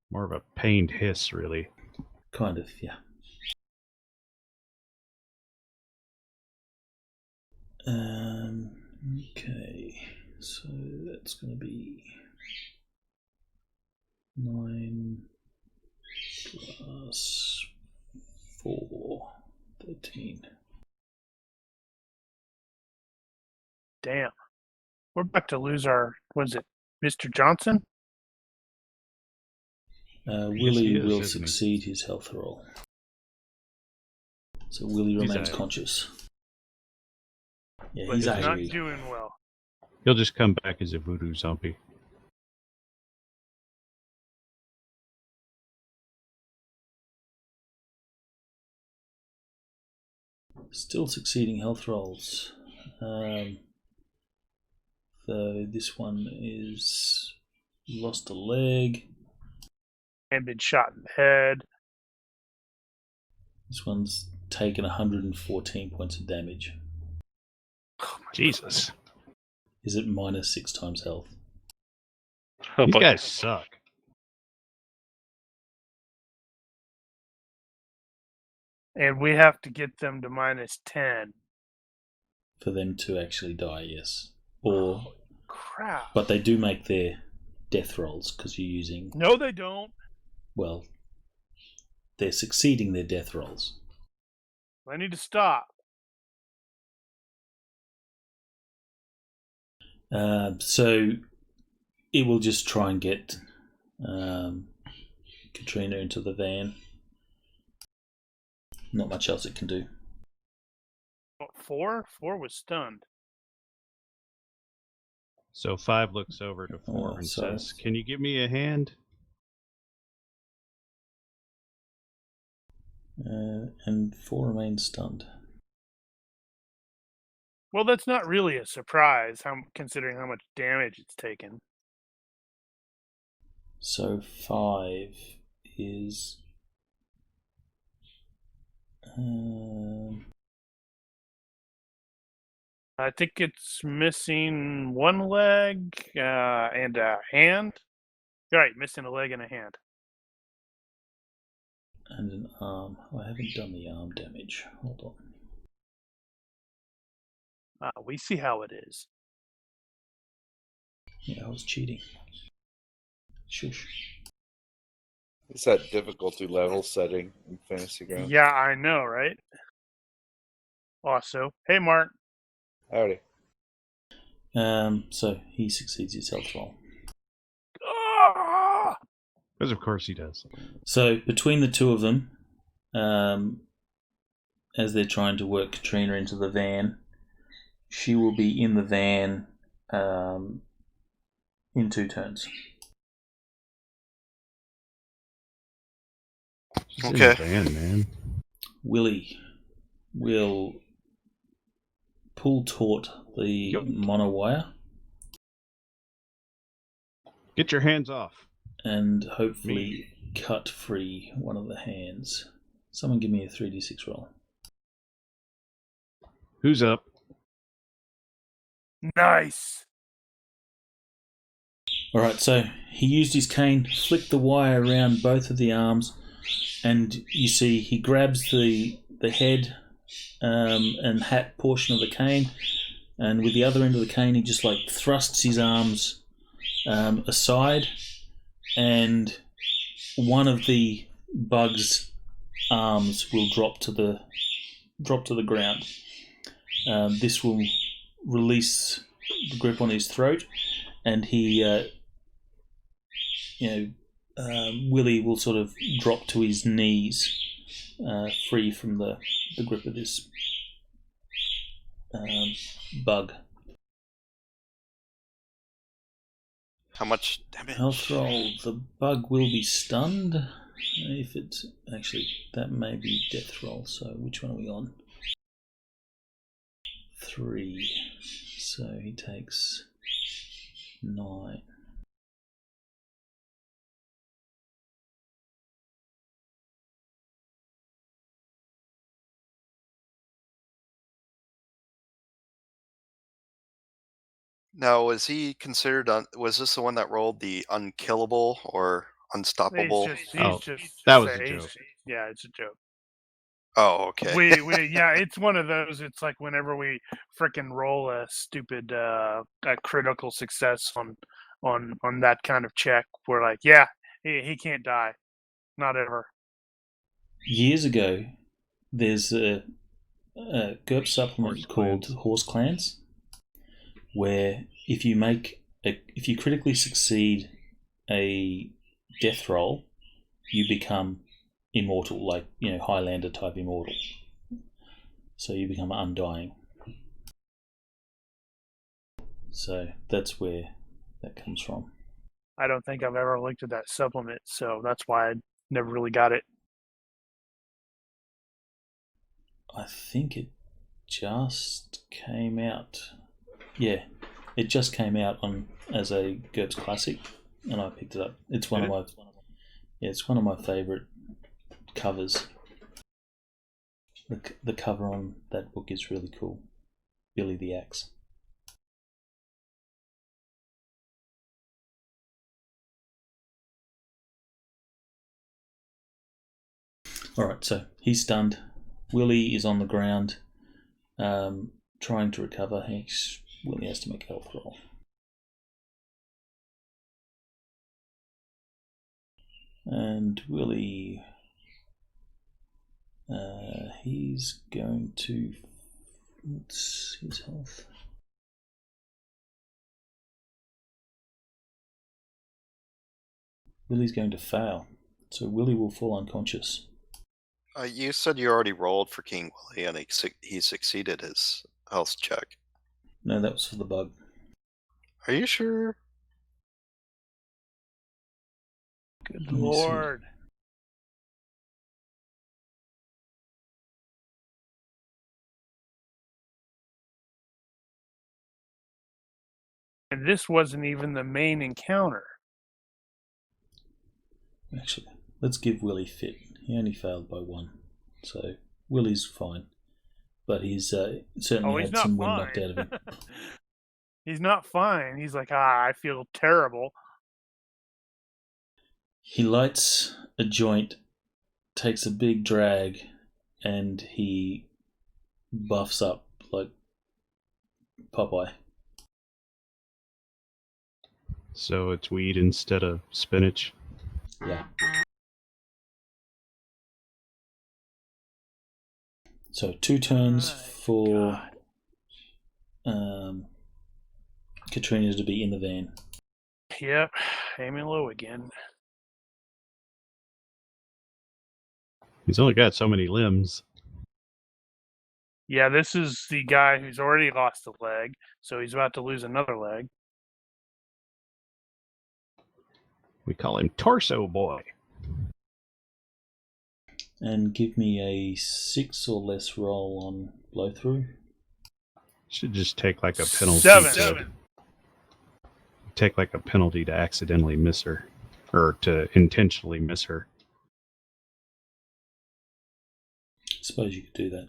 More of a pained hiss, really. Kind of, yeah. Okay, so that's going to be 9 plus 4, 13. Damn. We're about to lose our, was it Mr. Johnson? Willy will succeed his health roll. So Willy remains conscious. Yeah, but he's not angry. doing well. He'll just come back as a voodoo zombie. Still succeeding health rolls. So this one is lost a leg. And been shot in the head. This one's taken 114 points of damage. Jesus. Is it minus 6 times health? Oh, These boy. guys suck. And we have to get them to minus 10. For them to actually die, yes. Or, Crap. but they do make their death rolls because you're using. No, they don't. Well, they're succeeding their death rolls. I need to stop. So it will just try and get Katrina into the van. Not much else it can do. What, 4? 4 was stunned. So 5 looks over to 4 and sorry. says, "Can you give me a hand?" And 4 remain stunned. Well, that's not really a surprise, considering how much damage it's taken. So 5 is. I think it's missing 1 leg and a hand. Right, missing a leg and a hand. And an arm. I haven't done the arm damage. Hold on. We see how it is. Yeah, I was cheating. Shush. It's that difficulty level setting in Fantasy Grounds. Yeah, I know, right? Also, hey, Mark. Howdy. So he succeeds his health roll. Ah! Because of course he does. So between the two of them, as they're trying to work Katrina into the van, she will be in the van in 2 turns. She's in Okay. the van, man. Willy will pull taut the monowire Get your hands off. and hopefully cut free one of the hands. Someone give me a 3d6 roll. Who's up? Nice. Alright, so he used his cane, flicked the wire around both of the arms, and you see he grabs the head and hat portion of the cane, and with the other end of the cane he just like thrusts his arms aside, and one of the bug's arms will drop to the ground. This will release the grip on his throat, and he, Willy will sort of drop to his knees, free from the grip of this bug. How much damage? Health roll. The bug will be stunned. If it's actually, that may be death roll. So which one are we on? 3. So he takes 9. Now, was he considered? Was this the one that rolled the unkillable or unstoppable? That was a joke. Yeah, it's a joke. Oh, okay. Yeah, it's one of those. It's like whenever we frickin' roll a stupid a critical success on that kind of check, we're like, yeah, he can't die, not ever. Years ago, there's a GURPS supplement called Horse Clans, where if you critically succeed a death roll, you become immortal, like Highlander type immortal. So you become undying. So that's where that comes from. I don't think I've ever looked at that supplement, so that's why I never really got it. I think it just came out. Yeah, it just came out as a GURPS Classic, and I picked it up. It's one of my favorite covers. The cover on that book is really cool. Billy the Axe. Alright, so he's stunned. Willy is on the ground, trying to recover. Willy has to make a health roll. And Willy, he's going to... What's his health? Willy's going to fail, so Willy will fall unconscious. You said you already rolled for King Willy and he succeeded his health check. No, that was for the bug. Are you sure? Good Let me see. lord. And this wasn't even the main encounter. Actually, let's give Willy fit. He only failed by 1, so Willy's fine. But he's certainly had some wind knocked out of him. He's not fine. He's like, I feel terrible. He lights a joint, takes a big drag, and he buffs up like Popeye. So it's weed instead of spinach. Yeah. So 2 turns for Katrina to be in the van. Yep, aiming low again. He's only got so many limbs. Yeah, this is the guy who's already lost a leg, so he's about to lose another leg. We call him Torso Boy. And give me a 6 or less roll on blow through. Should just take like a penalty. 7. Take like a penalty to accidentally miss her, or to intentionally miss her. Suppose you could do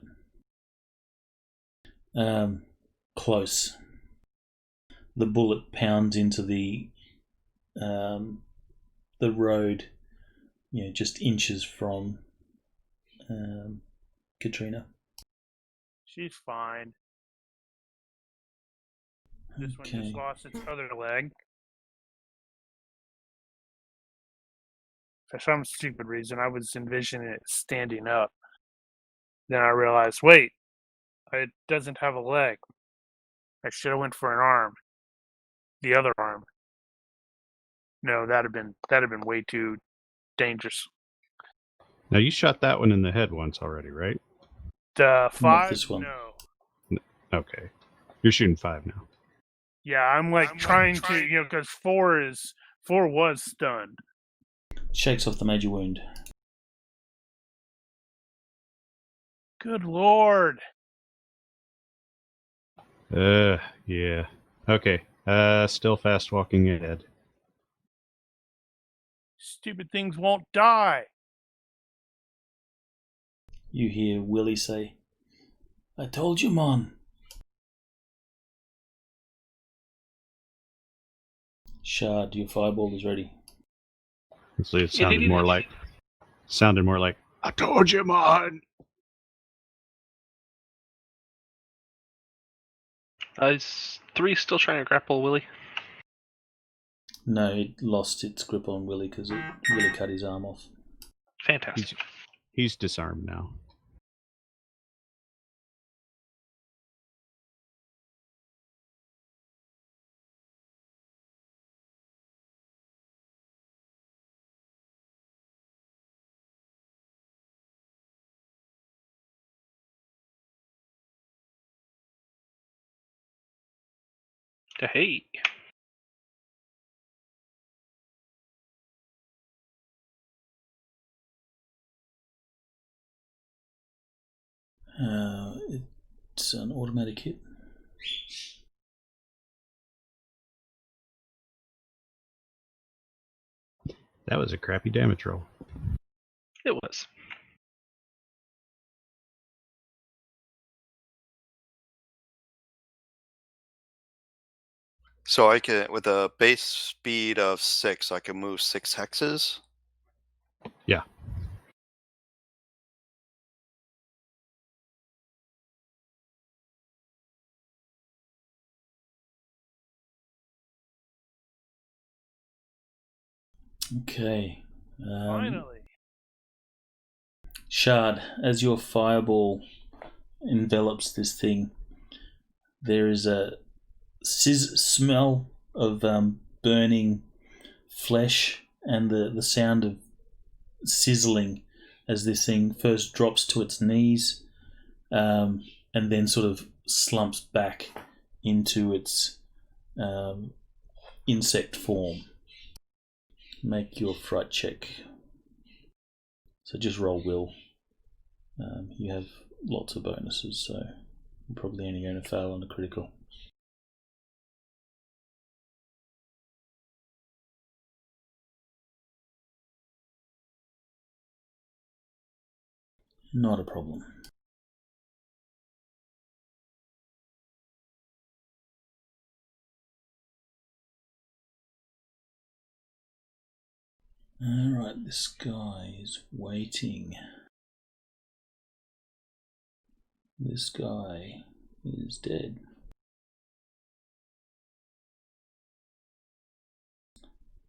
that. Close. The bullet pounds into the road, just inches from Katrina. She's fine. This one just lost its other leg. For some stupid reason, I was envisioning it standing up. Then I realized, wait, it doesn't have a leg. I should have went for an arm. The other arm. No, that'd have been way too dangerous. Now you shot that one in the head once already, right? 5? Not this one. No. Okay. You're shooting 5 now. Yeah, I'm trying to, because 4 was stunned. Shakes off the major wound. Good lord. Yeah. Okay. Still fast walking ahead. Stupid things won't die. You hear Willy say, "I told you, Mon." Shard, your fireball is ready. Actually, it sounded more like, "I told you, man." Is 3 still trying to grapple Willy? No, it lost its grip on Willy because it really cut his arm off. Fantastic. He's disarmed now. Hey. It's an automatic hit. That was a crappy damage roll. It was. So I can, with a base speed of 6, I can move 6 hexes. Yeah. Okay. Finally. Shard, as your fireball envelops this thing, there is a smell of burning flesh and the sound of sizzling as this thing first drops to its knees and then sort of slumps back into its insect form. Make your fright check. So just roll will. You have lots of bonuses, so you're probably only going to fail on a critical. Not a problem. Alright, this guy is waiting. This guy is dead.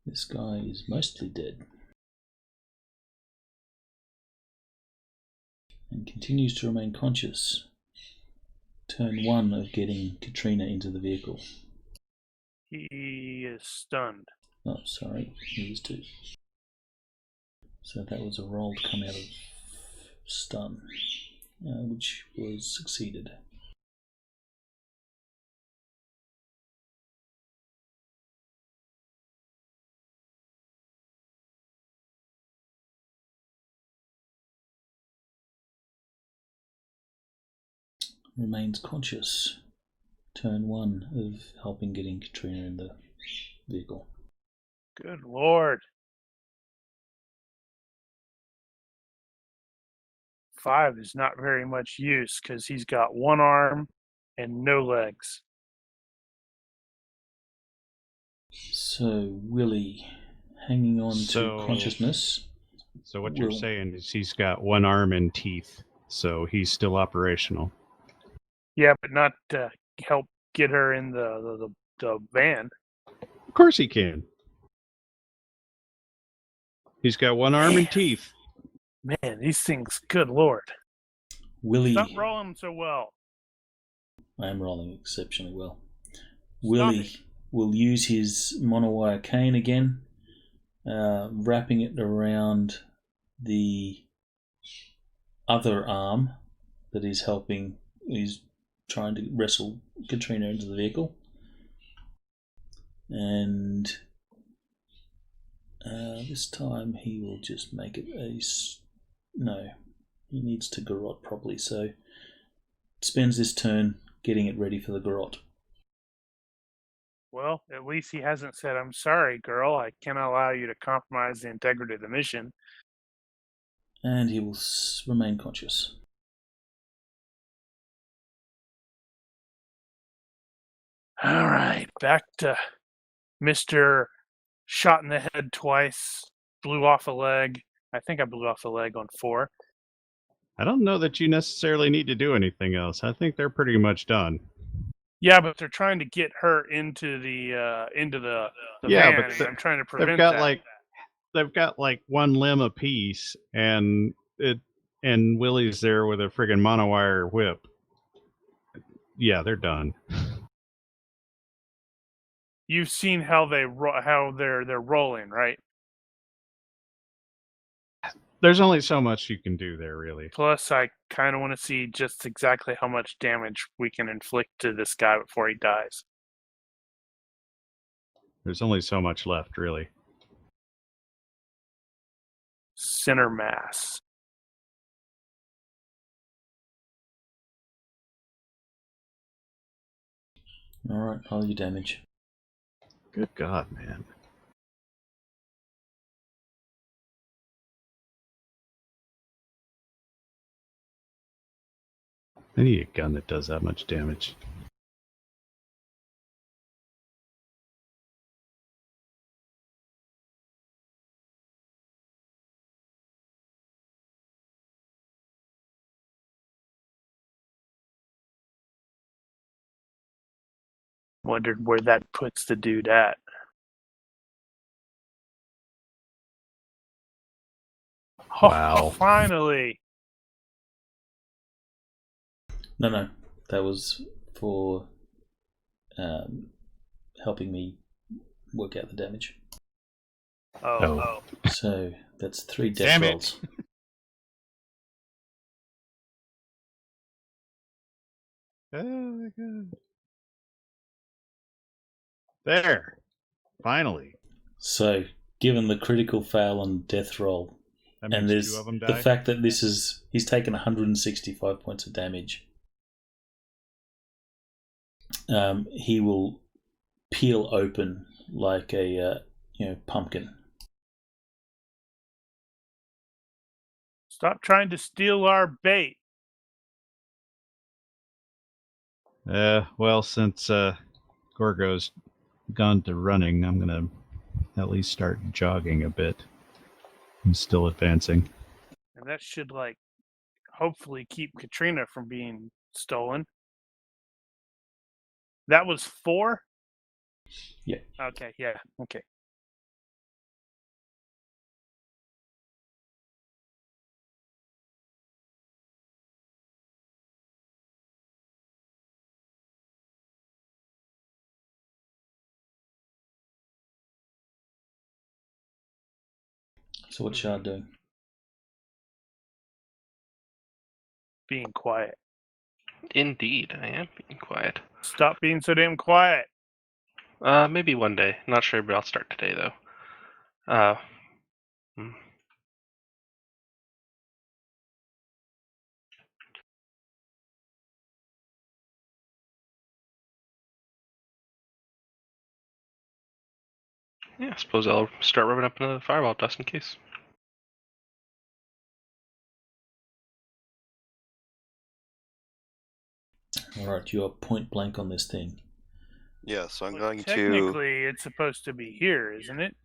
This guy is mostly dead. And continues to remain conscious. Turn 1 of getting Katrina into the vehicle. He is stunned. Oh, sorry, he was 2. So that was a roll to come out of stun, which was succeeded. Remains conscious. Turn 1 of helping getting Katrina in the vehicle. Good lord. 5 is not very much use because he's got 1 arm and no legs. So Willy, hanging on to consciousness. So what you're saying is he's got 1 arm and teeth, so he's still operational. Yeah, but not to help get her in the van. Of course he can. He's got 1 arm and teeth. Man, these things, good lord. Willy. Stop rolling so well. I am rolling exceptionally well. Willy will use his monowire cane again, wrapping it around the other arm that is helping. He's trying to wrestle Katrina into the vehicle. And this time he will just make it a... No, he needs to garrote properly, so spends this turn getting it ready for the garrote. Well, at least he hasn't said, "I'm sorry, girl, I cannot allow you to compromise the integrity of the mission." And he will remain conscious. All right, back to Mr. Shot in the head twice, blew off a leg. I think I blew off a leg on 4. I don't know that you necessarily need to do anything else. I think they're pretty much done. Yeah, but they're trying to get her into the van, but and I'm trying to prevent they've got that. they've got like 1 limb apiece, and Willy's there with a friggin' monowire whip. Yeah, they're done. You've seen how they're rolling, right? There's only so much you can do there, really. Plus, I kind of want to see just exactly how much damage we can inflict to this guy before he dies. There's only so much left, really. Center mass. Alright, roll your damage. Good God, man. I need a gun that does that much damage. Wondered where that puts the dude at. Wow. Oh, finally. No, that was for helping me work out the damage. Oh. So that's 3 death Damn it. rolls. Oh my god. There. Finally. So, given the critical fail on death roll, That and makes there's 2 of them the die. fact that he's taken 165 points of damage, he will peel open like a pumpkin. Stop trying to steal our bait. Well, since Gorgo's gone to running, I'm gonna at least start jogging a bit. I'm still advancing. And that should, hopefully keep Katrina from being stolen. That was 4? Yeah. Okay, yeah, okay. So what's Shard doing? Being quiet. Indeed, I am being quiet. Stop being so damn quiet. Maybe one day. Not sure, but I'll start today though. Yeah, I suppose I'll start rubbing up another fireball dust in case. Alright, you are point blank on this thing. Yeah, so I'm But going to. technically, it's supposed to be here, isn't it?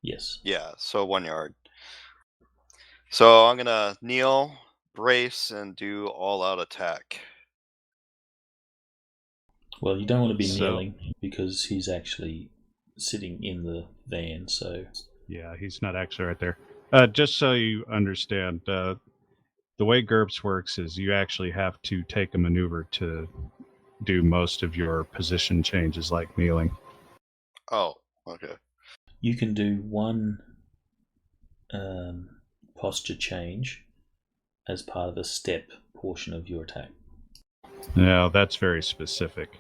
Yes. Yeah, so 1 yard. So I'm gonna kneel, brace, and do all-out attack. Well, you don't want to be So- kneeling because he's actually sitting in the van, so Yeah, he's not actually right there. Just so you understand, the way GURPS works is you actually have to take a maneuver to do most of your position changes, like kneeling. Oh, okay. you can do one posture change as part of a step portion of your attack. Now, that's very specific.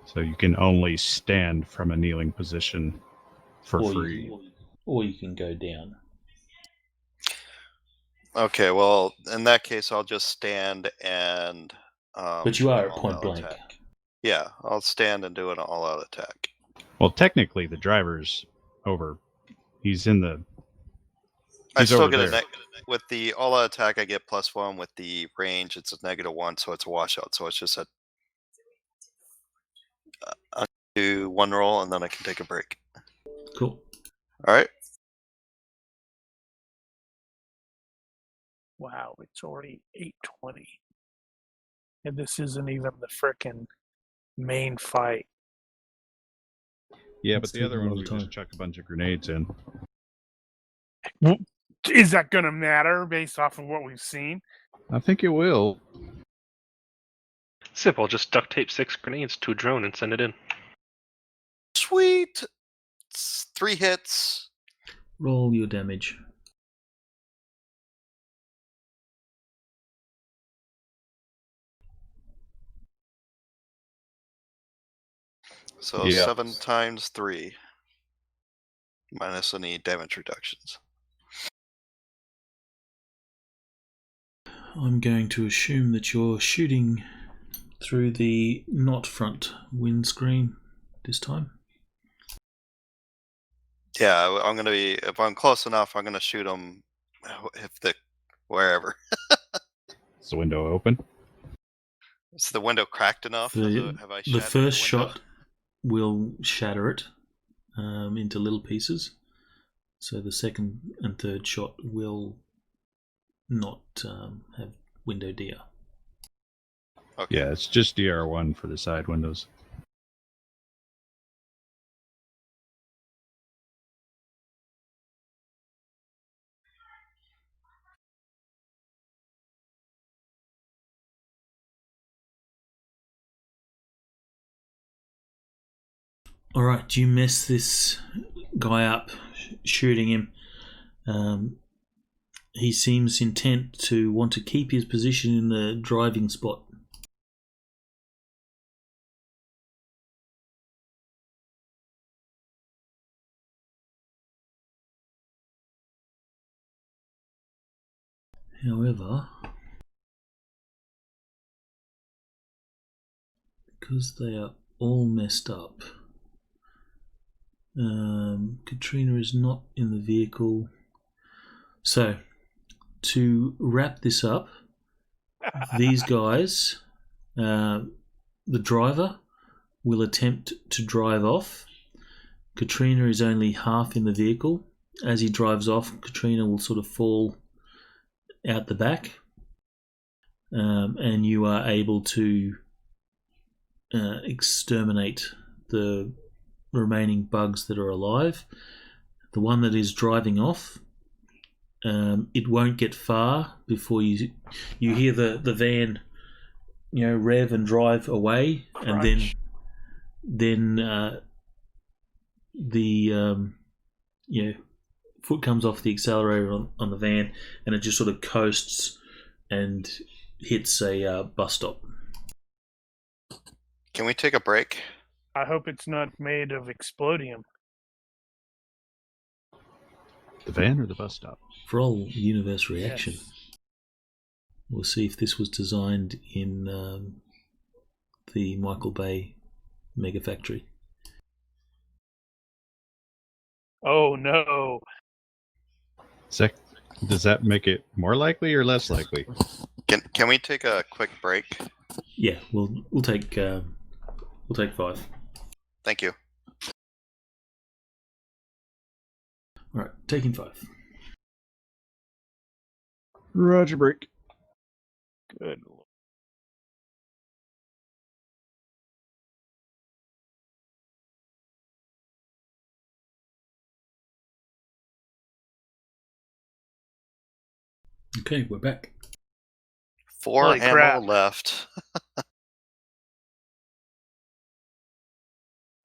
So you can only stand from a kneeling position for free. Or you can go down. Okay, well, in that case, I'll just stand and. But you do are an at point all-out blank. attack. Yeah, I'll stand and do an all-out attack. Well, technically, the driver's over. He's in the. I He's still over get there. with the all-out attack. I get +1. With the range, it's a -1, so it's a washout. So it's just a. I'll do 1 roll and then I can take a break. Cool. All right. Wow, it's already 8:20. And this isn't even the frickin' main fight. Yeah, It's but the other taking a one lot we of time. just chuck a bunch of grenades in. Is that going to matter based off of what we've seen? I think it will. Simple, just duct tape 6 grenades to a drone and send it in. Sweet. It's 3 hits. Roll your damage. So Yeah. 7 times 3. Minus any damage reductions. I'm going to assume that you're shooting through the not front windscreen this time. Yeah, I'm gonna be. If I'm close enough, I'm gonna shoot them. Wherever. Is the window open? Is the window cracked enough? Have I The shattered first the window? shot will shatter it into little pieces. So the second and third shot will not have window DR. Okay. Yeah, it's just DR1 for the side windows. Alright, you mess this guy up, shooting him. He seems intent to want to keep his position in the driving spot. However, because they are all messed up, Katrina is not in the vehicle. So, to wrap this up, these guys, the driver will attempt to drive off. Katrina is only half in the vehicle. As he drives off, Katrina will sort of fall out the back, and you are able to exterminate the remaining bugs that are alive. The one that is driving off, it won't get far before you hear the van, rev and drive away, and then the foot comes off the accelerator on the van, and it just sort of coasts and hits a bus stop. Can we take a break? I hope it's not made of explodium. The van or the bus stop? For all universe reaction. Yes. We'll see if this was designed in the Michael Bay Mega Factory. Oh no. Does that make it more likely or less likely? Can we take a quick break? Yeah, we'll take 5. Thank you. All right, taking 5. Roger, break. Good Lord. Okay, we're back. 4 Holy ammo crap. left.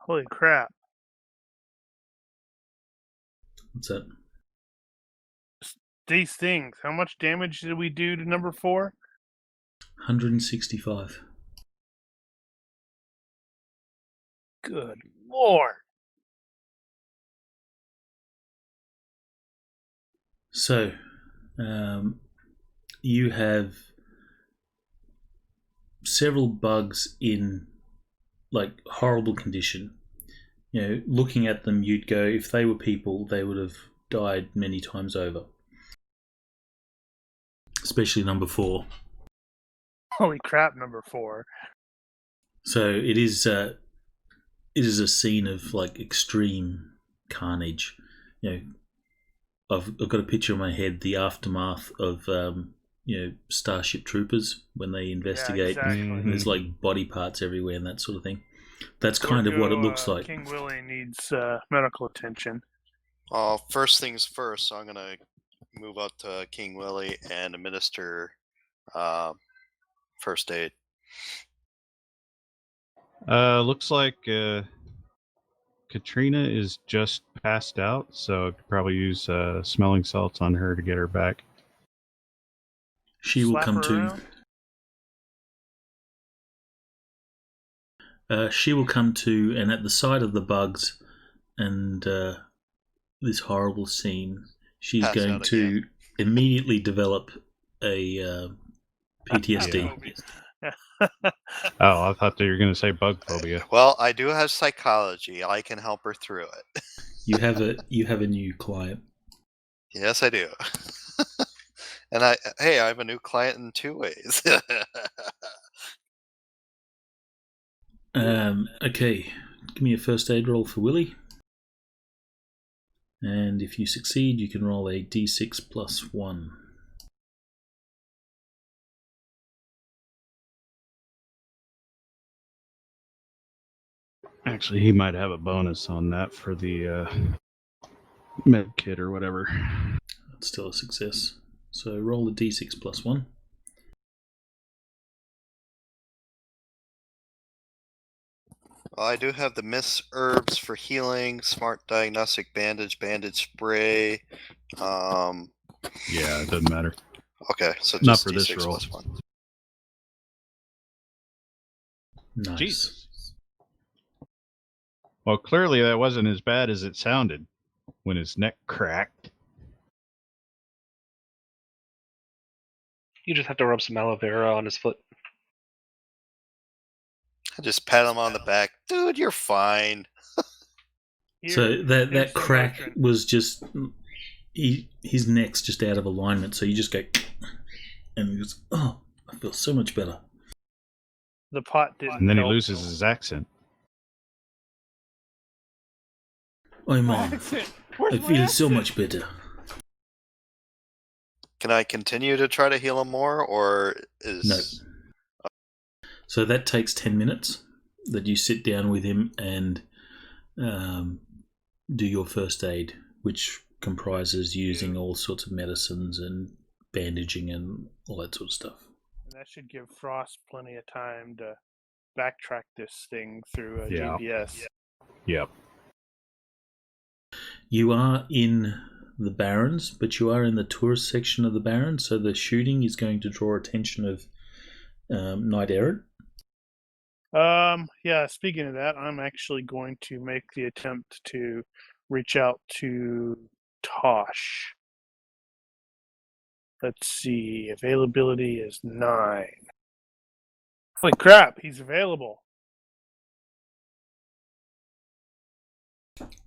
Holy crap. What's that? These things. How much damage did we do to number 4? 165. Good Lord. So, you have several bugs in horrible condition. Looking at them, you'd go, if they were people, they would have died many times over. Especially number 4. Holy crap, number 4. So it is a scene of extreme carnage. I've got a picture in my head, the aftermath of Starship Troopers when they investigate. Yeah, exactly. And there's body parts everywhere and that sort of thing. That's kind of what it looks like. King Willy needs medical attention. First things first, so I'm going to move up to King Willy and administer first aid. Looks like Katrina is just passed out, so I could probably use smelling salts on her to get her back. She will Slap come her to. around? She will come to, and at the sight of the bugs and this horrible scene, she's Pass going out to again. immediately develop a PTSD. Oh, I thought you were going to say bug phobia. Well, I do have psychology. I can help her through it. You have a new client. Yes, I do. And I have a new client in 2 ways. Okay, give me a first aid roll for Willy. And if you succeed, you can roll a d6 plus 1. Actually, he might have a bonus on that for the med kit or whatever. That's still a success. So roll a d6 plus 1. Well, I do have the Miss Herbs for healing, Smart Diagnostic Bandage, Bandage Spray. Yeah, it doesn't matter. Okay, so Not just for this D6 roll. plus 1. Nice. Jesus. Well, clearly that wasn't as bad as it sounded when his neck cracked. You just have to rub some aloe vera on his foot. I just pat him on the back. Dude, you're fine. So Here's that some crack Motrin. was just his neck's just out of alignment. So you just go, and he goes, "Oh, I feel so much better." The pot didn't. And then he help. loses his accent. Oh man, Accent. I Where's my feel so accent? much better. Can I continue to try to heal him more, or is... No. So that takes 10 minutes that you sit down with him and do your first aid, which comprises using all sorts of medicines and bandaging and all that sort of stuff. And that should give Frost plenty of time to backtrack this thing through a Yeah. GPS. Yep. You are in the Barrens, but you are in the tourist section of the Barrens, so the shooting is going to draw attention of Knight Errant. Yeah, speaking of that, I'm actually going to make the attempt to reach out to Tosh. Let's see, availability is 9. Holy crap, he's available.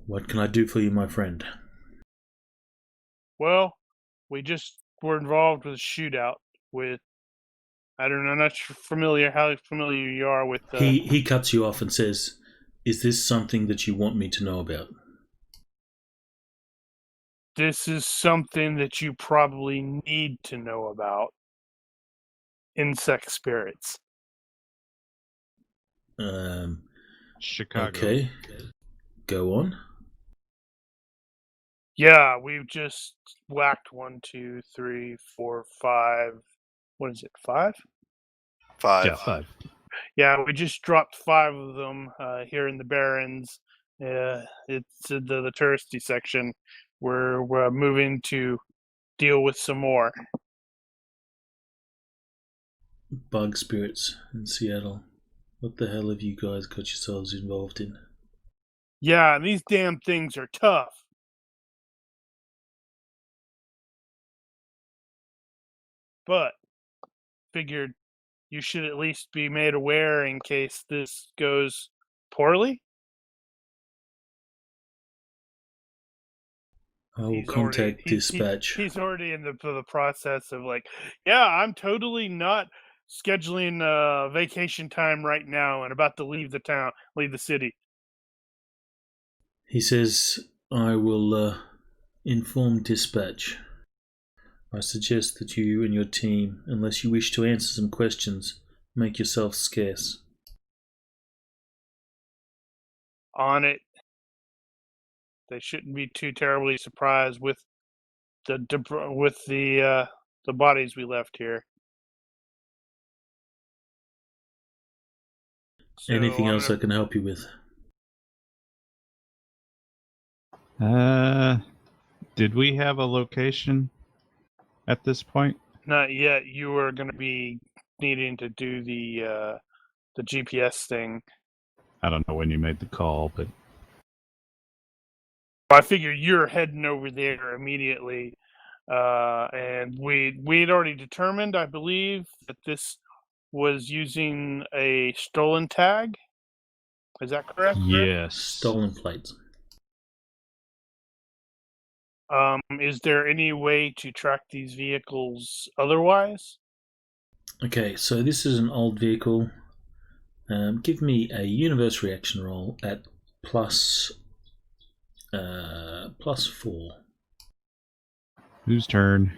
What can I do for you, my friend? Well, we just were involved with a shootout with, I don't know, I'm not familiar how familiar you are with... He cuts you off and says, "Is this something that you want me to know about?" This is something that you probably need to know about. Insect spirits. Chicago. Okay. Go on. Yeah, we've just whacked 1, 2, 3, 4, 5. What is it, 5? 5. Yeah, 5. Yeah, we just dropped 5 of them here in the Barrens. It's the touristy section. We're moving to deal with some more. Bug spirits in Seattle. What the hell have you guys got yourselves involved in? Yeah, and these damn things are tough. But figured you should at least be made aware in case this goes poorly. I will He's contact already, dispatch. He's already in the process of like, yeah, I'm totally not scheduling vacation time right now and about to leave the city. He says, "I will inform dispatch. I suggest that you and your team, unless you wish to answer some questions, make yourselves scarce." On it. They shouldn't be too terribly surprised with the bodies we left here. So Anything I'm else gonna- I can help you with? Did we have a location at this point? Not yet. You are going to be needing to do the GPS thing. I don't know when you made the call, but I figure you're heading over there immediately, and we'd already determined, I believe, that this was using a stolen tag. Is that correct? yes. Stolen plates. Is there any way to track these vehicles otherwise? Okay, so this is an old vehicle. Give me a universe reaction roll at plus 4. Whose turn?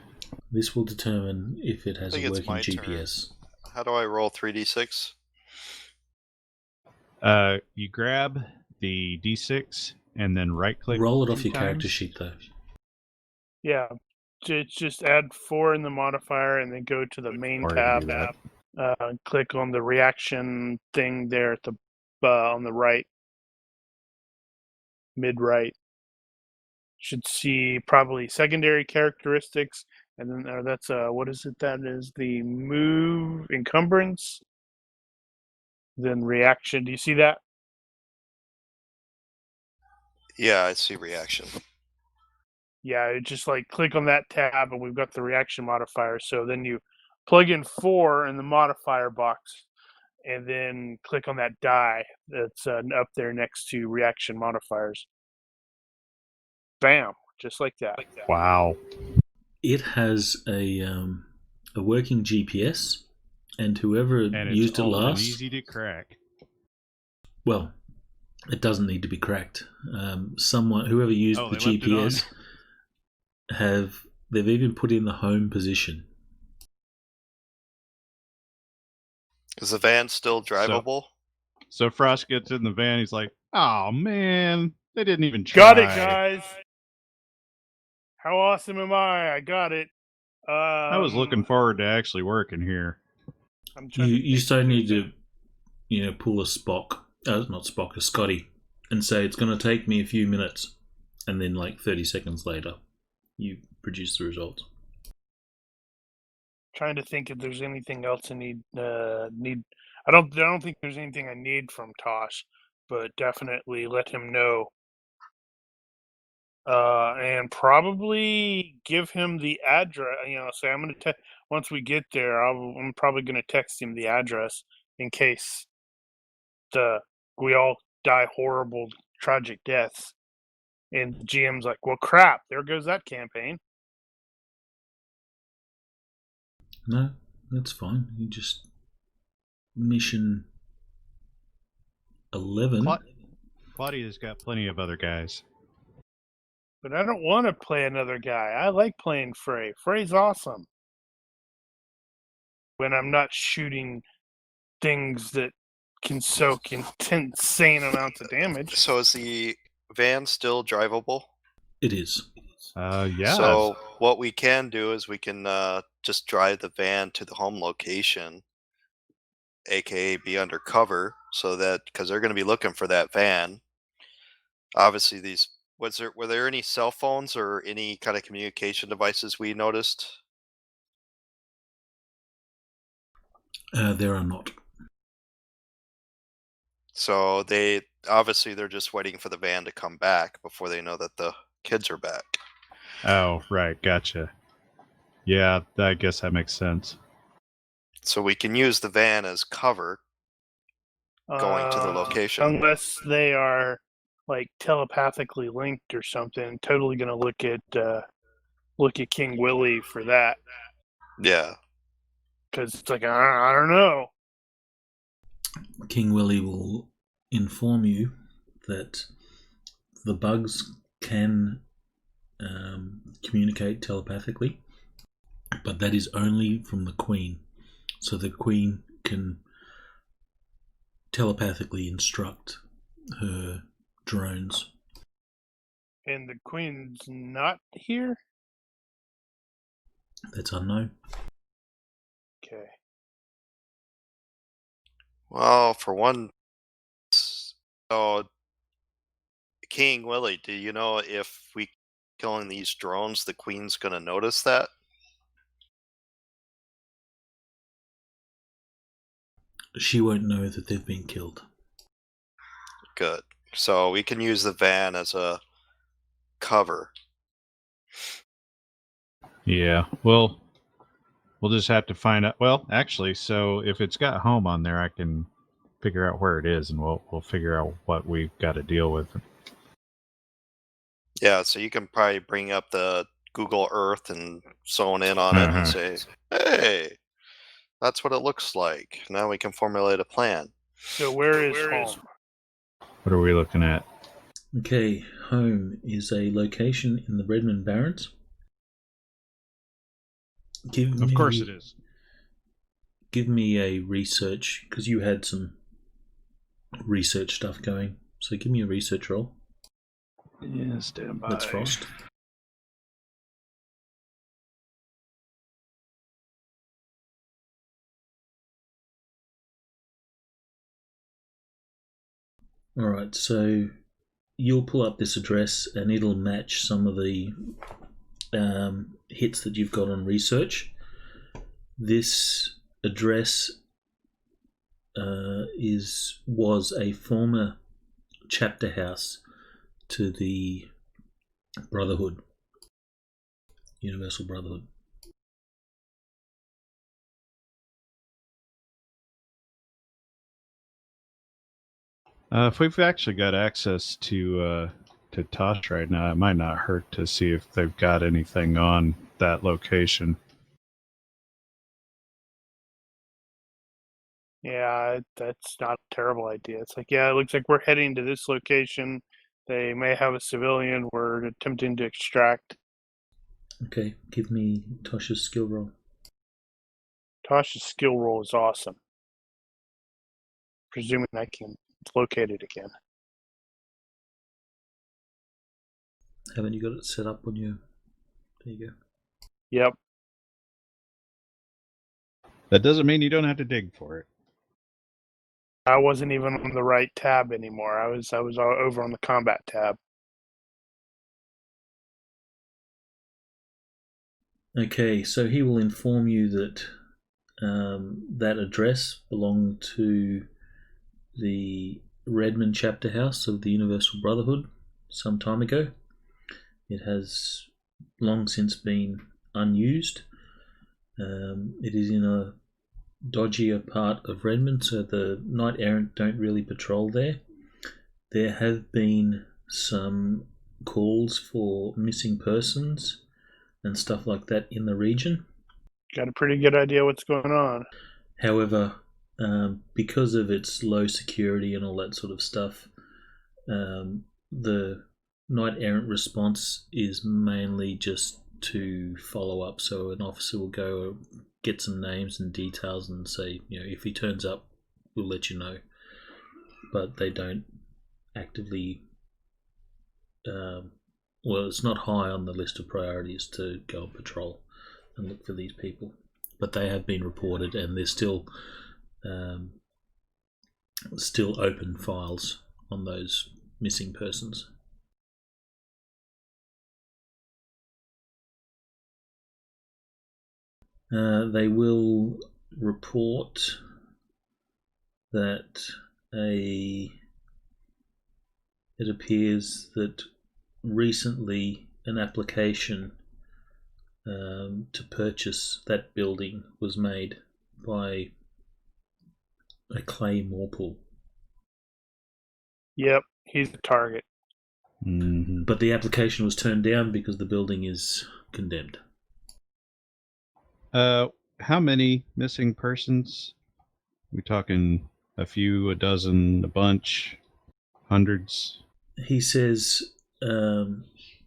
This will determine if it has I a think it's working my turn. GPS. How do I roll 3d6? You grab the D6 and then right click. Roll it off 2 your character times. sheet, though. Yeah, just add 4 in the modifier and then go to the main Already tab. do that. Click on the reaction thing there at the on the right, mid-right. Should see probably secondary characteristics, and then that's what is it? That is the move encumbrance, then reaction. Do you see that? Yeah, I see reaction. Yeah, just like click on that tab, and we've got the reaction modifier. So then you plug in 4 in the modifier box, and then click on that die that's up there next to reaction modifiers. Bam, just like that. Wow. It has a working GPS, and whoever And it's used it old and last, easy to crack. well, it doesn't need to be cracked. Whoever used the they left it on. GPS, they've even put in the home position. Is the van still drivable? So Frost gets in the van. He's like, "Oh man, they didn't even try." Got it, guys. How awesome am I? I got it. I was looking forward to actually working here. I'm trying You to so need to, pull a Spock, not Spock, a Scotty, and say it's going to take me a few minutes, and then like 30 seconds later, you produce the results. trying to think if there's anything else I need. I don't think there's anything I need from Tosh, but definitely let him know. And probably give him the address. Say I'm gonna once we get there, I'm probably gonna text him the address in case we all die horrible, tragic deaths. And the GM's like, well, crap, there goes that campaign. No, that's fine. You just mission 11. Claudia's got plenty of other guys. But I don't want to play another guy. I like playing Frey. Frey's awesome. When I'm not shooting things that can soak insane amounts of damage. So is the van still drivable? It is. Yeah. So what we can do is we can just drive the van to the home location, aka be undercover, so that because they're going to be looking for that van. Obviously, were there any cell phones or any kind of communication devices we noticed? There are not. So they're just waiting for the van to come back before they know that the kids are back. Oh, right. Gotcha. Yeah, I guess that makes sense. So we can use the van as cover going to the location. Unless they are like telepathically linked or something. Totally gonna look at King Willy for that. Yeah. Because it's like I don't know. King Willy will inform you that the bugs can communicate telepathically, but that is only from the Queen. So the Queen can telepathically instruct her drones. And the Queen's not here? That's unknown. Okay. Well, for one, so King Willy, do you know if we killing these drones, the Queen's going to notice that? She won't know that they've been killed. Good. So we can use the van as a cover. Yeah. Well, we'll just have to find out. Well, actually, so if it's got home on there, I can figure out where it is, and we'll figure out what we've got to deal with. Yeah, so you can probably bring up the Google Earth and zone in on it and say, hey, that's what it looks like. Now we can formulate a plan. So where is home? What are we looking at? Okay, home is a location in the Redmond Barrens. Of course it is. Give me a research, because you had some research stuff going. So give me a research roll. Yeah, stand by. That's Frost. All right, so you'll pull up this address and it'll match some of the hits that you've got on research. This address was a former chapter house to the Brotherhood, Universal Brotherhood. If we've actually got access to Tosh right now, it might not hurt to see if they've got anything on that location. Yeah, that's not a terrible idea. It's like, yeah, it looks like we're heading to this location. They may have a civilian we're attempting to extract. Okay, give me Tosh's skill roll. Tosh's skill roll is awesome. Presuming I can locate it again. Haven't you got it set up on your... There you go. Yep. That doesn't mean you don't have to dig for it. I wasn't even on the right tab anymore. I was over on the combat tab. Okay, so he will inform you that that address belonged to the Redmond chapter house of the Universal Brotherhood some time ago. It has long since been unused. It is in a dodgier part of Redmond, so the Knight Errant don't really patrol there. There have been some calls for missing persons and stuff like that in the region. Got a pretty good idea what's going on. However, because of its low security and all that sort of stuff, the Knight Errant response is mainly just to follow up. So an officer will go get some names and details and say, if he turns up, we'll let you know. But they don't actively... well, it's not high on the list of priorities to go on patrol and look for these people. But they have been reported, and there's still open files on those missing persons. They will report that it appears that recently an application to purchase that building was made by a Clay Morpool. Yep, he's the target. Mm-hmm. But the application was turned down because the building is condemned. How many missing persons? We talking a few, a dozen, a bunch, hundreds? He says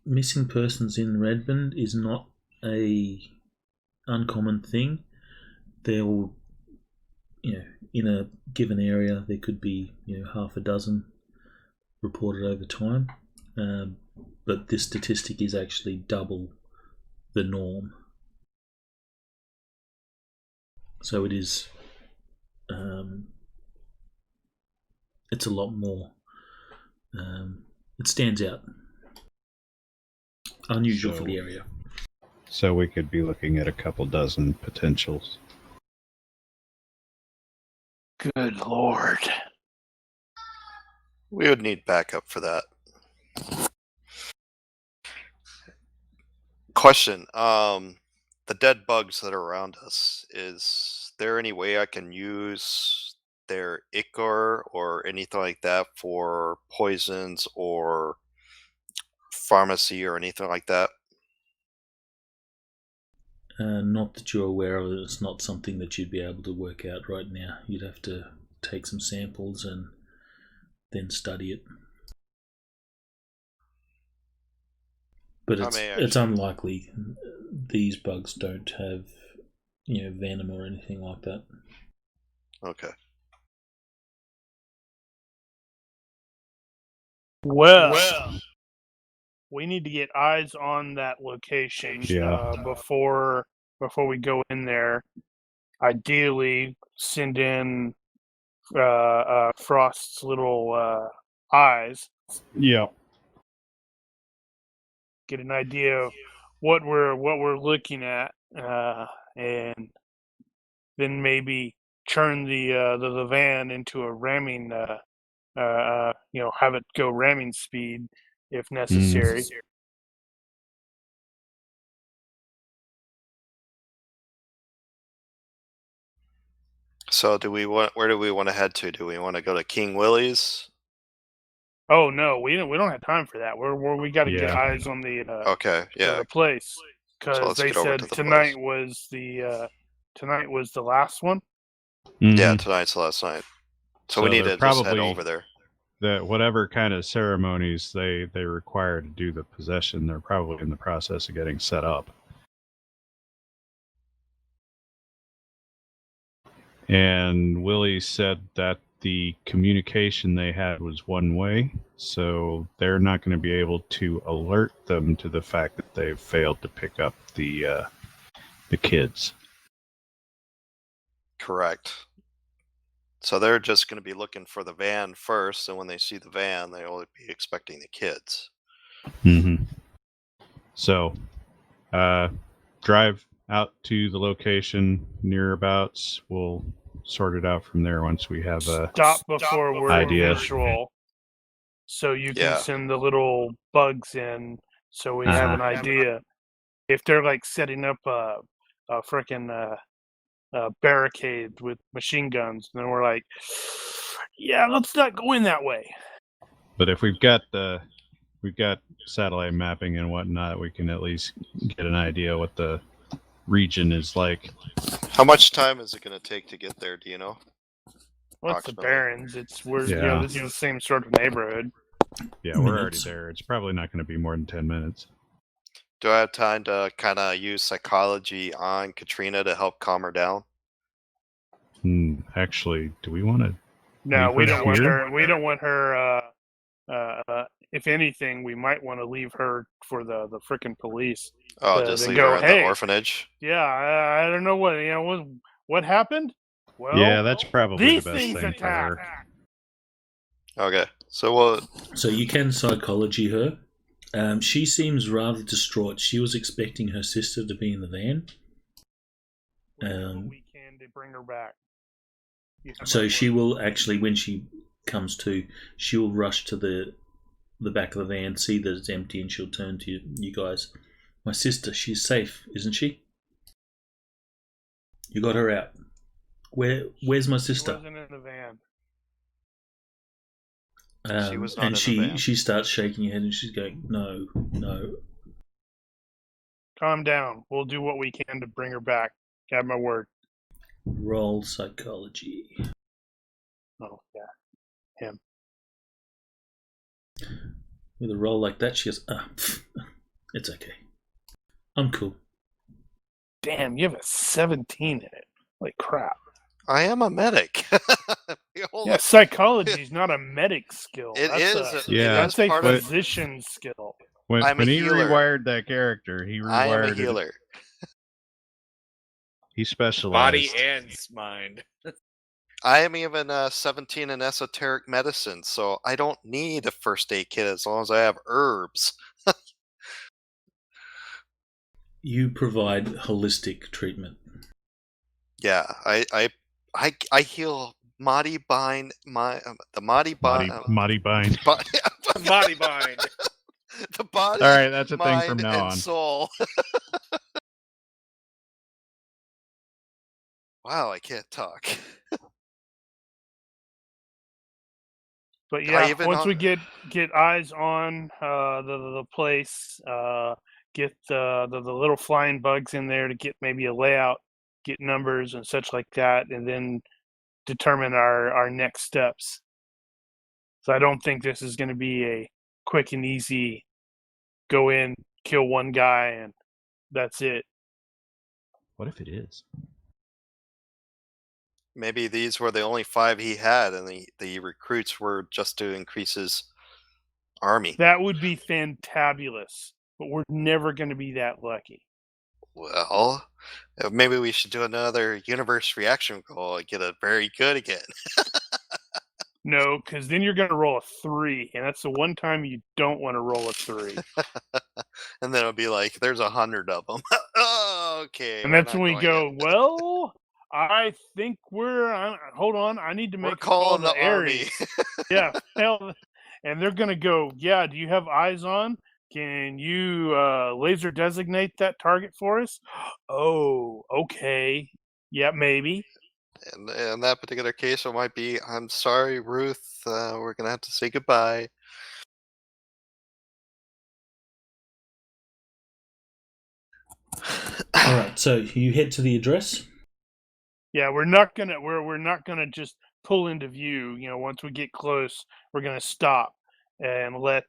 missing persons in Redmond is not a uncommon thing. There will, in a given area, there could be half a dozen reported over time, but this statistic is actually double the norm. So it is, it's a lot more. It stands out. Unusual for the area. So we could be looking at a couple dozen potentials. Good Lord. We would need backup for that. Question. The dead bugs that are around us, is there any way I can use their ichor or anything like that for poisons or pharmacy or anything like that? Not that you're aware of it. It's not something that you'd be able to work out right now. You'd have to take some samples and then study it. But it's unlikely. These bugs don't have, venom or anything like that. Okay. Well, we need to get eyes on that location before we go in there. Ideally, send in Frost's little eyes, Yeah. get an idea of what we're looking at, and then maybe turn the van into a ramming, have it go ramming speed if necessary. So where do we want to head to? Do we want to go to King Willy's? Oh no, we don't have time for that. We got to get Yeah. eyes on the Okay, yeah. place, So because let's they get over said to the tonight place. was the last one. Yeah, tonight's the last night. So we need they're to just head probably over there. whatever kind of ceremonies they require to do the possession, they're probably in the process of getting set up. And Willie said that the communication they had was one way, so they're not going to be able to alert them to the fact that they've failed to pick up the kids. Correct. So they're just going to be looking for the van first, and when they see the van, they will be expecting the kids. Mm-hmm. So, drive out to the location nearabouts. We'll sort it out from there once we have a Stop before we're idea. visual, so you can Yeah. send the little bugs in, so we have an idea. If they're like setting up a freaking barricade with machine guns, then we're like, yeah, let's not go in that way. But if we've got satellite mapping and whatnot, we can at least get an idea what the region is like. How much time is it going to take to get there? Do you know? What's the Approximately. Barrens? This is the same sort of neighborhood. Yeah, we're already there. It's probably not going to be more than 10 minutes. Do I have time to kind of use psychology on Katrina to help calm her down? Actually, do we want to? No, we don't want here? her. We don't want her. If anything, we might want to leave her for the frickin' police. Oh, to just leave go, her in hey, the orphanage? Yeah, I don't know what happened. Well, Yeah, that's probably these the best things thing for her. attack. Okay, so So you can psychology her. She seems rather distraught. She was expecting her sister to be in the van. We'll do what we can to bring her back. So she will actually, when she comes to, she will rush to the back of the van, see that it's empty, and she'll turn to you guys. My sister, she's safe, isn't she? You got her out. Where's my sister? She wasn't in the van. she was not and in the van. she starts shaking her head and she's going, no. Calm down. We'll do what we can to bring her back. Have my word. Roll psychology. Oh yeah, him. With a roll like that, she goes, it's okay. I'm cool. Damn, you have a 17 in it. Like crap. I am a medic. Yeah, psychology is not a medic skill. That's That's a part of physician skill. When he healer. rewired that character, he rewired I am a healer. He specialized. Body and mind. I am even 17 in esoteric medicine, so I don't need a first aid kit as long as I have herbs. You provide holistic treatment. Yeah, I heal Mahdi bind the Mahdi bind Mahdi bind. Body bind. The body. All right, that's a thing mind, from now and on. soul. Wow, I can't talk. But yeah, once we get eyes on the place, get the little flying bugs in there to get maybe a layout, get numbers and such like that, and then determine our next steps. So I don't think this is going to be a quick and easy go in, kill one guy, and that's it. What if it is? Maybe these were the only 5 he had, and the recruits were just to increase his army. That would be fantabulous, but we're never going to be that lucky. Well, maybe we should do another universe reaction goal and get a very good again. No, because then you're going to roll a 3, and that's the one time you don't want to roll a 3. And then it'll be like, there's 100 of them. Okay. And we're that's not when we going go, in. well, I think hold on, I need to We're make a call calling to the army. Ares. Yeah, hell, and they're going to go, yeah, do you have eyes on? Can you laser designate that target for us? Oh, okay. Yeah, maybe. And in that particular case, it might be, I'm sorry, Ruth, we're going to have to say goodbye. All right, so you head to the address. Yeah, we're not gonna just pull into view. Once we get close, we're gonna stop and let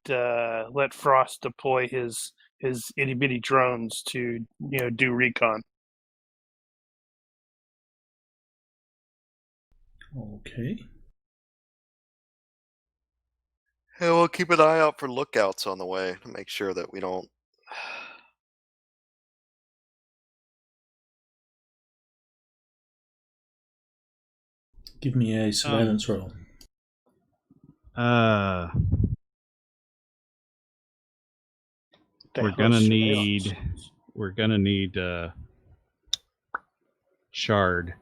Frost deploy his itty bitty drones to do recon. Okay. Hey, we'll keep an eye out for lookouts on the way to make sure that we don't. Give me a surveillance roll. We're gonna need Shard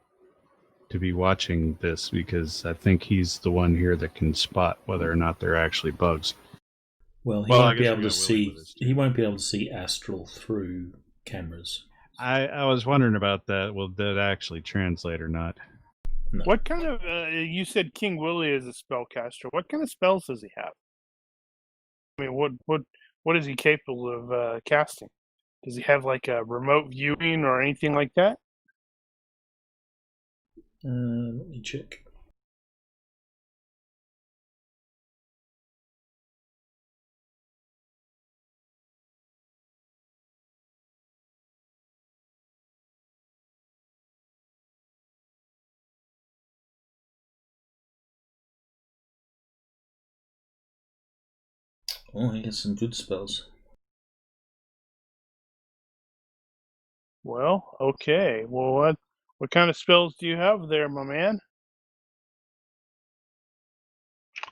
to be watching this because I think he's the one here that can spot whether or not they're actually bugs. Well, he won't be able to see. He won't be able to see astral through cameras. I was wondering about that. Will that actually translate or not? No. What kind of? You said King Willy is a spellcaster. What kind of spells does he have? I mean, what is he capable of casting? Does he have like a remote viewing or anything like that? Let me check. Oh, he has some good spells. Well, okay. Well, what kind of spells do you have there, my man?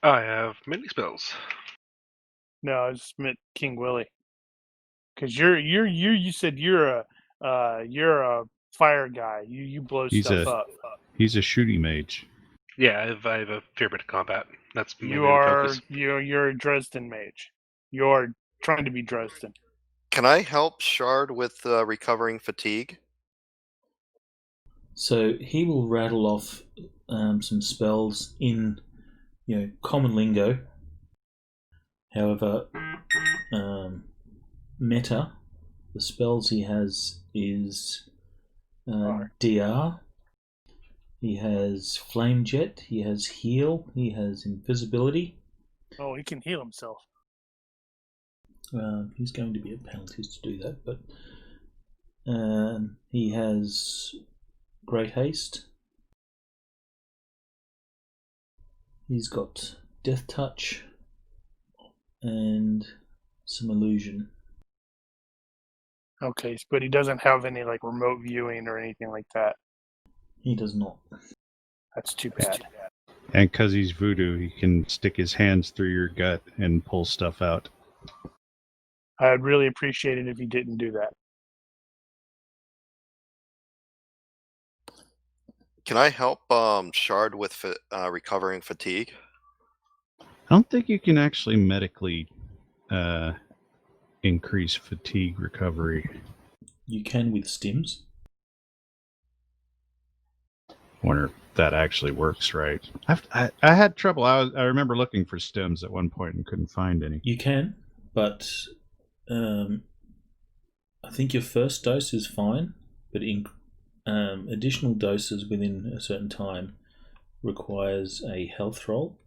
I have many spells. No, I just meant King Willy. Because you said you're a fire guy. You blow stuff up. He's a shooting mage. Yeah, I have a fair bit of combat. That's my main focus. You're a Dresden mage. You're trying to be Dresden. Can I help Shard with recovering fatigue? So he will rattle off some spells in common lingo. However, meta, the spells he has is DR. He has Flame Jet. He has Heal. He has Invisibility. Oh, he can heal himself. He's going to be a penalties to do that, but he has Great Haste. He's got Death Touch and some Illusion. Okay, but he doesn't have any like remote viewing or anything like that. He does not. That's too bad. And because he's voodoo, he can stick his hands through your gut and pull stuff out. I'd really appreciate it if he didn't do that. Can I help Shard with recovering fatigue? I don't think you can actually medically increase fatigue recovery. You can with stims. Wonder if that actually works right. I had trouble. I remember looking for stims at one point and couldn't find any. You can, but I think your first dose is fine, but additional doses within a certain time requires a health roll,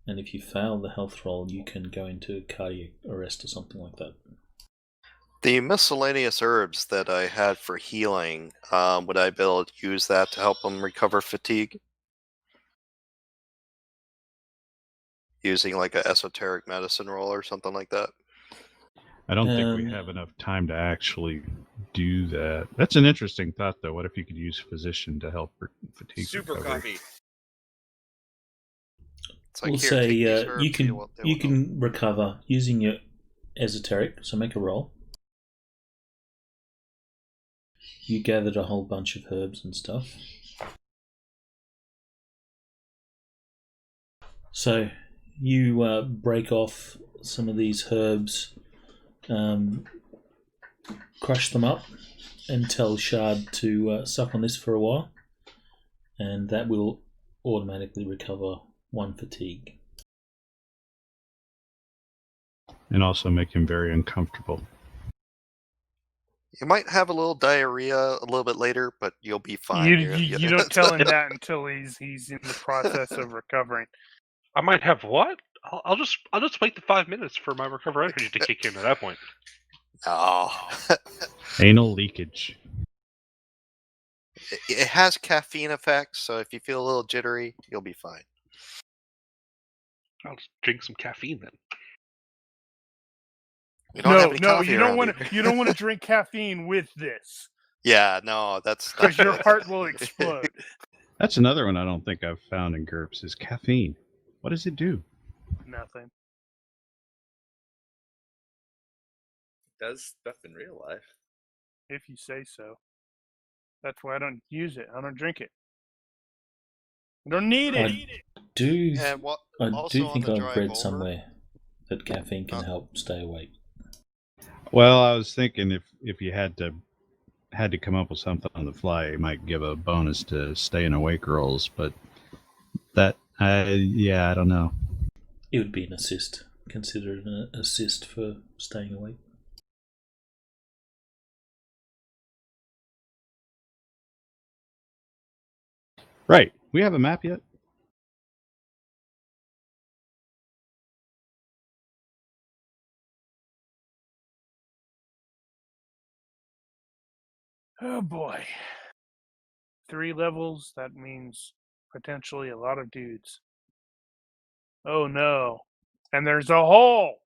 and if you fail the health roll, you can go into cardiac arrest or something like that. The miscellaneous herbs that I had for healing, would I be able to use that to help him recover fatigue? Using like a esoteric medicine roll or something like that? I don't think we have enough time to actually do that. That's an interesting thought, though. What if you could use physician to help fatigue Super recovery? coffee. It's like, We'll here, say take these herbs. you can they will know. recover using your esoteric. So make a roll. You gathered a whole bunch of herbs and stuff. So you break off some of these herbs, crush them up, and tell Shard to suck on this for a while, and that will automatically recover 1 fatigue. And also make him very uncomfortable. You might have a little diarrhea a little bit later, but you'll be fine. You don't tell him that until he's in the process of recovering. I might have what? I'll just wait the 5 minutes for my recover energy to kick in at that point. Oh. Anal leakage. It has caffeine effects, so if you feel a little jittery, you'll be fine. I'll just drink some caffeine then. We don't have any No, coffee you don't around want here. to. You don't want to drink caffeine with this, Yeah, no, that's not because your good. heart will explode. That's another one I don't think I've found in GURPS is caffeine. What does it do? Nothing. Does stuff in real life. If you say so. That's why I don't use it. I don't drink it. I don't need it. I do Also on think the I've drive read over- somewhere that caffeine can help stay awake. Well, I was thinking if you had to come up with something on the fly, you might give a bonus to staying awake rolls, but that I don't know. It would be an assist. Consider it an assist for staying awake. Right. We have a map yet? Oh boy. 3 levels, that means potentially a lot of dudes. Oh no. And there's a hole!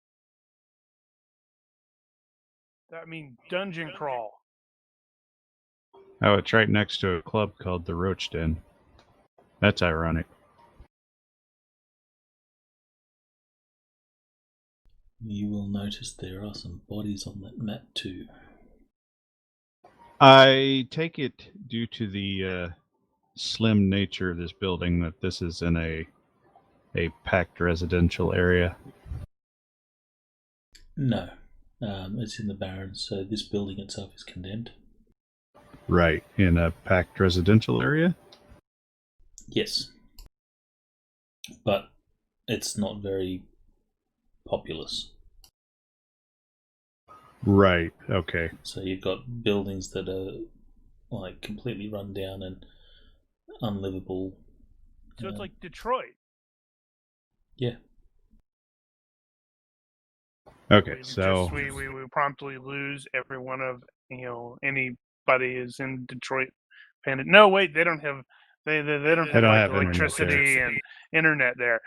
That means dungeon crawl. Oh, it's right next to a club called the Roach Den. That's ironic. You will notice there are some bodies on that map too. I take it due to the slim nature of this building that this is in a packed residential area. No, it's in the Barrens, so this building itself is condemned. Right, in a packed residential area? Yes. But it's not very populous. Right, okay. So you've got buildings that are like completely run down and unlivable. So it's like Detroit. Yeah. Okay, we so we promptly lose every one of anybody who's in Detroit. No, wait, they don't have they don't have don't like have internet electricity there. and internet there.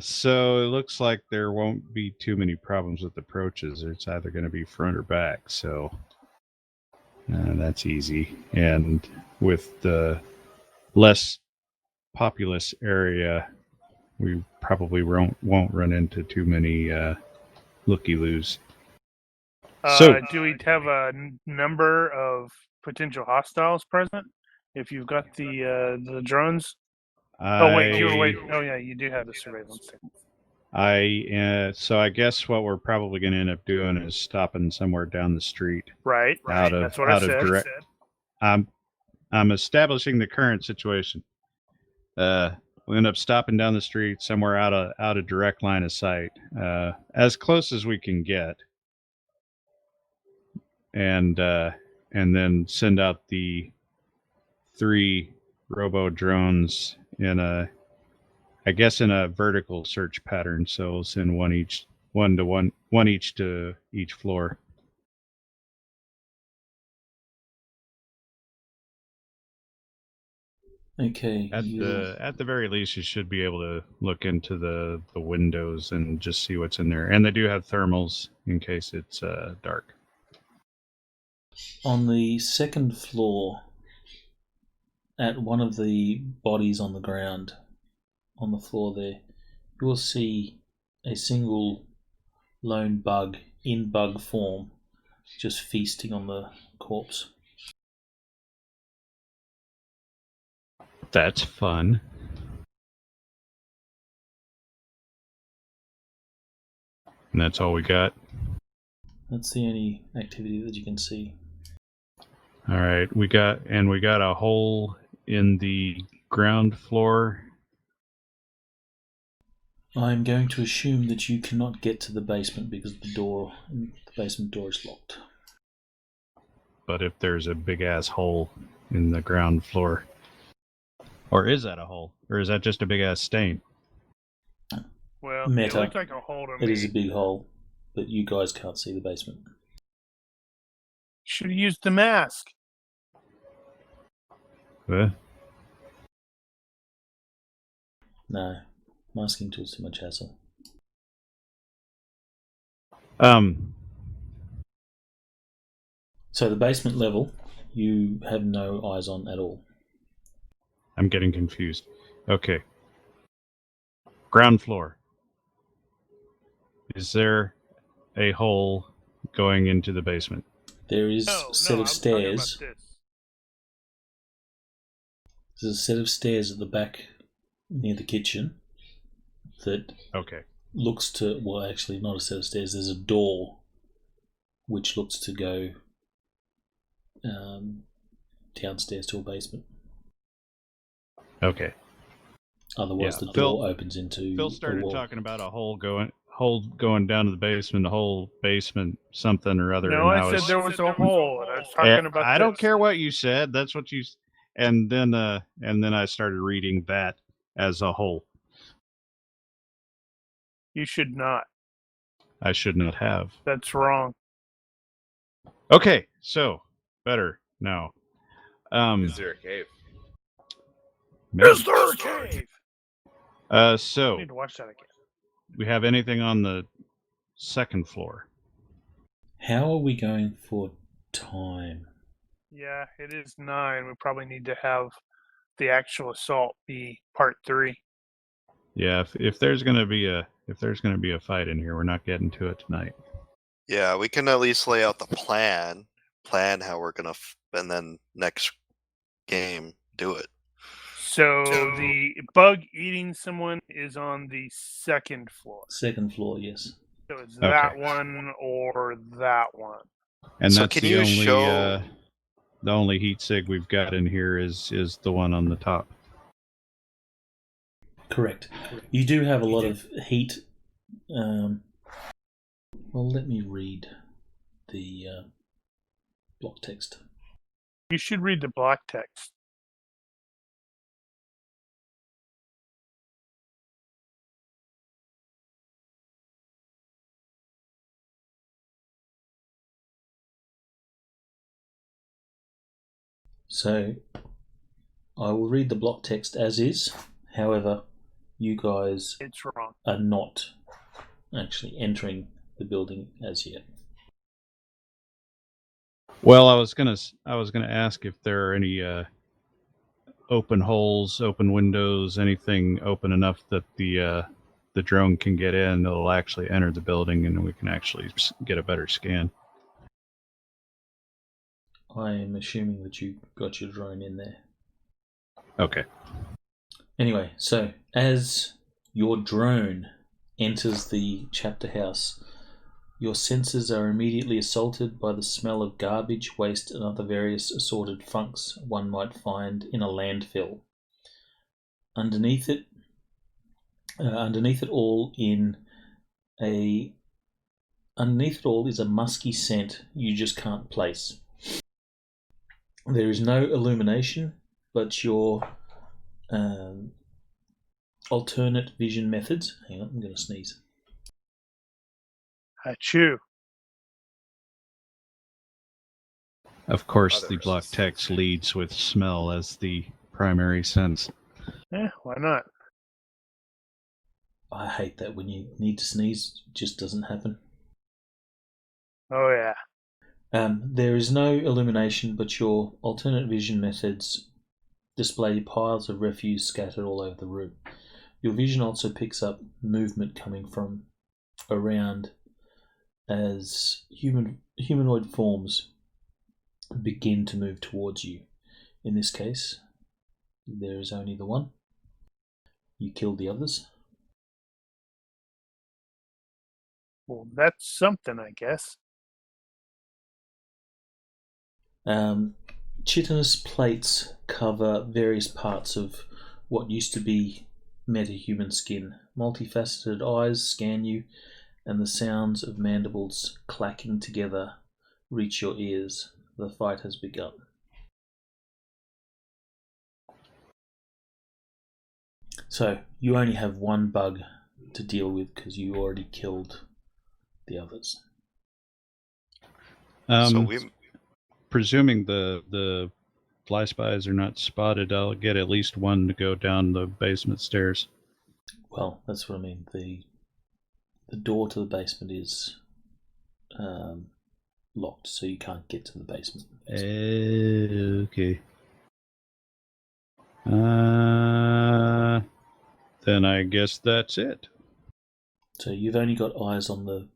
so it looks like there won't be too many problems with approaches. It's either going to be front or back, so that's easy. And with the less populous area, we probably won't run into too many looky-loos. So, Do we have a number of potential hostiles present? If you've got the drones. Oh wait, oh yeah, you do have the surveillance. So I guess what we're probably going to end up doing is stopping somewhere down the street. Right. That's what I said. I'm establishing the current situation. We'll end up stopping down the street somewhere out of direct line of sight, as close as we can get, and then send out the 3 robo drones in a vertical search pattern. So we'll send one each to each floor. Okay. At the very least, you should be able to look into the windows and just see what's in there. And they do have thermals in case it's dark. On the second floor, at one of the bodies on the ground, on the floor there, you will see a single lone bug in bug form just feasting on the corpse. That's fun. And that's all we got. That's the only activity that you can see. All right, we got a hole in the ground floor. I'm going to assume that you cannot get to the basement because the basement door is locked. But if there's a big ass hole in the ground floor, or is that a hole, or is that just a big ass stain? Well, Meta. it looked like a hole to me. It is a big hole, but you guys can't see the basement. Should have used the mask. No, masking tool's too much hassle. So the basement level, you have no eyes on at all. I'm getting confused. Okay. Ground floor. Is there a hole going into the basement? There is a set of stairs. Talking about this. There's a set of stairs at the back near the kitchen that looks to, well, actually not a set of stairs, there's a door which looks to go downstairs to a basement. Okay. Otherwise the door opens into Phil started a wall. talking about a hole going down to the basement, the whole basement something or other. No, and I said there was a hole, and I was talking about I this. don't care what you said. That's what you. And then I started reading that as a whole. You should not. I should not have. That's wrong. Okay, so better now. Is there a cave? Is there a cave? So I need to watch that again. we have anything on the second floor? How are we going for time? Yeah, it is 9. We probably need to have the actual assault be part 3. Yeah, if there's gonna be a fight in here, we're not getting to it tonight. Yeah, we can at least lay out the plan how we're gonna, and then next game do it. So the bug eating someone is on the second floor. Second floor, yes. So it's that one or that one. And So that's can the you only show- the only heat sig we've got in here is the one on the top. Correct. You do have a lot of heat. Well, let me read the block text. You should read the block text. So, I will read the block text as is. However, you guys It's wrong. are not actually entering the building as yet. Well, I was gonna ask if there are any open holes, open windows, anything open enough that the drone can get in. It'll actually enter the building, and we can actually get a better scan. I am assuming that you got your drone in there. Okay. Anyway, so as your drone enters the chapter house, your senses are immediately assaulted by the smell of garbage, waste, and other various assorted funks one might find in a landfill. Underneath it all is a musky scent you just can't place. There is no illumination, but your alternate vision methods. Hang on, I'm going to sneeze. Achoo. Of course, the block text leads with smell as the primary sense. Yeah, why not? I hate that when you need to sneeze, it just doesn't happen. Oh, yeah. There is no illumination, but your alternate vision methods display piles of refuse scattered all over the room. Your vision also picks up movement coming from around as humanoid forms begin to move towards you. In this case, there is only the one. You killed the others. Well, that's something, I guess. Chitinous plates cover various parts of what used to be metahuman skin. Multifaceted eyes scan you, and the sounds of mandibles clacking together reach your ears. The fight has begun. So, you only have one bug to deal with because you already killed the others. So we Presuming the fly spies are not spotted, I'll get at least one to go down the basement stairs. Well, that's what I mean. The door to the basement is locked, so you can't get to the basement. Okay. Then I guess that's it. So you've only got eyes on the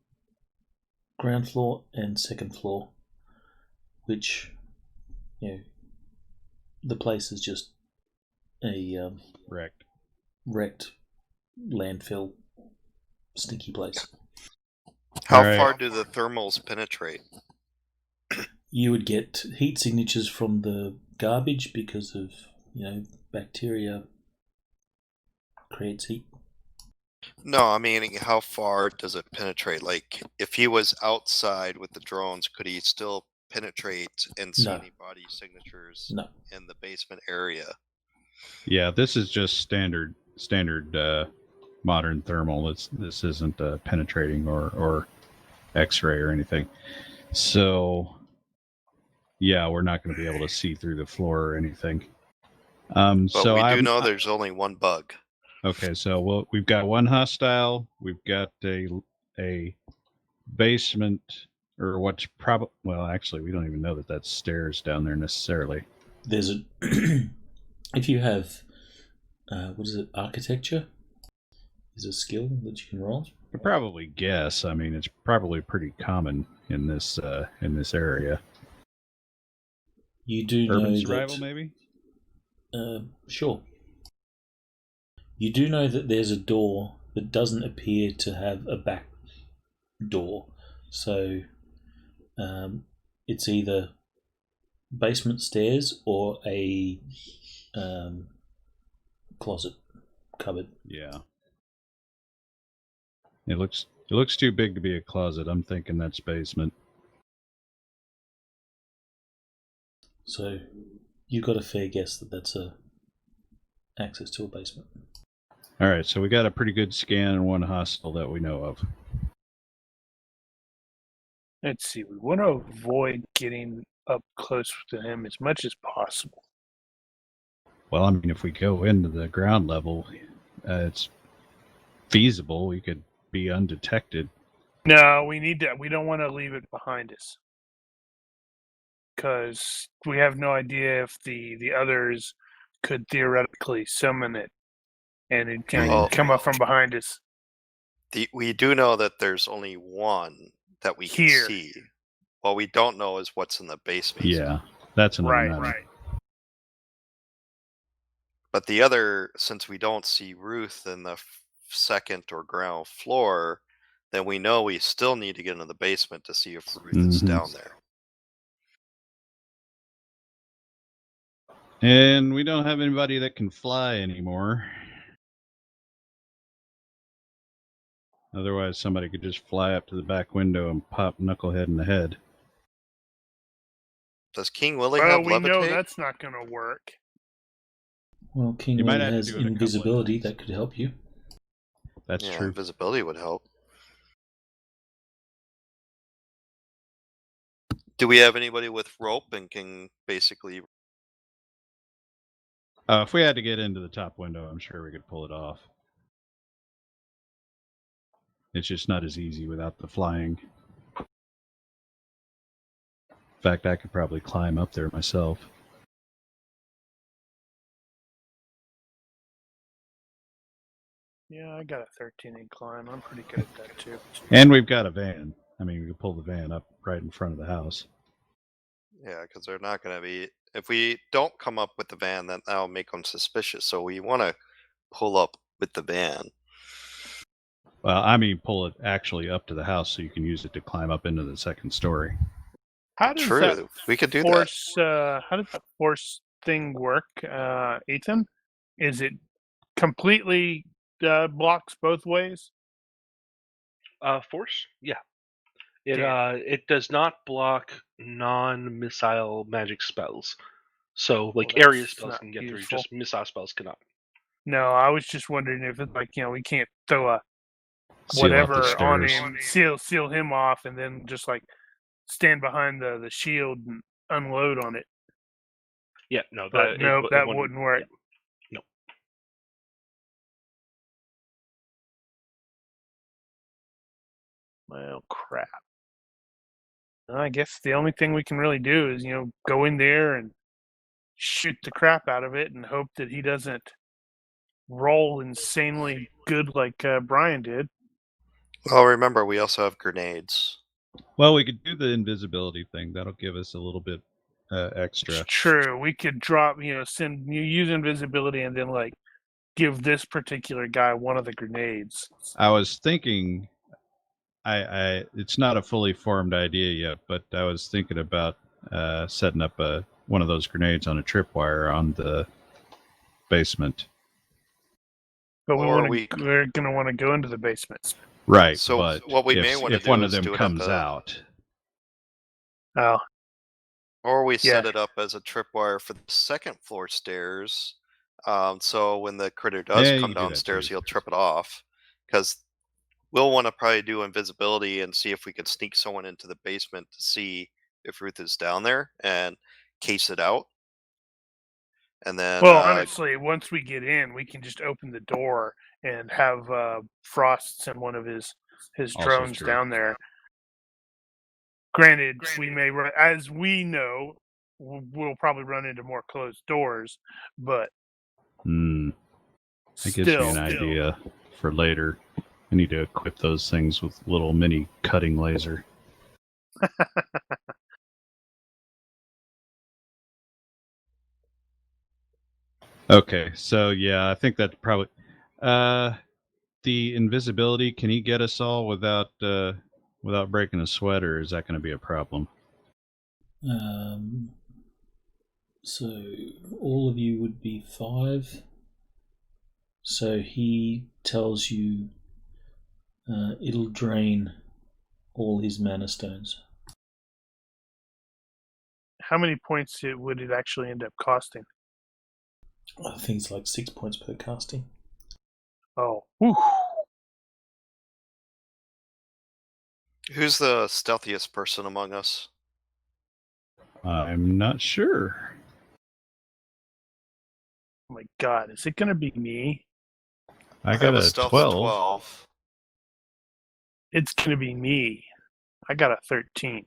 ground floor and second floor, which, the place is just a wrecked landfill, stinky place. How Alright. far do the thermals penetrate? You would get heat signatures from the garbage because of, bacteria creates heat. No, I mean, how far does it penetrate? Like, if he was outside with the drones, could he still penetrate and see No. any body signatures No. in the basement area? Yeah, this is just standard modern thermal. This isn't penetrating or X-ray or anything. So, yeah, we're not going to be able to see through the floor or anything. But we do know there's only one bug. Okay, so we've got one hostile. We've got a basement, or what's probably, well, actually, we don't even know that that's stairs down there necessarily. There's a if you have architecture is a skill that you can roll. I probably guess. I mean, it's probably pretty common in this area. You do Urban know survival, that, maybe. Sure. You do know that there's a door that doesn't appear to have a back door, so it's either basement stairs or a closet cupboard. Yeah. It looks too big to be a closet. I'm thinking that's basement. So you got a fair guess that that's access to a basement. All right, so we got a pretty good scan and one hostile that we know of. Let's see. We want to avoid getting up close to him as much as possible. Well, I mean, if we go into the ground level, it's feasible. We could be undetected. No, we don't want to leave it behind us. Because we have no idea if the others could theoretically summon it. And it can come up from behind us. We do know that there's only one that we can see. What we don't know is what's in the basement. Yeah, that's another matter. Right. But the other, since we don't see Ruth in the second or ground floor, then we know we still need to get into the basement to see if Ruth is down there. And we don't have anybody that can fly anymore. Otherwise, somebody could just fly up to the back window and pop Knucklehead in the head. Does King Willy have levitate? We know that's not going to work. Well, King Willy has invisibility that could help you. That's true. Invisibility would help. Do we have anybody with rope and can basically... If we had to get into the top window, I'm sure we could pull it off. It's just not as easy without the flying. In fact, I could probably climb up there myself. Yeah, I got a 13 incline. I'm pretty good at that too. And we've got a van. I mean, we can pull the van up right in front of the house. Yeah, because they're not going to be. If we don't come up with the van, then that'll make them suspicious. So we want to pull up with the van. Well, I mean, pull it actually up to the house so you can use it to climb up into the second story. How does True, that we could do that. force? How does that force thing work, Ethan? Is it completely blocks both ways? Force? Yeah. It Damn. it does not block non-missile magic spells. So like Well, area that's spells not can get through, useful. just missile spells cannot. No, I was just wondering if it's like, we can't throw a Seal off the whatever on stairs. him, seal him off, and then just like stand behind the shield and unload on it. Yeah, no, But that wouldn't work. Yeah, no. Well, crap. I guess the only thing we can really do is, go in there and shoot the crap out of it and hope that he doesn't roll insanely good like Brian did. Well, remember, we also have grenades. Well, we could do the invisibility thing. That'll give us a little bit extra. It's true. We could drop, use invisibility and then like give this particular guy one of the grenades. I was thinking, I it's not a fully formed idea yet, but I was thinking about setting up one of those grenades on a tripwire on the basement. But Or we're going to want to go into the basement. Right. So but what we may want to if do one is of them do it at comes the- out, Oh, Or we set Yeah. it up as a tripwire for the second floor stairs. So when the critter does Yeah, you come can do that downstairs, too. he'll trip it off. Because we'll want to probably do invisibility and see if we can sneak someone into the basement to see if Ruth is down there and case it out. And then well, honestly, once we get in, we can just open the door and have Frost send one of his Also drones true. down there. Granted, we may run, as we know, we'll probably run into more closed doors, but that gives me an idea for later. I need to equip those things with little mini cutting laser. Okay, so yeah, I think that probably the invisibility. Can he get us all without breaking a sweat, or is that going to be a problem? So all of you would be 5. So he tells you it'll drain all his mana stones. How many points would it actually end up costing? I think it's like 6 points per casting. Oh, whew. who's the stealthiest person among us? I'm not sure. Oh my God, is it going to be me? I have got a a stealth 12. It's going to be me. I got a 13.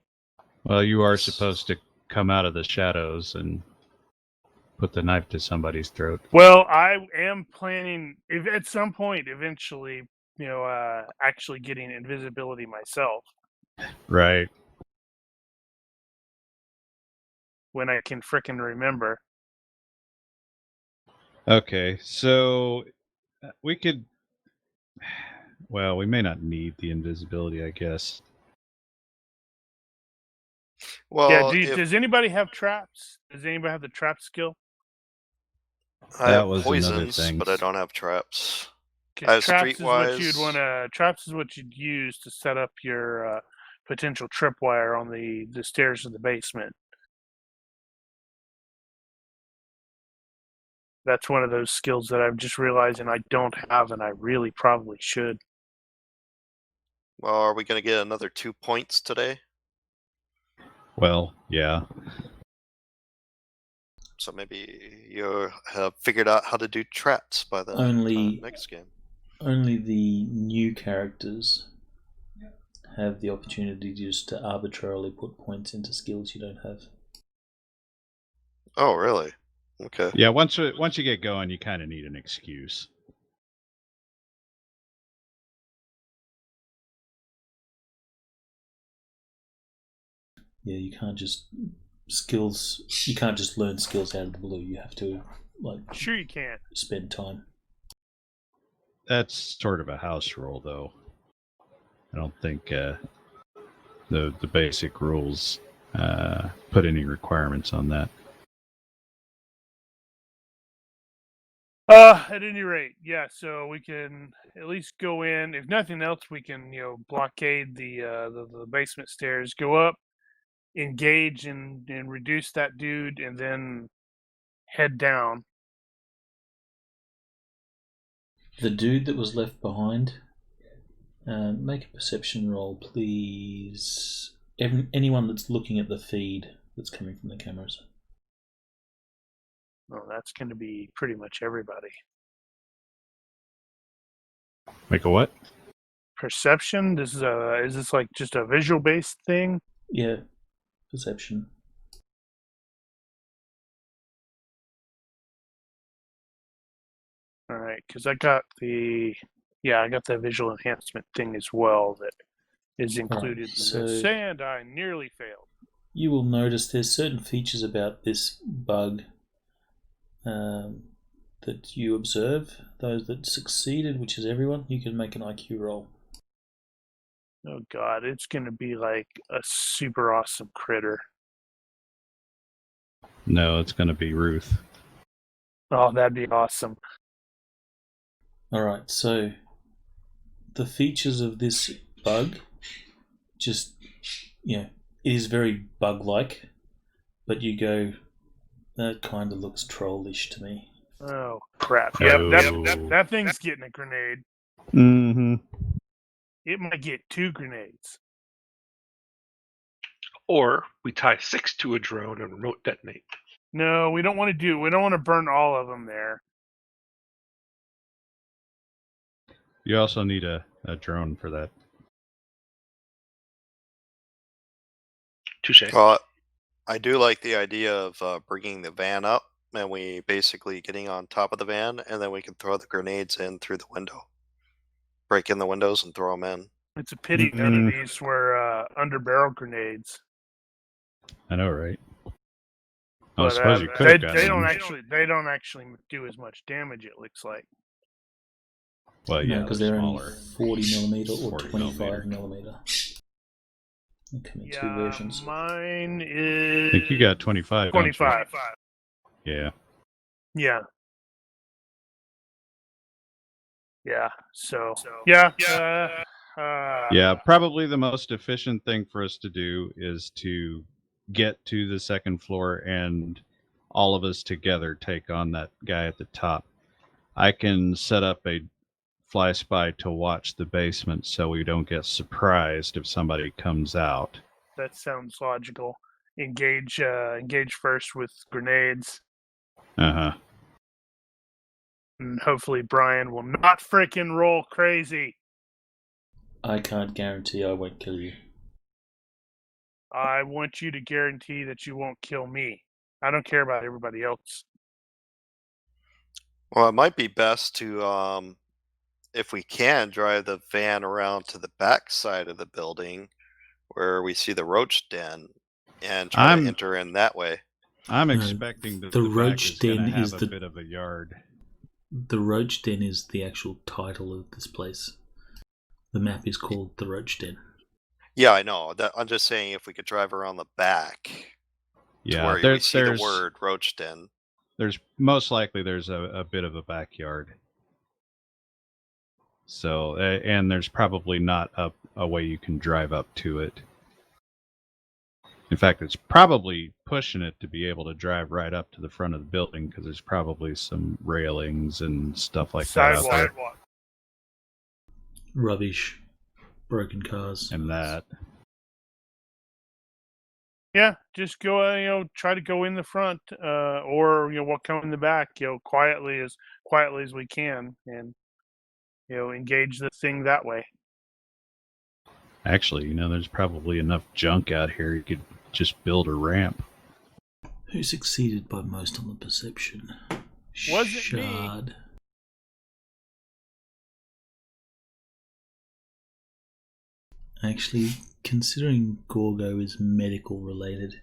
Well, you are supposed to come out of the shadows and put the knife to somebody's throat. Well, I am planning, if at some point, eventually, actually getting invisibility myself Right. when I can frickin' remember. Okay, so we could. Well, we may not need the invisibility, I guess. Well, Does anybody have traps? Does anybody have the trap skill? I That have was another poisons, thing. but I don't have traps. 'Cause traps Streetwise- traps is what you'd use to set up your potential tripwire on the stairs of the basement. That's one of those skills that I'm just realizing I don't have, and I really probably should. Well, are we going to get another 2 points today? Well, yeah. So maybe you have figured out how to do traps by the next game. Only the new characters have the opportunity just to arbitrarily put points into skills you don't have. Oh, really? Okay. Yeah, once you get going, you kind of need an excuse. Yeah, you can't just You can't just learn skills out of the blue. You have to Sure, you can. spend time. That's sort of a house rule, though. I don't think the basic rules put any requirements on that. At any rate, yeah. So we can at least go in. If nothing else, we can blockade the basement stairs, go up, engage and reduce that dude, and then head down. The dude that was left behind, make a perception roll, please. Anyone that's looking at the feed that's coming from the cameras. Well, that's going to be pretty much everybody. Make a what? Perception. This is this like just a visual based thing? Yeah, perception. All right, because I got the visual enhancement thing as well that is included so in this, and I nearly failed. You will notice there's certain features about this bug that you observe. Those that succeeded, which is everyone, you can make an IQ roll. Oh god, it's going to be like a super awesome critter. No, it's going to be Ruth. Oh, that'd be awesome. Alright, so the features of this bug, just, it is very bug-like, but you go, that kind of looks trollish to me. Oh, crap. Oh. Yep, that thing's getting a grenade. Mm-hmm. It might get 2 grenades. Or we tie 6 to a drone and remote detonate. No, we don't want to burn all of them there. You also need a drone for that. Touche. I do like the idea of bringing the van up and we basically getting on top of the van, and then we can throw the grenades in through the window. Break in the windows and throw them in. It's a pity none of these were under barrel grenades. I know, right? I But suppose you could have gotten they them. don't actually do as much damage, it looks like. Well, yeah, because they're only smaller. 40mm or 40 25mm. They come in 2 versions. Mine is... I think you got 25. 25. Yeah. Yeah. Yeah. So yeah. Yeah, probably the most efficient thing for us to do is to get to the second floor and all of us together take on that guy at the top. I can set up a fly spy to watch the basement so we don't get surprised if somebody comes out. That sounds logical. Engage first with grenades. Uh-huh. And hopefully Brian will not frickin' roll crazy. I can't guarantee I won't kill you. I want you to guarantee that you won't kill me. I don't care about everybody else. Well, it might be best to, if we can, drive the van around to the back side of the building where we see the roach den and try to enter in that way. I'm expecting that the roach den is a bit of a yard. The roach den is the actual title of this place. The map is called the Roach Den. Yeah, I know. I'm just saying if we could drive around the back to where you see the word Roach Den. There's most likely there's a bit of a backyard. So, and there's probably not a way you can drive up to it. In fact, it's probably pushing it to be able to drive right up to the front of the building because there's probably some railings and stuff like that out there. Rubbish. Broken cars. And that. Yeah, just go, try to go in the front, or we'll come in the back, quietly as we can, and engage the thing that way. Actually, there's probably enough junk out here you could just build a ramp. Who succeeded by most on the perception? Wasn't Shard. me. Actually, considering Gorgo is medical related,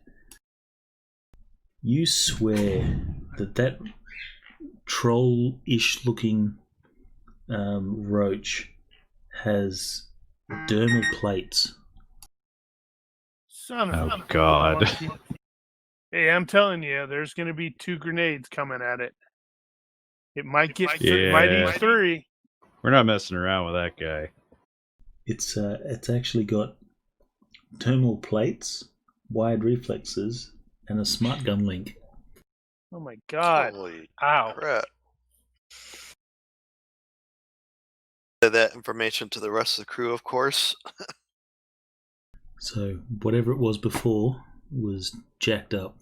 you swear that troll-ish looking roach has dermal plates. Son of Oh, a God. monkey. Hey, I'm telling you, there's going to be 2 grenades coming at it. It might get, it might Yeah. eat 3. We're not messing around with that guy. It's actually got dermal plates, wired reflexes, and a smart gun link. Oh my god. Holy Ow. crap. That information to the rest of the crew, of course. So whatever it was before was jacked up.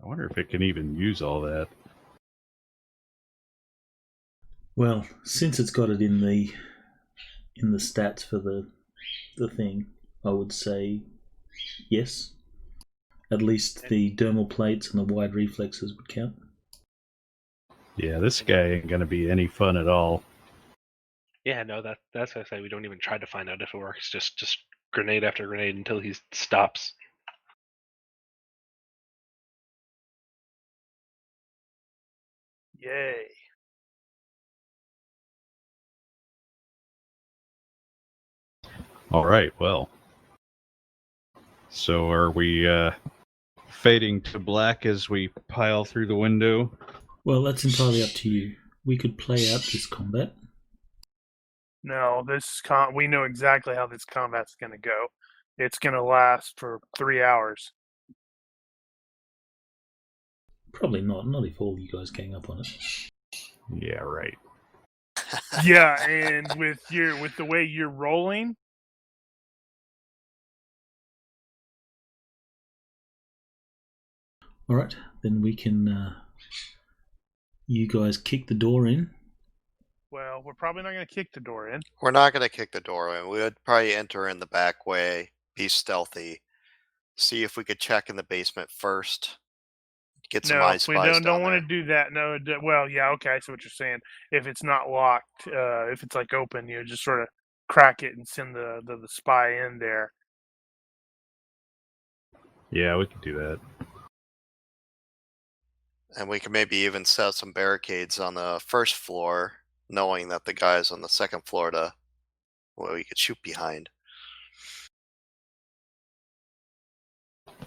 I wonder if it can even use all that. Well, since it's got it in the stats for the thing, I would say yes. At least the dermal plates and the wide reflexes would count. Yeah, this guy ain't gonna be any fun at all. Yeah, no, that's what I say. We don't even try to find out if it works. Just grenade after grenade until he stops. Yay. All right, well. So are we fading to black as we pile through the window? Well, that's entirely up to you. We could play out this combat. No, we know exactly how this combat's going to go. It's going to last for 3 hours. Probably not. Not if all you guys gang up on it. Yeah, right. Yeah, and with the way you're rolling, All right, then we can. You guys kick the door in. well, we're probably not going to kick the door in. We're not going to kick the door in. We would probably enter in the back way, be stealthy, see if we could check in the basement first, get some No, eye we spies don't down want there. to do that. No, well, yeah, okay, I see what you're saying. If it's not locked, if it's like open, you just sort of crack it and send the spy in there. Yeah, we could do that. And we can maybe even set some barricades on the first floor, knowing that the guys on the second floor we could shoot behind.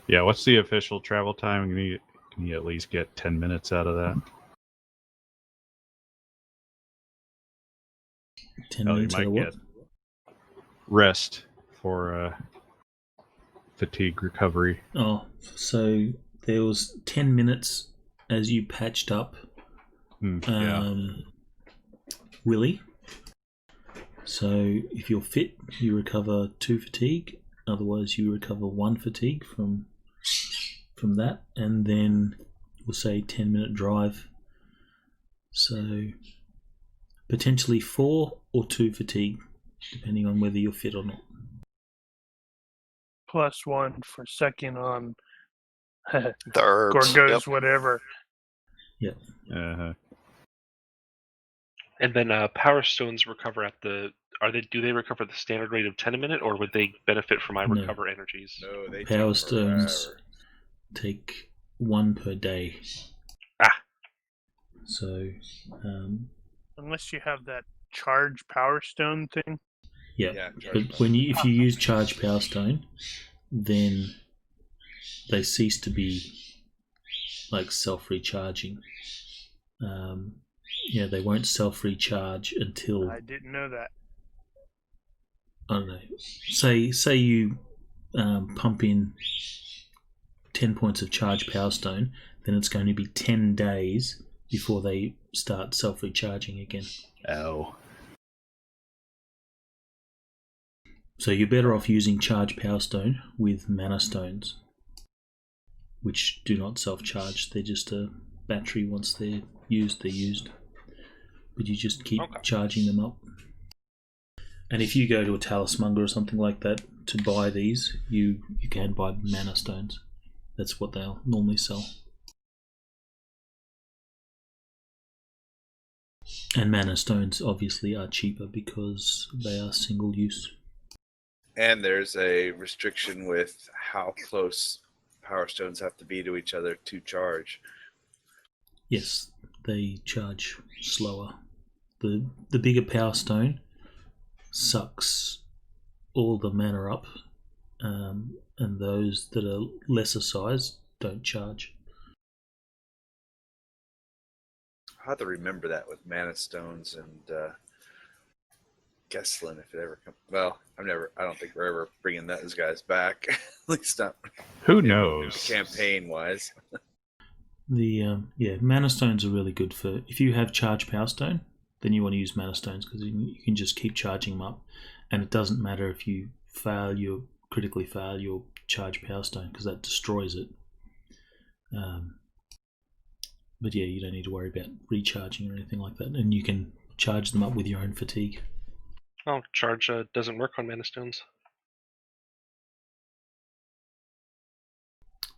Yeah, what's the official travel time? Can you at least get 10 minutes out of that? 10 Oh, you minutes out might of what? get rest for fatigue recovery. Oh, so there was 10 minutes as you patched up Yeah. Willy. So if you're fit, you recover 2 fatigue. Otherwise, you recover 1 fatigue from that, and then we'll say 10-minute drive. So potentially 4 or 2 fatigue, depending on whether you're fit or not. +1 for second on The herbs. Gorgo's Yep. whatever. Yeah. Uh-huh. And then power stones recover at the. Do they recover the standard rate of 10 a minute, or would they benefit from my No. recover energies? No, they Power take stones forever. take 1 per day. Ah. So, Unless you have that charge power stone thing. yeah. Yeah, But if you use charge power stone, then they cease to be like self-recharging. They won't self-recharge until I didn't know that. I don't know. Say you pump in 10 points of charge power stone, then it's going to be 10 days before they start self-recharging again. Ow. So you're better off using charge power stone with mana stones, which do not self-charge. They're just a battery. Once they're used, they're used. But you just keep charging them up. And if you go to a talismonger or something like that to buy these, you can buy mana stones. That's what they'll normally sell. And mana stones obviously are cheaper because they are single use. And there's a restriction with how close Power Stones have to be to each other to charge. Yes, they charge slower. The bigger Power Stone sucks all the mana up, and those that are lesser size don't charge. I'll have to remember that with Mana Stones and Gesslin if it ever comes. Well, I don't think we're ever bringing those guys back. At least not Who knows? campaign wise. The Mana Stones are really good for if you have charge Power Stone, then you want to use Mana Stones because you can just keep charging them up, and it doesn't matter if you critically fail your charge Power Stone because that destroys it. But yeah, you don't need to worry about recharging or anything like that, and you can charge them up with your own fatigue. Oh, charge doesn't work on Mana Stones.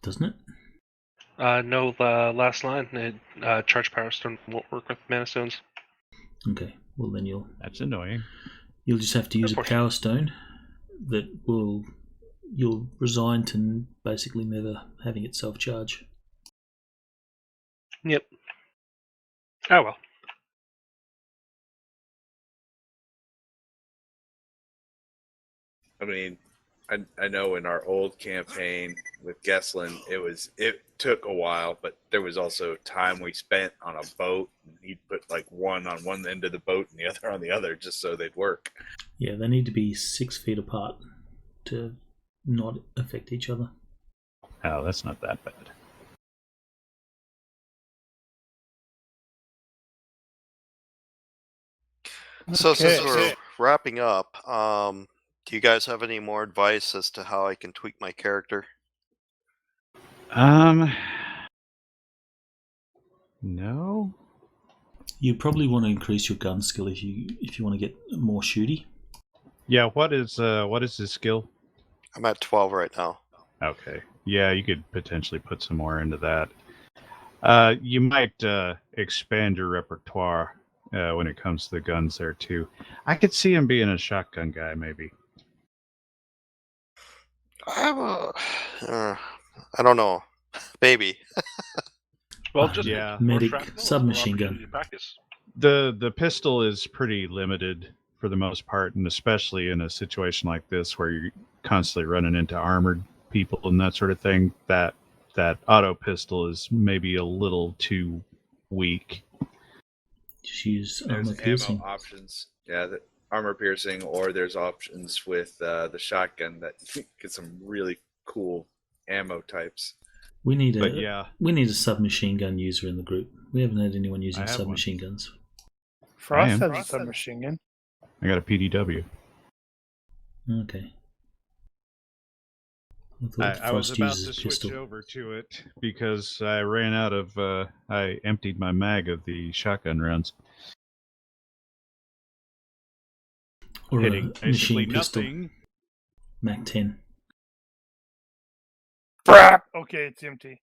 Doesn't it? No, last line. Charge Power Stone won't work with Mana Stones. Okay, well then That's annoying. you'll just have to use a Power Stone that you'll resign to basically never having it self-charge. Yep. Oh well. I mean, I know in our old campaign with Gesslin, it took a while, but there was also time we spent on a boat. And he'd put like one on one end of the boat and the other on the other just so they'd work. Yeah, they need to be 6 feet apart to not affect each other. Oh, that's not that bad. So since Okay. we're wrapping up, do you guys have any more advice as to how I can tweak my character? No. You probably want to increase your gun skill if you want to get more shooty. Yeah. What is his skill? I'm at 12 right now. Okay. Yeah, you could potentially put some more into that. You might expand your repertoire when it comes to the guns there too. I could see him being a shotgun guy, maybe. I don't know. Maybe. Well, just Yeah. more Medic, shrapnel, more submachine gun. opportunity to practice. The pistol is pretty limited for the most part, and especially in a situation like this where you're constantly running into armored people and that sort of thing. That auto pistol is maybe a little too weak. Just use There's armor piercing. ammo options. Yeah, the armor piercing, or there's options with the shotgun that get some really cool ammo types. We need But yeah, we need a submachine gun user in the group. We haven't had anyone using I have submachine guns. Frost am. has a submachine gun. I got a PDW. Okay. I thought I was Frost about uses to a switch pistol. over to it because I ran out of. I emptied my mag of the shotgun rounds. Or Hitting a basically machine pistol. nothing. Mac 10. Crap! Okay, it's empty.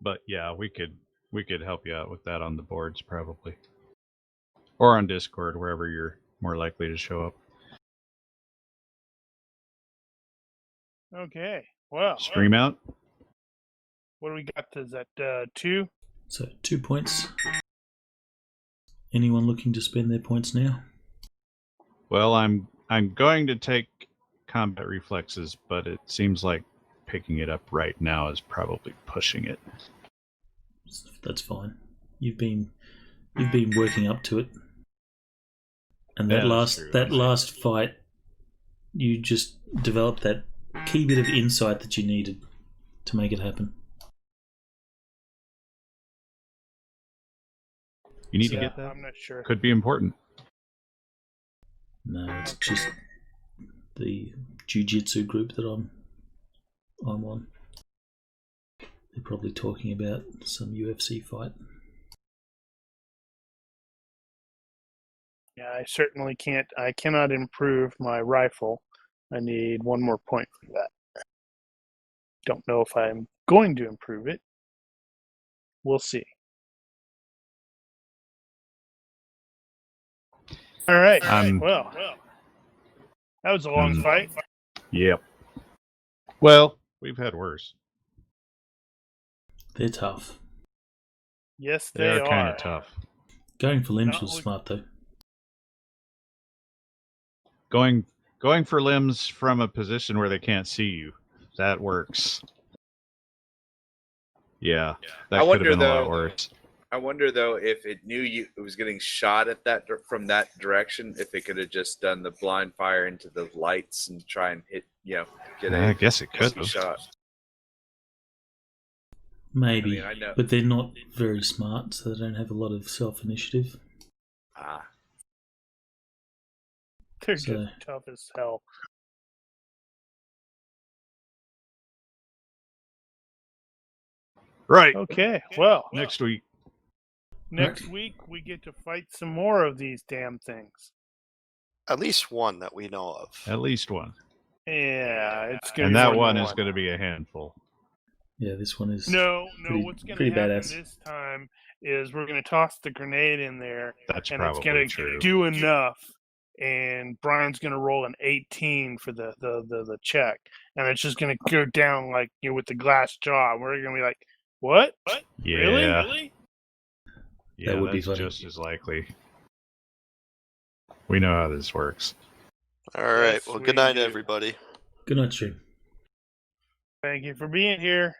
But yeah, we could help you out with that on the boards probably, or on Discord, wherever you're more likely to show up. Okay. Well, Scream out. what do we got? Is that 2? So 2 points. Anyone looking to spend their points now? Well, I'm going to take combat reflexes, but it seems like picking it up right now is probably pushing it. That's fine. You've been working up to it, and that Yeah, that's true. last fight, you just developed that key bit of insight that you needed to make it happen. You need to Yeah, get that. I'm not sure. Could be important. No, it's just the jiu-jitsu group that I'm on. They're probably talking about some UFC fight. Yeah, I certainly can't. I cannot improve my rifle. I need 1 more point for that. Don't know if I'm going to improve it. We'll see. All right. I'm- Well, that was a long fight. Yep. Well, we've had worse. They're tough. Yes, They are kind of tough. Going for limbs Not was with- smart though. Going for limbs from a position where they can't see you. That works. Yeah, that I could have wonder, been a lot though- worse. I wonder though if it knew it was getting shot at that from that direction, if it could have just done the blind fire into the lights and try and hit, get I a guess it could easy have. shot. Maybe, I know. but they're not very smart, so they don't have a lot of self-initiative. Ah, They're So- just tough as hell. Right. Okay. Well, Next week. next week we get to fight some more of these damn things. At least one that we know of. At least one. Yeah, it's gonna. And be that more one than is going to be a handful. Yeah, this one is. No. pretty- What's gonna pretty happen badass. this time is we're gonna toss the grenade in there, That's and it's probably gonna true. do enough. And Brian's gonna roll an 18 for the check, and it's just gonna go down like with the glass jaw. We're gonna be like, "What? Yeah. Really? Yeah, That would be that's funny. just as likely. We know how this works. All right. Yes, Well, we good night, do. everybody. Good night, stream. Thank you for being here."